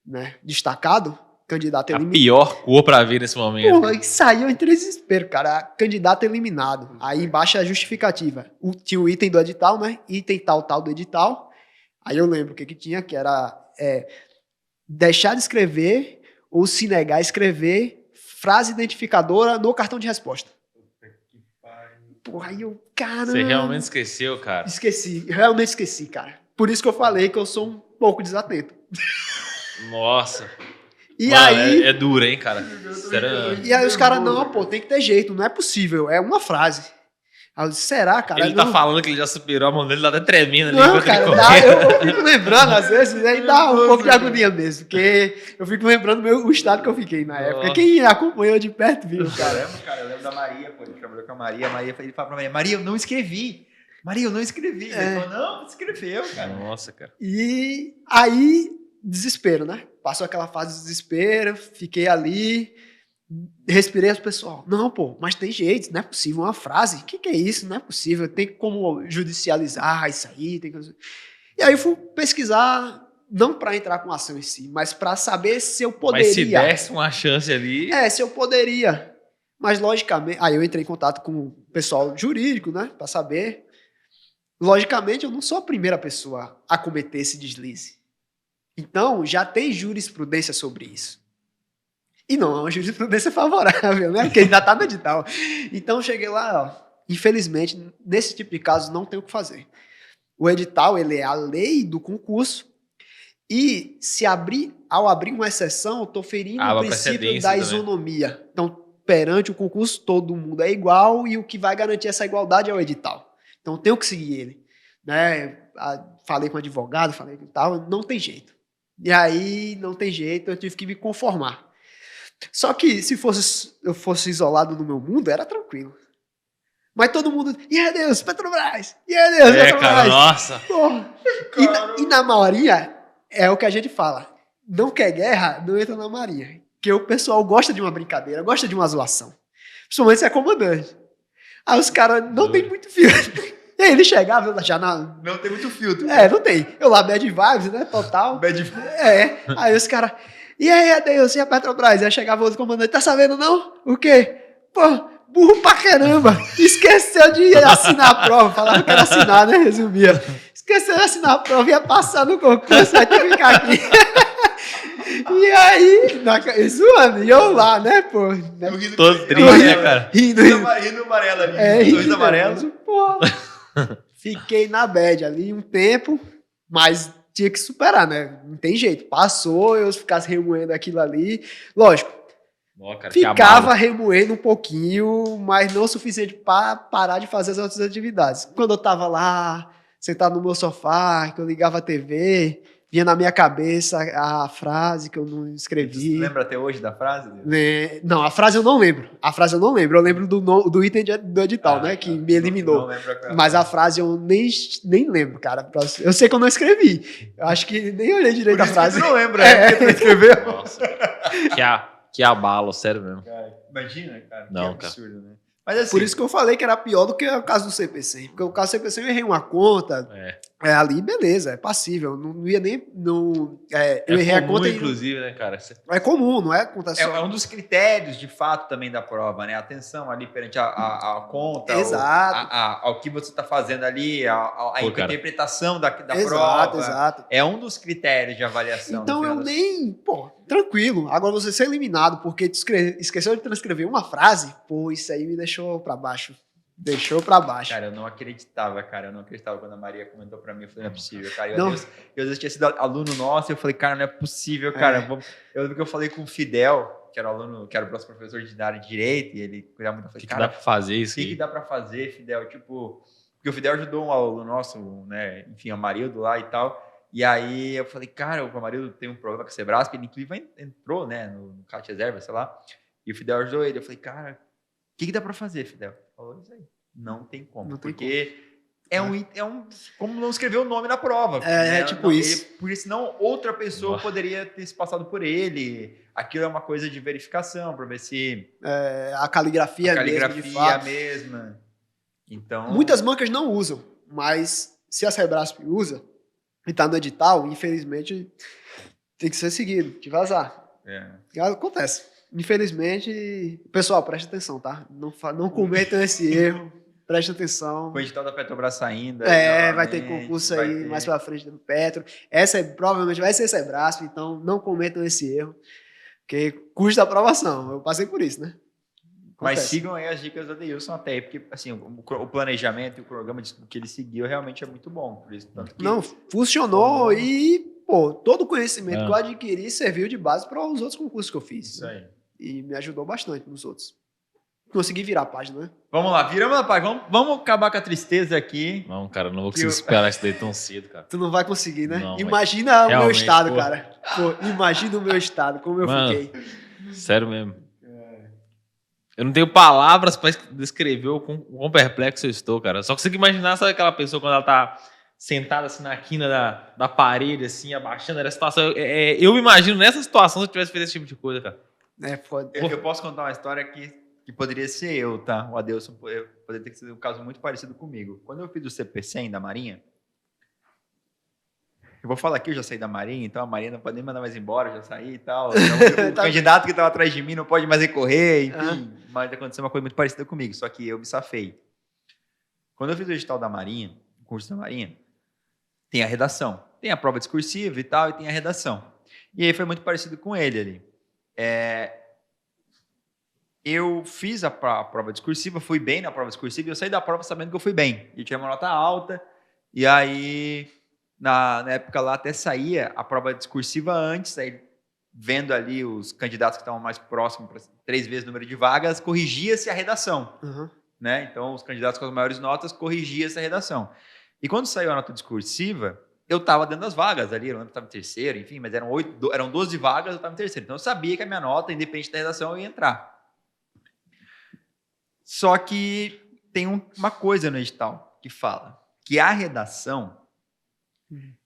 Speaker 1: né? Destacado, candidato
Speaker 3: A
Speaker 1: eliminado.
Speaker 3: pior cor pra ver nesse momento.
Speaker 1: Porra, e saiu em desespero, cara. Candidato eliminado. Aí embaixo é a justificativa. Tinha o item do edital, né? Item tal do edital. Aí eu lembro o que tinha, que era deixar de escrever ou se negar a escrever frase identificadora no cartão de resposta. Porra, aí eu, caramba.
Speaker 3: Você realmente esqueceu, cara.
Speaker 1: Realmente esqueci, cara. Por isso que eu falei que eu sou um pouco desatento.
Speaker 3: Nossa.
Speaker 1: E
Speaker 3: Mano,
Speaker 1: aí...
Speaker 3: é duro, hein, cara?
Speaker 1: E aí os caras, não, pô, tem que ter jeito, não é possível, é uma frase. Aí eu disse, será, cara?
Speaker 3: Ele tá falando que ele já superou, a mão dele tá até tremendo ali.
Speaker 1: Não,
Speaker 3: enquanto
Speaker 1: cara,
Speaker 3: ele
Speaker 1: eu fico lembrando, às vezes, aí dá um pouco de agonia mesmo, porque eu fico lembrando o estado que eu fiquei na época. Quem acompanhou de perto viu, cara.
Speaker 2: Caramba, cara, eu lembro da Maria, pô, ele trabalhou com a Maria ele falou pra Maria, eu não escrevi. Ele falou, não, você escreveu, cara.
Speaker 3: Nossa, cara.
Speaker 1: E aí, desespero, né? Passou aquela fase de desespero, fiquei ali, respirei as pessoal. Não, pô, mas tem jeito, não é possível uma frase. O que é isso? Não é possível, tem como judicializar isso aí. E aí eu fui pesquisar, não para entrar com ação em si, mas para saber se eu poderia.
Speaker 3: Mas se desse uma chance ali...
Speaker 1: Se eu poderia. Mas, logicamente, aí eu entrei em contato com o pessoal jurídico, né, para saber. Logicamente, eu não sou a primeira pessoa a cometer esse deslize. Então, já tem jurisprudência sobre isso. E não é uma jurisprudência favorável, né? Porque ainda está no edital. Então, cheguei lá, ó, infelizmente, nesse tipo de caso, não tem o que fazer. O edital, ele é a lei do concurso e ao abrir uma exceção, eu estou ferindo o princípio da isonomia. Então, perante o concurso, todo mundo é igual e o que vai garantir essa igualdade é o edital. Então, eu tenho que seguir ele. Né? Falei com o advogado, falei com tal, não tem jeito. E aí, não tem jeito, eu tive que me conformar. Só que, se eu fosse isolado no meu mundo, era tranquilo. Mas todo mundo, e aí Deus, Petrobras! E aí Deus, Petrobras!
Speaker 3: Cara, nossa!
Speaker 1: Porra. E na Marinha, é o que a gente fala. Não quer guerra, não entra na Marinha. Porque o pessoal gosta de uma brincadeira, gosta de uma zoação. Principalmente se é comandante. Aí os caras não tem muito filtro. E aí ele chegava, eu já
Speaker 2: não tem muito filtro.
Speaker 1: Não tem. Eu lá, bad vibes, né? Total.
Speaker 2: Bad vibes.
Speaker 1: Aí os caras, e aí, Adeus, e a Petrobras? Aí chegava outro comandante, tá sabendo não? O quê? Pô, burro pra caramba. Esqueceu de assinar a prova. Falava que era assinar, né? Resumia. Esqueceu de assinar a prova, ia passar no concurso, vai ter que ficar aqui. E aí, zoando, e eu lá, né, pô? Né?
Speaker 3: Todo triste, né, cara?
Speaker 1: Rindo.
Speaker 2: Rindo amarelo ali. Sorriso
Speaker 1: Rindo,
Speaker 2: amarelo.
Speaker 1: pô. Fiquei na bad ali um tempo, mas tinha que superar, né? Não tem jeito. Passou, eu ficasse remoendo aquilo ali. Lógico,
Speaker 3: Ó, cara, que
Speaker 1: ficava
Speaker 3: abalo.
Speaker 1: remoendo um pouquinho, mas não o suficiente para parar de fazer as outras atividades. Quando eu tava lá, sentado no meu sofá, que eu ligava a TV, vinha na minha cabeça a frase que eu não
Speaker 2: Você
Speaker 1: escrevi.
Speaker 2: lembra até hoje da frase?
Speaker 1: Não, a frase eu não lembro. Eu lembro do item do edital, né? Que me eliminou.
Speaker 2: Não lembro qual é
Speaker 1: Mas a frase eu nem lembro, cara. Eu sei que eu não escrevi. Eu acho que nem olhei direito
Speaker 2: Por
Speaker 1: a
Speaker 2: isso
Speaker 1: frase.
Speaker 2: que tu não lembra, né? Porque tu escreveu.
Speaker 3: Nossa, que abalo, sério mesmo.
Speaker 2: Cara, imagina, cara.
Speaker 3: Não,
Speaker 2: que
Speaker 3: cara.
Speaker 2: absurdo, né? Mas assim,
Speaker 1: Por isso que eu falei que era pior do que o caso do CPC. Porque o caso do CPC eu errei uma conta. Ali, beleza, é passível. Não ia nem. Não, eu errei a
Speaker 3: comum,
Speaker 1: conta.
Speaker 3: inclusive, né, cara?
Speaker 1: É comum, não é conta só.
Speaker 2: é um dos critérios, de fato, também da prova, né? Atenção ali perante a conta,
Speaker 1: Exato.
Speaker 2: ao que você está fazendo ali, a
Speaker 3: Pô, cara.
Speaker 2: interpretação da
Speaker 1: Exato,
Speaker 2: prova.
Speaker 1: exato.
Speaker 2: É um dos critérios de avaliação.
Speaker 1: Então
Speaker 2: no
Speaker 1: eu
Speaker 2: final das-
Speaker 1: nem. Pô, tranquilo. Agora você ser eliminado porque esqueceu de transcrever uma frase, pô, isso aí me deixou pra baixo. Deixou pra baixo.
Speaker 2: Cara, eu não acreditava, quando a Maria comentou pra mim. Eu falei, não é possível, cara. Eu,
Speaker 1: Não.
Speaker 2: às vezes tinha sido aluno nosso e eu falei, cara, não é possível, cara. Eu lembro que eu falei com o Fidel, que era o aluno, que era o próximo professor de área de Direito, e ele cuidava muito. Eu
Speaker 3: O
Speaker 2: falei,
Speaker 3: que dá pra fazer
Speaker 2: o
Speaker 3: isso
Speaker 2: que
Speaker 3: aí?
Speaker 2: dá pra fazer, Fidel? Tipo, porque o Fidel ajudou um aluno nosso, né? Enfim, o Amarildo lá e tal. E aí eu falei, cara, o Amarildo tem um problema com a Sebrasp, ele inclusive entrou, né, no CAT Reserva, sei lá. E o Fidel ajudou ele. Eu falei, cara, o que dá pra fazer, Fidel? Ele falou isso aí. Não tem como.
Speaker 1: Não tem
Speaker 2: porque é um. Como não escrever o nome na prova.
Speaker 1: Tipo isso.
Speaker 2: Porque senão outra pessoa
Speaker 3: Nossa.
Speaker 2: poderia ter se passado por ele. Aquilo é uma coisa de verificação, para ver se
Speaker 1: A caligrafia,
Speaker 2: a caligrafia
Speaker 1: mesmo, de
Speaker 2: é a
Speaker 1: fato.
Speaker 2: mesma. Então.
Speaker 1: Muitas bancas não usam, mas se a Sebrasp usa e tá no edital, infelizmente tem que ser seguido, que vazar. Acontece. Infelizmente, pessoal, preste atenção, tá? Não cometam esse erro. Preste atenção.
Speaker 2: Com o edital da Petrobras saindo.
Speaker 1: Vai ter concurso
Speaker 2: vai
Speaker 1: aí
Speaker 2: ter.
Speaker 1: mais pra frente do Petro. Provavelmente vai ser Sebrasp, então não cometam esse erro, porque custa a aprovação. Eu passei por isso, né?
Speaker 2: Mas
Speaker 1: Acontece.
Speaker 2: sigam aí as dicas do Adeilson até aí, porque assim, o planejamento e o programa que ele seguiu realmente é muito bom. Por isso, tanto que
Speaker 1: Não, funcionou e, pô, todo o conhecimento que eu adquiri serviu de base para os outros concursos que eu fiz.
Speaker 2: Isso aí.
Speaker 1: E me ajudou bastante nos outros. Consegui virar a página, né?
Speaker 2: Vamos lá, viramos a página. Vamos acabar com a tristeza aqui.
Speaker 3: Não, cara, não vou conseguir esperar isso daí tão cedo, cara.
Speaker 1: Tu não vai conseguir, né?
Speaker 3: Não,
Speaker 1: Imagina o meu
Speaker 3: realmente,
Speaker 1: estado,
Speaker 3: pô.
Speaker 1: cara. Pô, imagina o meu estado, como eu
Speaker 3: Mano.
Speaker 1: fiquei.
Speaker 3: Sério mesmo. Eu não tenho palavras pra descrever o quão perplexo eu estou, cara. Só consigo imaginar, sabe aquela pessoa quando ela tá sentada assim na quina da parede, assim, abaixando a situação. Eu me imagino nessa situação se eu tivesse feito esse tipo de coisa, cara.
Speaker 1: Foda.
Speaker 2: Eu posso contar uma história que poderia ser eu, tá? O Adeilson poderia ter sido um caso muito parecido comigo. Quando eu fiz o CP100 da Marinha, eu vou falar aqui, eu já saí da Marinha, então a Marinha não pode nem mandar mais embora, eu já saí e tal. Então, o candidato que estava atrás de mim não pode mais recorrer, enfim. Mas aconteceu uma coisa muito parecida comigo, só que eu me safei. Quando eu fiz o edital da Marinha, o curso da Marinha, tem a redação. Tem a prova discursiva e tal, e tem a redação. E aí foi muito parecido com ele ali. Eu fiz a prova discursiva, fui bem na prova discursiva, e eu saí da prova sabendo que eu fui bem. E tinha uma nota alta, e aí, na época lá, até saía a prova discursiva antes, aí, vendo ali os candidatos que estavam mais próximos, para 3 vezes o número de vagas, corrigia-se a redação.
Speaker 1: Uhum.
Speaker 2: Né? Então, os candidatos com as maiores notas corrigia essa redação. E quando saiu a nota discursiva, eu estava dentro das vagas ali, eu lembro que estava em terceiro, enfim, mas eram 12 vagas, eu estava em terceiro. Então, eu sabia que a minha nota, independente da redação, eu ia entrar. Só que tem uma coisa no edital que fala que a redação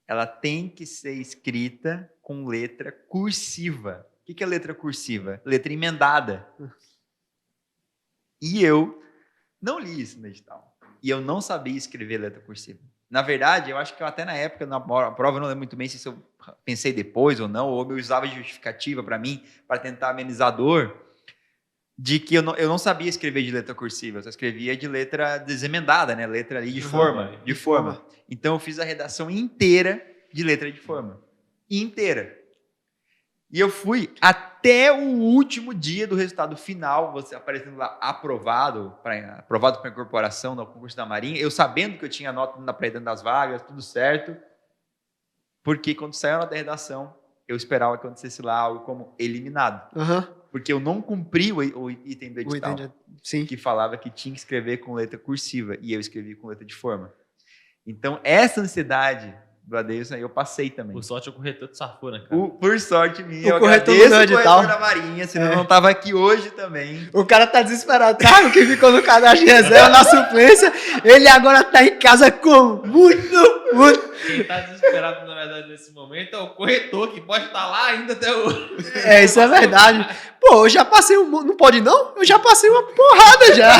Speaker 2: ela tem que ser escrita com letra cursiva. O que é letra cursiva? Letra emendada. E eu não li isso no edital. E eu não sabia escrever letra cursiva. Na verdade, eu acho que eu até na época, na prova, eu não lembro muito bem se eu pensei depois ou não, ou eu usava de justificativa para mim, para tentar amenizar a dor, de que eu não sabia escrever de letra cursiva, eu só escrevia de letra desemendada, né? Letra ali de forma. De forma. Então, eu fiz a redação inteira de letra de forma. Inteira. E eu fui até o último dia do resultado final, você aparecendo lá aprovado para incorporação no concurso da Marinha, eu sabendo que eu tinha nota para ir dentro das vagas, tudo certo, porque quando saiu a nota da redação, eu esperava que acontecesse lá algo como eliminado. Porque eu não cumpri o item do edital,
Speaker 1: Sim.
Speaker 2: que falava que tinha que escrever com letra cursiva, e eu escrevi com letra de forma. Então, essa ansiedade do Adeilson, eu passei também.
Speaker 3: Por sorte, o corretor te safou, né, cara?
Speaker 2: Por sorte minha, eu
Speaker 1: corretor
Speaker 2: agradeço
Speaker 1: do
Speaker 2: o
Speaker 1: edital.
Speaker 2: corretor da Marinha, senão eu não estava aqui hoje também.
Speaker 1: O cara tá desesperado. Sabe o que ficou no cadastro de reserva na suplência? Ele agora tá em casa com muito.
Speaker 3: Quem tá desesperado, na verdade, nesse momento é o corretor, que pode estar lá ainda até hoje.
Speaker 1: Isso é verdade. Pô, eu já passei não pode não? Eu já passei uma porrada já.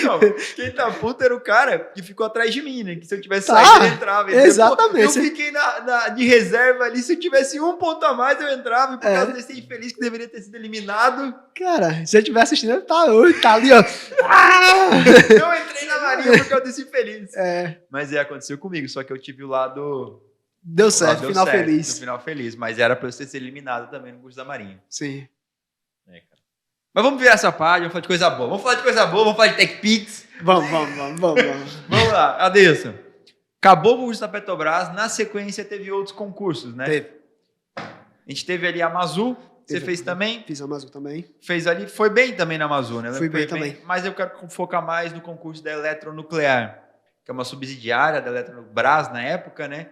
Speaker 2: Não, quem tá puto era o cara que ficou atrás de mim, né? Que se eu tivesse
Speaker 1: Tá,
Speaker 2: saído, ele entrava. Ele dizia,
Speaker 1: exatamente.
Speaker 2: eu fiquei de reserva ali, se eu tivesse um ponto a mais, eu entrava. E por causa desse infeliz que deveria ter sido eliminado.
Speaker 1: Cara, se eu estiver assistindo, ele tá ali, ó.
Speaker 2: Eu entrei na Marinha por causa desse infeliz. Mas aconteceu comigo, só que eu tive o lado...
Speaker 1: Deu certo,
Speaker 2: deu
Speaker 1: final
Speaker 2: certo,
Speaker 1: feliz.
Speaker 2: No final feliz, mas era pra eu ter sido eliminado também no curso da Marinha.
Speaker 1: Sim.
Speaker 3: Cara.
Speaker 2: Mas vamos virar essa página, vamos falar de coisa boa. Vamos falar de TechPix.
Speaker 1: Vamos.
Speaker 2: Vamos lá, Adeilson. Acabou o concurso da Petrobras, na sequência teve outros concursos, né?
Speaker 1: Teve.
Speaker 2: A gente teve ali a Amazu, você fez também?
Speaker 1: Fiz a Amazu também.
Speaker 2: Fez ali, foi bem também na Amazu, né?
Speaker 1: Fui bem também.
Speaker 2: Mas eu quero focar mais no concurso da Eletronuclear, que é uma subsidiária da Eletrobras na época, né?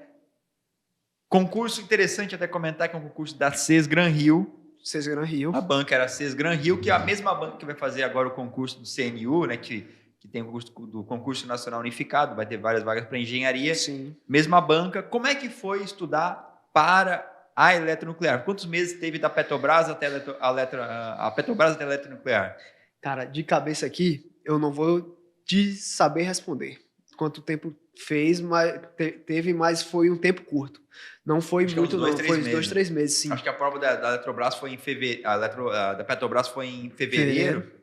Speaker 2: Concurso interessante até comentar, que é um concurso da CES Gran Rio.
Speaker 1: CES Gran Rio.
Speaker 2: A banca era a CES Gran Rio, que é a mesma banca que vai fazer agora o concurso do CNU, né? Que tem o concurso do Concurso Nacional Unificado, vai ter várias vagas para engenharia.
Speaker 1: Sim.
Speaker 2: Mesma banca. Como é que foi estudar para a eletronuclear? Quantos meses teve da Petrobras até a Petrobras até a eletronuclear?
Speaker 1: Cara, de cabeça aqui, eu não vou te saber responder quanto tempo fez, mas teve, mas foi um tempo curto. Não foi muito, não. Foi uns 2, 3 meses, sim.
Speaker 2: Acho que a prova da Eletrobras foi em fevereiro, da Petrobras foi em fevereiro.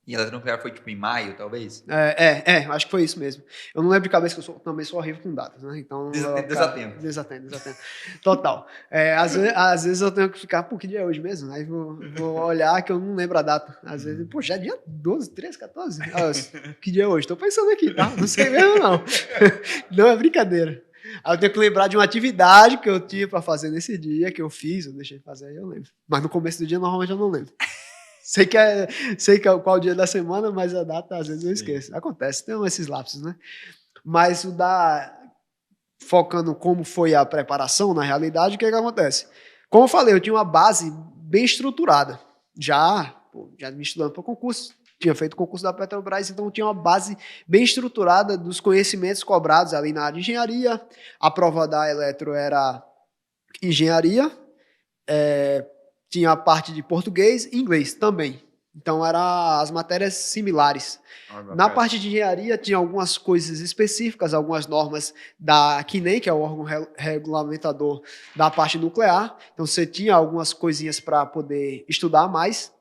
Speaker 2: E a eletronuclear foi tipo em maio, talvez?
Speaker 1: Acho que foi isso mesmo. Eu não lembro de cabeça, que eu também sou horrível com datas, né? Então, desatento. Total. Às vezes eu tenho que ficar, pô, que dia é hoje mesmo? Aí vou olhar que eu não lembro a data. Às vezes, pô, já é dia 12, 13, 14? Que dia é hoje? Tô pensando aqui, tá? Não sei mesmo, não. Não é brincadeira. Aí eu tenho que lembrar de uma atividade que eu tinha pra fazer nesse dia, que eu fiz, eu deixei de fazer, aí eu lembro. Mas no começo do dia, normalmente, eu não lembro. Sei que é qual dia da semana, mas a data às vezes eu esqueço. Sim. Acontece, tem esses lapsos, né? Mas focando como foi a preparação, na realidade, o que acontece? Como eu falei, eu tinha uma base bem estruturada. Já me estudando para o concurso, tinha feito o concurso da Petrobras, então eu tinha uma base bem estruturada dos conhecimentos cobrados ali na área de engenharia. A prova da Eletro era engenharia, tinha a parte de português e inglês também. Então, eram as matérias similares. Na parte de engenharia, tinha algumas coisas específicas, algumas normas da CNEM, que é o órgão regulamentador da parte nuclear. Então, você tinha algumas coisinhas para poder estudar mais.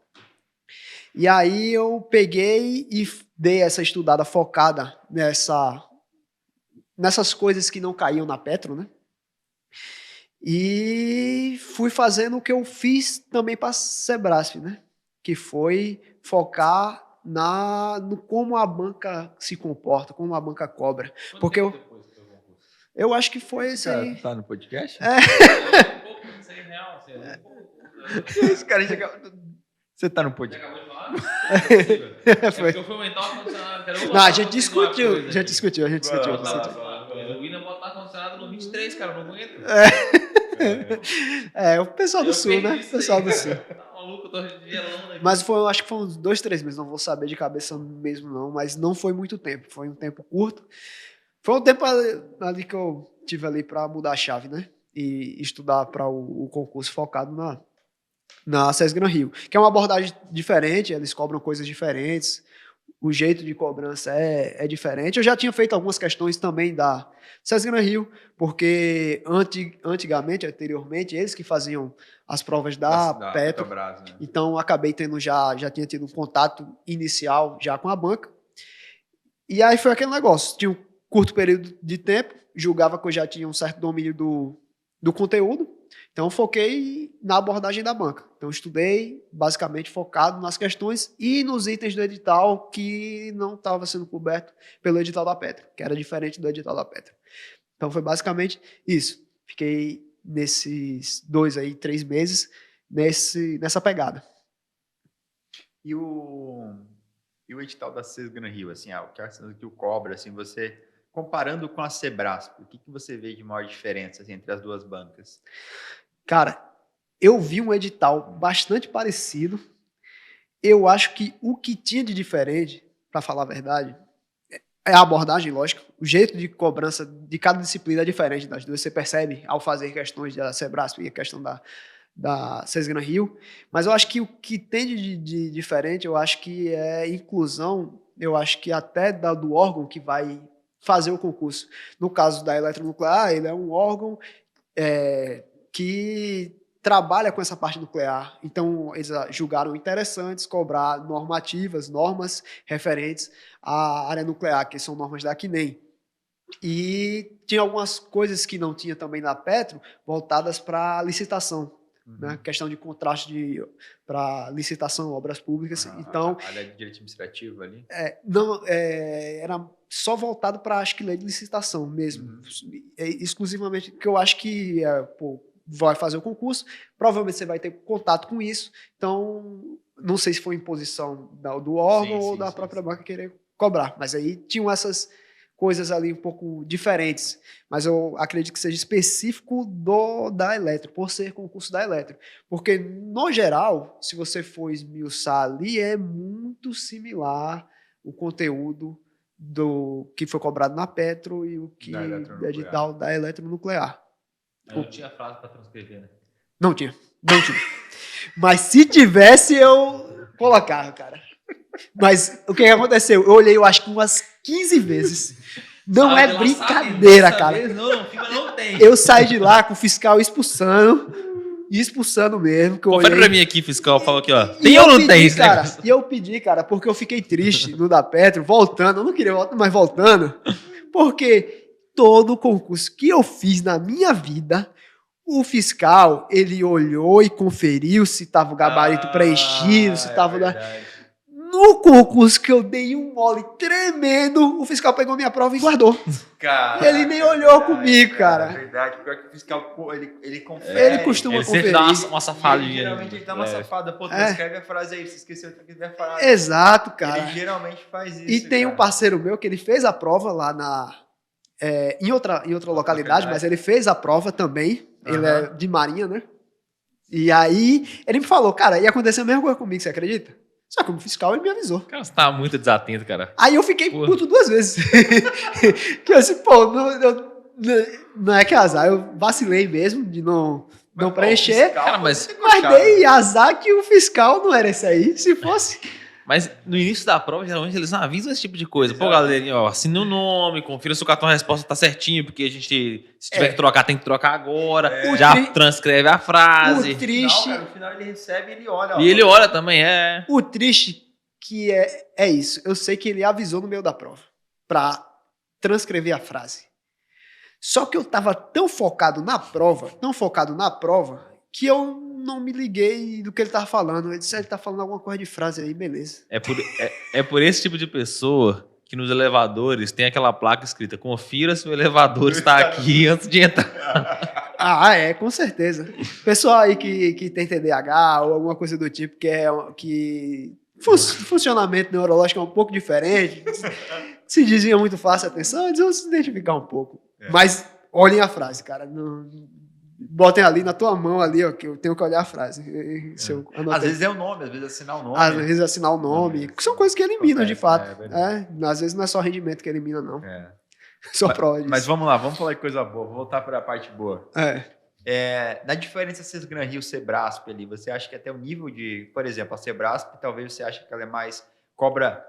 Speaker 1: E aí, eu peguei e dei essa estudada focada nessas coisas que não caíam na Petro, né? E fui fazendo o que eu fiz também para a Sebrasp, né? Que foi focar no como a banca se comporta, como a banca cobra. Porque eu acho que foi isso aí.
Speaker 2: Tá no podcast?
Speaker 3: Esse cara
Speaker 2: Você tá no podcast?
Speaker 1: Foi.
Speaker 3: Eu fui aumentar o ar-condicionado.
Speaker 1: Não, a gente discutiu.
Speaker 3: O William bota ar-condicionado no 23, cara, eu não aguento.
Speaker 1: O pessoal do Sul, né? O pessoal do Sul.
Speaker 3: Tá maluco, eu tô gelando aqui.
Speaker 1: Mas acho que foi uns 2, 3 meses, não vou saber de cabeça mesmo não, mas não foi muito tempo, foi um tempo curto. Foi um tempo ali que eu tive ali para mudar a chave, né? E estudar para o concurso focado na CES Gran Rio, que é uma abordagem diferente, eles cobram coisas diferentes, o jeito de cobrança é diferente. Eu já tinha feito algumas questões também da CES Gran Rio, porque anteriormente, eles que faziam as provas da Petrobras, né? Então, acabei já tinha tido um contato inicial já com a banca. E aí foi aquele negócio, tinha um curto período de tempo, julgava que eu já tinha um certo domínio do conteúdo, Então, eu foquei na abordagem da banca. Então, eu estudei basicamente focado nas questões e nos itens do edital que não estava sendo coberto pelo edital da Petro, que era diferente do edital da Petro. Então, foi basicamente isso. Fiquei nesses 3 meses nessa pegada.
Speaker 2: E o edital da Sesgran Rio, assim, o que o cobra, assim, você comparando com a Sebrasp, o que você vê de maior diferença assim, entre as duas bancas?
Speaker 1: Cara, eu vi um edital bastante parecido. Eu acho que o que tinha de diferente, para falar a verdade, é a abordagem, lógico. O jeito de cobrança de cada disciplina é diferente das duas. Você percebe ao fazer questões da Sebrasp e a questão da Sesgran Rio. Mas eu acho que o que tem de diferente, eu acho que é inclusão, eu acho que até do órgão que vai fazer o concurso. No caso da eletronuclear, ele é um órgão que trabalha com essa parte nuclear. Então, eles julgaram interessantes cobrar normas referentes à área nuclear, que são normas da CNEM. E tinha algumas coisas que não tinha também na Petro, voltadas para licitação. Né? Questão de contraste para licitação, obras públicas. Então,
Speaker 2: a área de direito administrativo ali?
Speaker 1: Era só voltado para, acho que, lei de licitação mesmo. Exclusivamente, porque eu acho que vai fazer o concurso, provavelmente você vai ter contato com isso, então não sei se foi imposição do órgão ou da própria banca querer cobrar, mas aí tinham essas coisas ali um pouco diferentes, mas eu acredito que seja específico da Eletro, por ser concurso da Eletro, porque no geral, se você for esmiuçar ali, é muito similar o conteúdo do que foi cobrado na Petro e o que do edital da Eletronuclear.
Speaker 3: Não tinha frase para transcrever, né?
Speaker 1: Não tinha. Mas se tivesse, eu colocava, cara. Mas o que aconteceu? Eu olhei, eu acho que umas 15 vezes. Não é brincadeira, cara.
Speaker 3: Não tem.
Speaker 1: Eu saí de lá com o fiscal expulsando mesmo.
Speaker 3: Confere pra mim aqui, fiscal, fala aqui, ó. Tem ou não tem?
Speaker 1: Cara, e eu pedi, cara, porque eu fiquei triste no da Petro, voltando. Eu não queria voltar, mas voltando. Porque todo concurso que eu fiz na minha vida, o fiscal, ele olhou e conferiu se estava o gabarito preenchido, se estava... No concurso que eu dei um mole tremendo, o fiscal pegou minha prova e guardou.
Speaker 2: Caraca,
Speaker 1: ele nem olhou comigo, cara.
Speaker 2: É verdade, pior que o fiscal, ele confere.
Speaker 1: Ele costuma conferir.
Speaker 3: Ele sempre dá uma safadinha.
Speaker 2: Geralmente ele dá uma safada. Pô, escreve a frase aí, você esqueceu de escrever a frase.
Speaker 1: Exato, cara.
Speaker 2: Ele geralmente faz isso.
Speaker 1: E tem um parceiro meu que ele fez a prova lá em outra localidade, mas ele fez a prova também. Ele é de Marinha, né? E aí, ele me falou, cara, ia acontecer a mesma coisa comigo, você acredita? Só que como fiscal, ele me avisou.
Speaker 3: Cara, você tava muito desatento, cara.
Speaker 1: Aí eu fiquei puto 2 vezes. Que eu assim, não é que azar, eu vacilei mesmo de não preencher.
Speaker 2: Fiscal,
Speaker 3: cara, mas
Speaker 1: dei azar que o fiscal não era esse aí, se fosse...
Speaker 3: Mas no início da prova, geralmente, eles não avisam esse tipo de coisa. Pô, galerinha, ó, assina o nome, confira se o cartão de resposta tá certinho, porque a gente, se tiver que trocar, tem que trocar agora. Já transcreve a frase.
Speaker 1: O triste...
Speaker 2: No final ele recebe e ele olha.
Speaker 3: E ele olha também,
Speaker 1: O triste que é isso. Eu sei que ele avisou no meio da prova pra transcrever a frase. Só que eu tava tão focado na prova, que eu não me liguei do que ele tava falando. Ele disse, ele tá falando alguma coisa de frase aí, beleza.
Speaker 3: É por esse tipo de pessoa que nos elevadores tem aquela placa escrita: confira se o elevador está aqui antes de entrar.
Speaker 1: Com certeza. Pessoal aí que tem TDAH ou alguma coisa do tipo, que funcionamento neurológico é um pouco diferente, se dizia muito fácil atenção, eles vão se identificar um pouco. Mas olhem a frase, cara. Botem ali na tua mão ali, ó, que eu tenho que olhar a frase.
Speaker 2: Às vezes é o nome, às vezes assinar o nome.
Speaker 1: Às vezes assinar o nome. São coisas que eliminam, de fato. Às vezes não é só rendimento que elimina, não. Só prova disso.
Speaker 2: Mas vamos lá, vamos falar de coisa boa. Vou voltar para a parte boa. Na diferença Sesgran Rio e Sebrasp ali, você acha que até o nível de... Por exemplo, a Sebrasp, talvez você acha que ela é mais... Cobra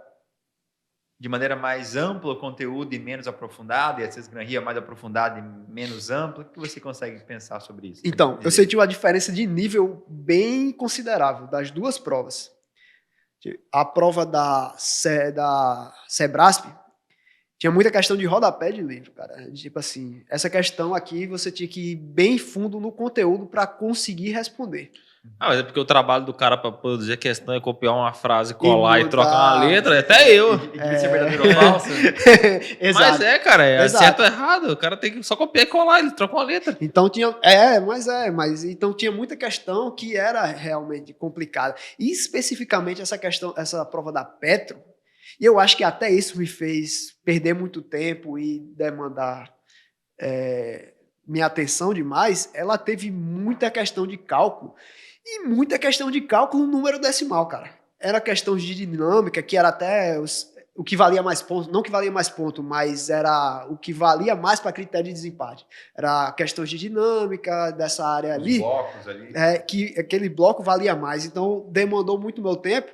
Speaker 2: de maneira mais ampla o conteúdo e menos aprofundado, e a Sesgran Rio é mais aprofundada e menos ampla. O que você consegue pensar sobre isso?
Speaker 1: Então, eu senti uma diferença de nível bem considerável das duas provas. A prova da Sebrasp Tinha muita questão de rodapé de livro, cara. Tipo assim, essa questão aqui você tinha que ir bem fundo no conteúdo para conseguir responder.
Speaker 3: Mas é porque o trabalho do cara pra produzir a questão é copiar uma frase, colar e
Speaker 1: mudar.
Speaker 3: trocar uma letra, até eu.
Speaker 2: E devia ser verdadeiro ou falso.
Speaker 1: Exato.
Speaker 3: Mas cara, é
Speaker 1: Exato.
Speaker 3: certo ou errado. O cara tem que só copiar e colar, ele troca uma letra.
Speaker 1: Então tinha. Mas então tinha muita questão que era realmente complicada. E especificamente essa questão, essa prova da Petro, e eu acho que até isso me fez perder muito tempo e demandar minha atenção demais. Ela teve muita questão de cálculo. E muita questão de cálculo no número decimal, cara. Era questão de dinâmica, que era até o que valia mais ponto, não que valia mais ponto, mas era o que valia mais para critério de desempate. Era questões de dinâmica dessa área ali,
Speaker 2: Blocos ali.
Speaker 1: que aquele bloco valia mais. Então demandou muito meu tempo.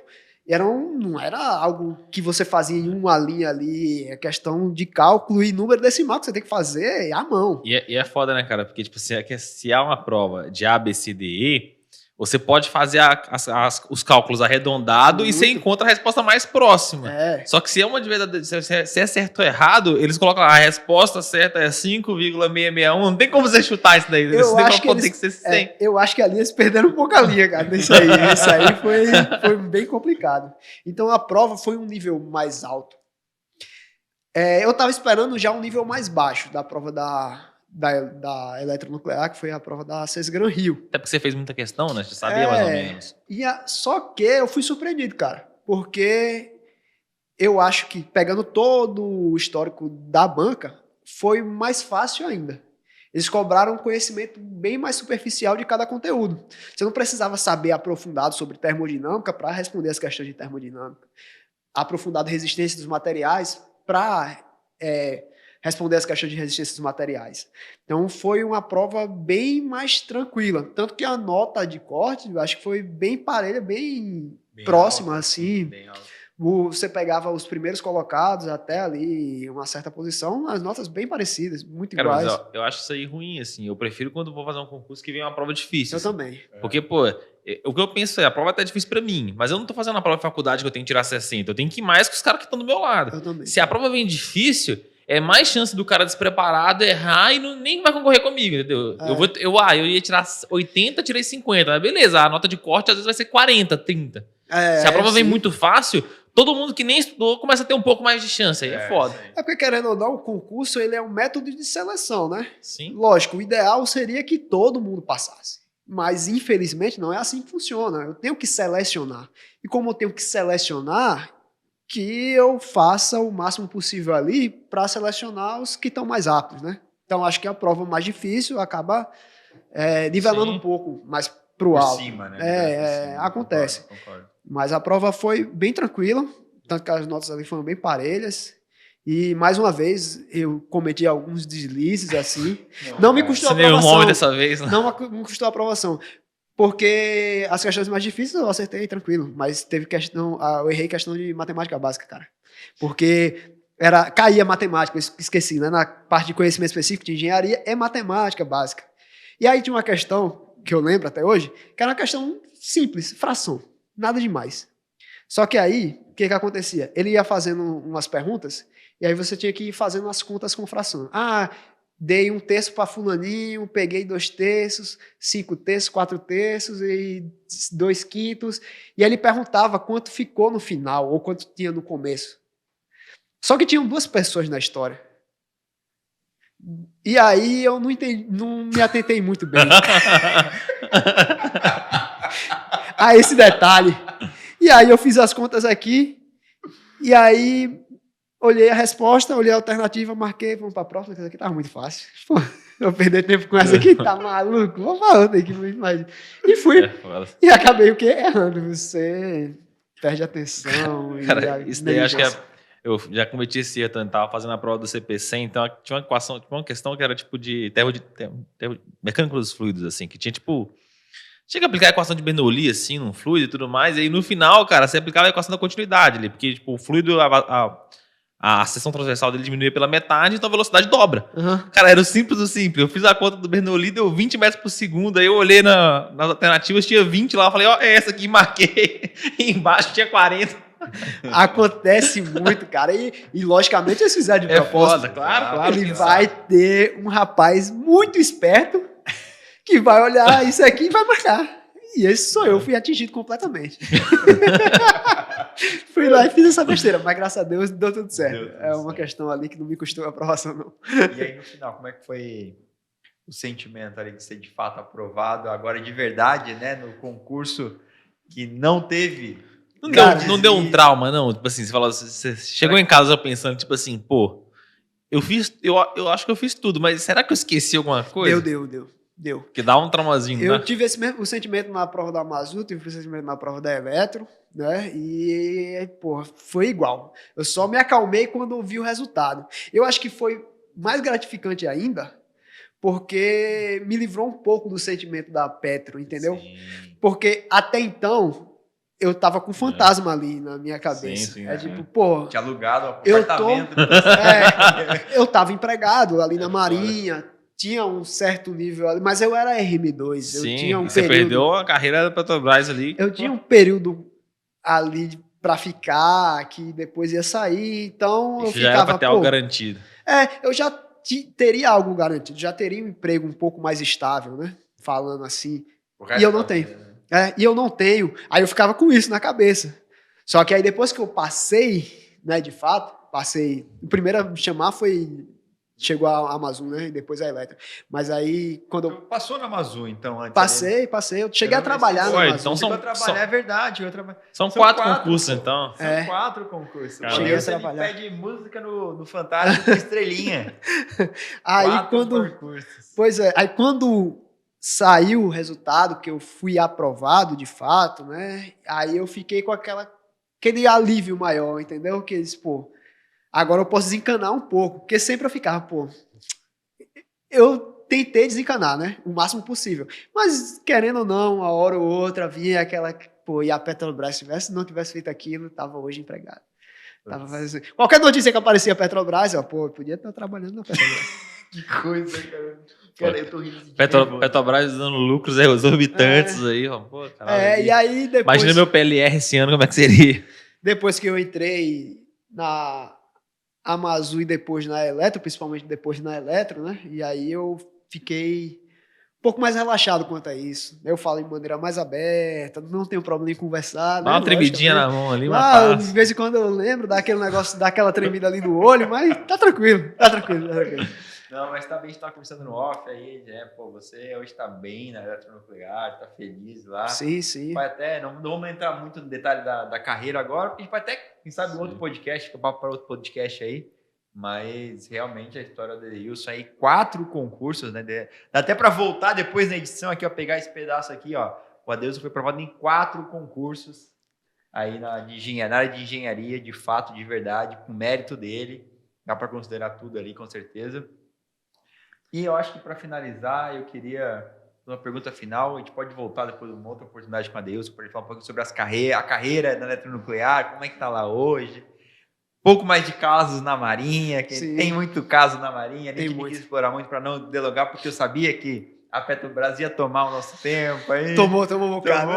Speaker 1: Não era algo que você fazia em uma linha ali, é questão de cálculo e número decimal que você tem que fazer à mão.
Speaker 3: E é foda, né, cara? Porque, tipo, se há uma prova de A, B, C, D, E, você pode fazer os cálculos arredondados e você encontra a resposta mais próxima. Só que se é uma de verdade, se é certo ou errado, eles colocam lá, a resposta certa é 5,661. Não tem como você chutar isso daí.
Speaker 1: Eu acho que eu acho que ali eles perderam um pouco a linha, cara, nisso aí. Isso aí foi bem complicado. Então a prova foi um nível mais alto. Eu estava esperando já um nível mais baixo da prova da eletronuclear, que foi a prova da CES Gran Rio.
Speaker 3: Até porque você fez muita questão, né? Você sabia mais ou menos.
Speaker 1: Só que eu fui surpreendido, cara, porque eu acho que, pegando todo o histórico da banca, foi mais fácil ainda. Eles cobraram um conhecimento bem mais superficial de cada conteúdo. Você não precisava saber aprofundado sobre termodinâmica para responder as questões de termodinâmica. Aprofundado resistência dos materiais para responder as questões de resistência dos materiais. Então foi uma prova bem mais tranquila. Tanto que a nota de corte, eu acho que foi bem parelha, bem próxima,
Speaker 2: alto,
Speaker 1: assim.
Speaker 2: Bem alto.
Speaker 1: Você pegava os primeiros colocados até ali, uma certa posição, as notas bem parecidas, muito
Speaker 3: Cara,
Speaker 1: iguais.
Speaker 3: mas eu acho isso aí ruim, assim. Eu prefiro quando vou fazer um concurso que vem uma prova difícil.
Speaker 1: Eu
Speaker 3: assim.
Speaker 1: também.
Speaker 3: Porque, pô, o que eu penso a prova é até difícil pra mim, mas eu não tô fazendo uma prova de faculdade que eu tenho que tirar 60. Eu tenho que ir mais que os caras que estão do meu lado.
Speaker 1: Eu também.
Speaker 3: Se a prova vem difícil, é mais chance do cara despreparado errar e nem vai concorrer comigo, entendeu? Eu ia tirar 80, tirei 50. Mas beleza, a nota de corte às vezes vai ser 40, 30. Se a prova vem muito fácil, todo mundo que nem estudou começa a ter um pouco mais de chance. Aí é foda.
Speaker 1: É porque, querendo ou não, o concurso ele é um método de seleção, né?
Speaker 3: Sim.
Speaker 1: Lógico, o ideal seria que todo mundo passasse. Mas, infelizmente, não é assim que funciona. Eu tenho que selecionar. E como eu tenho que selecionar, que eu faça o máximo possível ali para selecionar os que estão mais aptos, né? Então, acho que a prova mais difícil acaba nivelando um pouco mais pro
Speaker 2: Por
Speaker 1: alto.
Speaker 2: cima, né?
Speaker 1: Acontece.
Speaker 2: Concordo.
Speaker 1: Mas a prova foi bem tranquila, tanto que as notas ali foram bem parelhas. E, mais uma vez, eu cometi alguns deslizes, assim. Não me custou a
Speaker 3: Você deu um
Speaker 1: aprovação.
Speaker 3: nome dessa vez, né?
Speaker 1: Não me custou a aprovação. Porque as questões mais difíceis eu acertei tranquilo. Mas teve questão... Eu errei questão de matemática básica, cara. Porque caía matemática, eu esqueci, né? Na parte de conhecimento específico de engenharia, é matemática básica. E aí tinha uma questão, que eu lembro até hoje, que era uma questão simples, fração. Nada demais. Só que aí, o que acontecia? Ele ia fazendo umas perguntas, e aí você tinha que ir fazendo as contas com fração. Dei 1/3 para fulaninho, peguei 2/3, 5/3, 4/3 e 2/5. E aí ele perguntava quanto ficou no final, ou quanto tinha no começo. Só que tinham 2 pessoas na história. E aí eu não me atentei muito bem a esse detalhe. E aí eu fiz as contas aqui, e aí olhei a resposta, olhei a alternativa, marquei, vamos para a próxima, que essa aqui tava muito fácil. Pô, eu perder tempo com essa aqui, tá maluco? Vou falando aqui muito mais. E fui, e acabei o quê? Errando. Você perde atenção.
Speaker 3: Cara, isso daí acho que eu já cometi esse erro, eu tava fazendo a prova do CPC, então tinha uma equação, uma questão que era tipo de mecânica dos fluidos, assim, que tinha tipo... Tinha que aplicar a equação de Bernoulli, assim, num fluido e tudo mais, e aí no final, cara, você aplicava a equação da continuidade ali, porque tipo, o fluido, a seção transversal dele diminuía pela metade, então a velocidade dobra. Cara, era o simples do simples. Eu fiz a conta do Bernoulli, deu 20 metros por segundo, aí eu olhei nas alternativas, tinha 20 lá, eu falei, é essa aqui, marquei, e embaixo tinha 40.
Speaker 1: Acontece muito, cara. E logicamente eles fizeram de
Speaker 3: É
Speaker 1: propósito.
Speaker 3: foda, claro.
Speaker 1: Ele vai ter um rapaz muito esperto que vai olhar isso aqui e vai marcar. E esse sou eu, fui atingido completamente. Fui lá e fiz essa besteira, mas graças a Deus deu tudo certo.
Speaker 2: Deu tudo
Speaker 1: É uma
Speaker 2: certo.
Speaker 1: questão ali que não me custou a aprovação, não.
Speaker 2: E aí, no final, como é que foi o sentimento ali de ser de fato aprovado? Agora, de verdade, né? No concurso que não teve...
Speaker 3: Não deu um trauma, não? Tipo assim, você chegou em casa pensando, tipo assim, pô, eu acho que eu fiz tudo, mas será que eu esqueci alguma coisa?
Speaker 1: Deu.
Speaker 3: Que dá um traumazinho,
Speaker 1: Eu
Speaker 3: né?
Speaker 1: tive esse mesmo sentimento na prova da Amazu, tive esse sentimento na prova da Eletro, né? E, pô, foi igual. Eu só me acalmei quando eu vi o resultado. Eu acho que foi mais gratificante ainda, porque me livrou um pouco do sentimento da Petro, entendeu?
Speaker 3: Sim.
Speaker 1: Porque até então eu tava com um fantasma ali na minha cabeça.
Speaker 3: Sim,
Speaker 1: é
Speaker 3: é.
Speaker 1: tipo, pô,
Speaker 2: Tinha alugado
Speaker 1: Eu
Speaker 2: apartamento.
Speaker 1: eu tava empregado ali na Marinha, tinha um certo nível ali, mas eu era RM2, eu
Speaker 3: Sim,
Speaker 1: tinha um
Speaker 3: você
Speaker 1: período,
Speaker 3: perdeu a carreira da Petrobras ali.
Speaker 1: eu tinha um período ali pra ficar, que depois ia sair, então eu
Speaker 3: Isso já era pra
Speaker 1: ficava,
Speaker 3: ter algo
Speaker 1: pô,
Speaker 3: garantido.
Speaker 1: eu já teria algo garantido, já teria um emprego um pouco mais estável, né? Falando assim.
Speaker 2: O resto
Speaker 1: E eu não
Speaker 2: da
Speaker 1: tenho.
Speaker 2: vida, né?
Speaker 1: E eu não tenho. Aí eu ficava com isso na cabeça. Só que aí depois que eu passei, né, de fato, o primeiro a me chamar chegou a Amazon, né, e depois a Eletro. Mas aí, quando eu
Speaker 2: Tu passou na Amazu, então, antes?
Speaker 1: passei, eu cheguei a trabalhar na
Speaker 3: Ué,
Speaker 1: Amazon.
Speaker 3: então
Speaker 2: Chegou a trabalhar, é verdade.
Speaker 3: São 4 concursos, então.
Speaker 2: São 4 concursos.
Speaker 3: Caramba.
Speaker 1: Cheguei a
Speaker 2: Você
Speaker 1: trabalhar.
Speaker 2: pede música no Fantástico com estrelinha.
Speaker 1: Aí
Speaker 2: 4
Speaker 1: quando...
Speaker 2: concursos.
Speaker 1: Pois é, aí quando saiu o resultado, que eu fui aprovado de fato, né? Aí eu fiquei com aquele alívio maior, entendeu? Que eles, pô, agora eu posso desencanar um pouco, porque sempre eu ficava, pô, eu tentei desencanar, né? O máximo possível. Mas, querendo ou não, uma hora ou outra vinha aquela, pô, e a Petrobras não tivesse feito aquilo, tava hoje empregado. Tava fazendo... Qualquer notícia que aparecia a Petrobras, ó, pô, eu podia estar trabalhando na Petrobras.
Speaker 2: Que coisa, cara. Cara, eu tô rindo de
Speaker 3: Petrobras dando lucros exorbitantes aí, ó. Pô, caralho.
Speaker 1: E aí depois...
Speaker 3: Imagina meu PLR esse ano, como é que seria?
Speaker 1: Depois que eu entrei na Amazu e depois na Eletro, principalmente depois na Eletro, né? E aí eu fiquei um pouco mais relaxado quanto a isso. Eu falo de maneira mais aberta, não tenho problema em conversar.
Speaker 3: Dá uma
Speaker 1: né?
Speaker 3: tremidinha na
Speaker 1: Logicamente.
Speaker 3: mão ali, uma paz.
Speaker 1: De vez em quando eu lembro daquele negócio, daquela tremida ali no olho, mas tá tranquilo.
Speaker 2: Não, mas tá bem, a gente tá conversando no off aí, né? Pô, você hoje tá bem na eletronuclear, tá feliz lá.
Speaker 1: Sim.
Speaker 2: Vai até, não vamos entrar muito no detalhe da carreira agora, porque a gente vai até, quem sabe, um outro podcast, fica papo para outro podcast aí. Mas realmente a história do Edeilson aí, 4 concursos, né? Dá até para voltar depois na edição aqui, ó, pegar esse pedaço aqui, ó. O Adeilson foi aprovado em 4 concursos aí na área de engenharia, de fato, de verdade, com mérito dele. Dá para considerar tudo ali, com certeza. E eu acho que para finalizar, eu queria fazer uma pergunta final. A gente pode voltar depois de uma outra oportunidade com a Adeilson para falar um pouco sobre a carreira na eletronuclear, como é que tá lá hoje. Um pouco mais de casos na Marinha, que tem muito caso na Marinha, nem que quis explorar muito para não delongar, porque eu sabia que a Petrobras ia tomar o nosso tempo. Aí,
Speaker 1: tomou um bocado.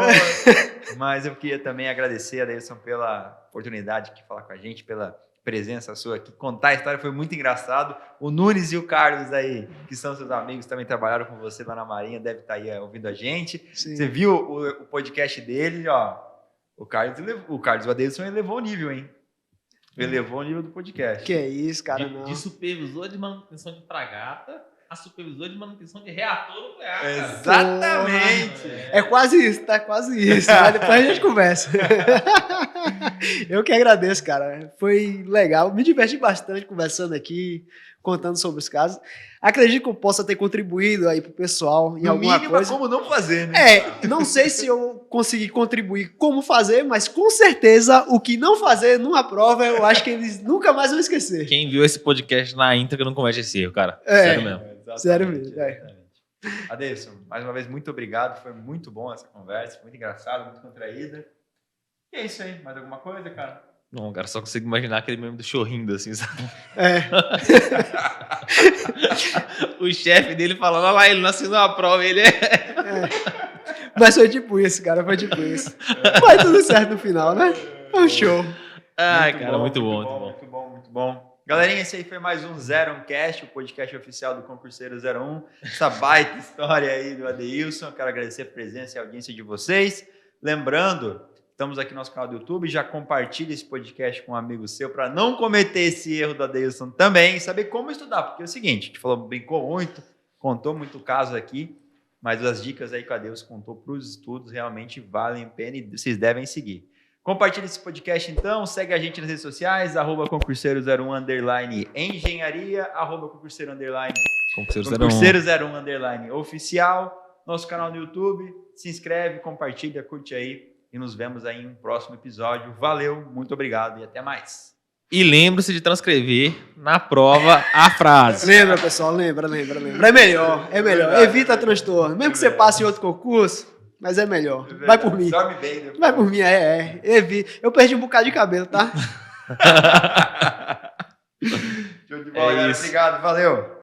Speaker 2: Mas eu queria também agradecer a Adeilson pela oportunidade de falar com a gente, pela presença sua aqui. Contar a história foi muito engraçado. O Nunes e o Carlos aí, que são seus amigos, também trabalharam com você lá na Marinha, deve estar aí ouvindo a gente.
Speaker 1: Sim.
Speaker 2: Você viu o podcast dele, ó. O Carlos Adeilson elevou o nível, hein? Elevou o nível do podcast.
Speaker 1: Que é isso, cara,
Speaker 3: de supervisor de manutenção de fragata a supervisor de manutenção de reator nuclear, cara.
Speaker 2: Exatamente.
Speaker 1: É quase isso, tá quase isso. Mas depois a gente conversa. Eu que agradeço, cara. Foi legal. Me diverti bastante conversando aqui, contando sobre os casos. Acredito que eu possa ter contribuído aí pro pessoal em alguma coisa.
Speaker 2: Como não fazer, né?
Speaker 1: Não sei se eu consegui contribuir como fazer, mas com certeza o que não fazer numa prova, eu acho que eles nunca mais vão esquecer.
Speaker 3: Quem viu esse podcast na íntegra não comete esse erro, cara. Sério mesmo.
Speaker 1: Sério mesmo.
Speaker 2: Adeilson, mais uma vez, muito obrigado. Foi muito bom essa conversa, muito engraçado, muito contraída. E é isso aí. Mais alguma coisa, cara?
Speaker 3: Não, cara, só consigo imaginar aquele meme do chorrindo, assim, sabe? O chefe dele falando, olha lá, ele não assinou a prova, ele
Speaker 1: Mas foi tipo isso, cara, foi tipo isso. Mas tudo certo no final, né? Foi um show.
Speaker 3: Ai, cara, muito bom.
Speaker 2: Muito bom, muito bom. Galerinha, esse aí foi mais um 01cast, o podcast oficial do Concurseiro 01. Essa baita história aí do Adeilson. Quero agradecer a presença e a audiência de vocês. Lembrando, estamos aqui no nosso canal do YouTube. Já compartilhe esse podcast com um amigo seu para não cometer esse erro do Adeilson também. Saber como estudar, porque é o seguinte, a gente falou, brincou muito, contou muito caso aqui, mas as dicas aí que o Adeilson contou para os estudos realmente valem a pena e vocês devem seguir. Compartilhe esse podcast, então. Segue a gente nas redes sociais, @concurseiro01_ engenharia, @concurseiro01_ oficial. Nosso canal no YouTube. Se inscreve, compartilha, curte aí. E nos vemos aí em um próximo episódio. Valeu, muito obrigado e até mais.
Speaker 3: E lembre-se de transcrever na prova a frase.
Speaker 1: Lembra, pessoal, lembra. É melhor.
Speaker 2: Verdade,
Speaker 1: Evita transtorno. Mesmo que você passe em outro concurso, mas é melhor. Vai por mim.
Speaker 2: Dorme bem depois.
Speaker 1: Vai por mim, Evita. Eu perdi um bocado de cabelo, tá?
Speaker 2: Show de bola,
Speaker 3: É
Speaker 2: galera.
Speaker 3: isso.
Speaker 2: Obrigado, valeu.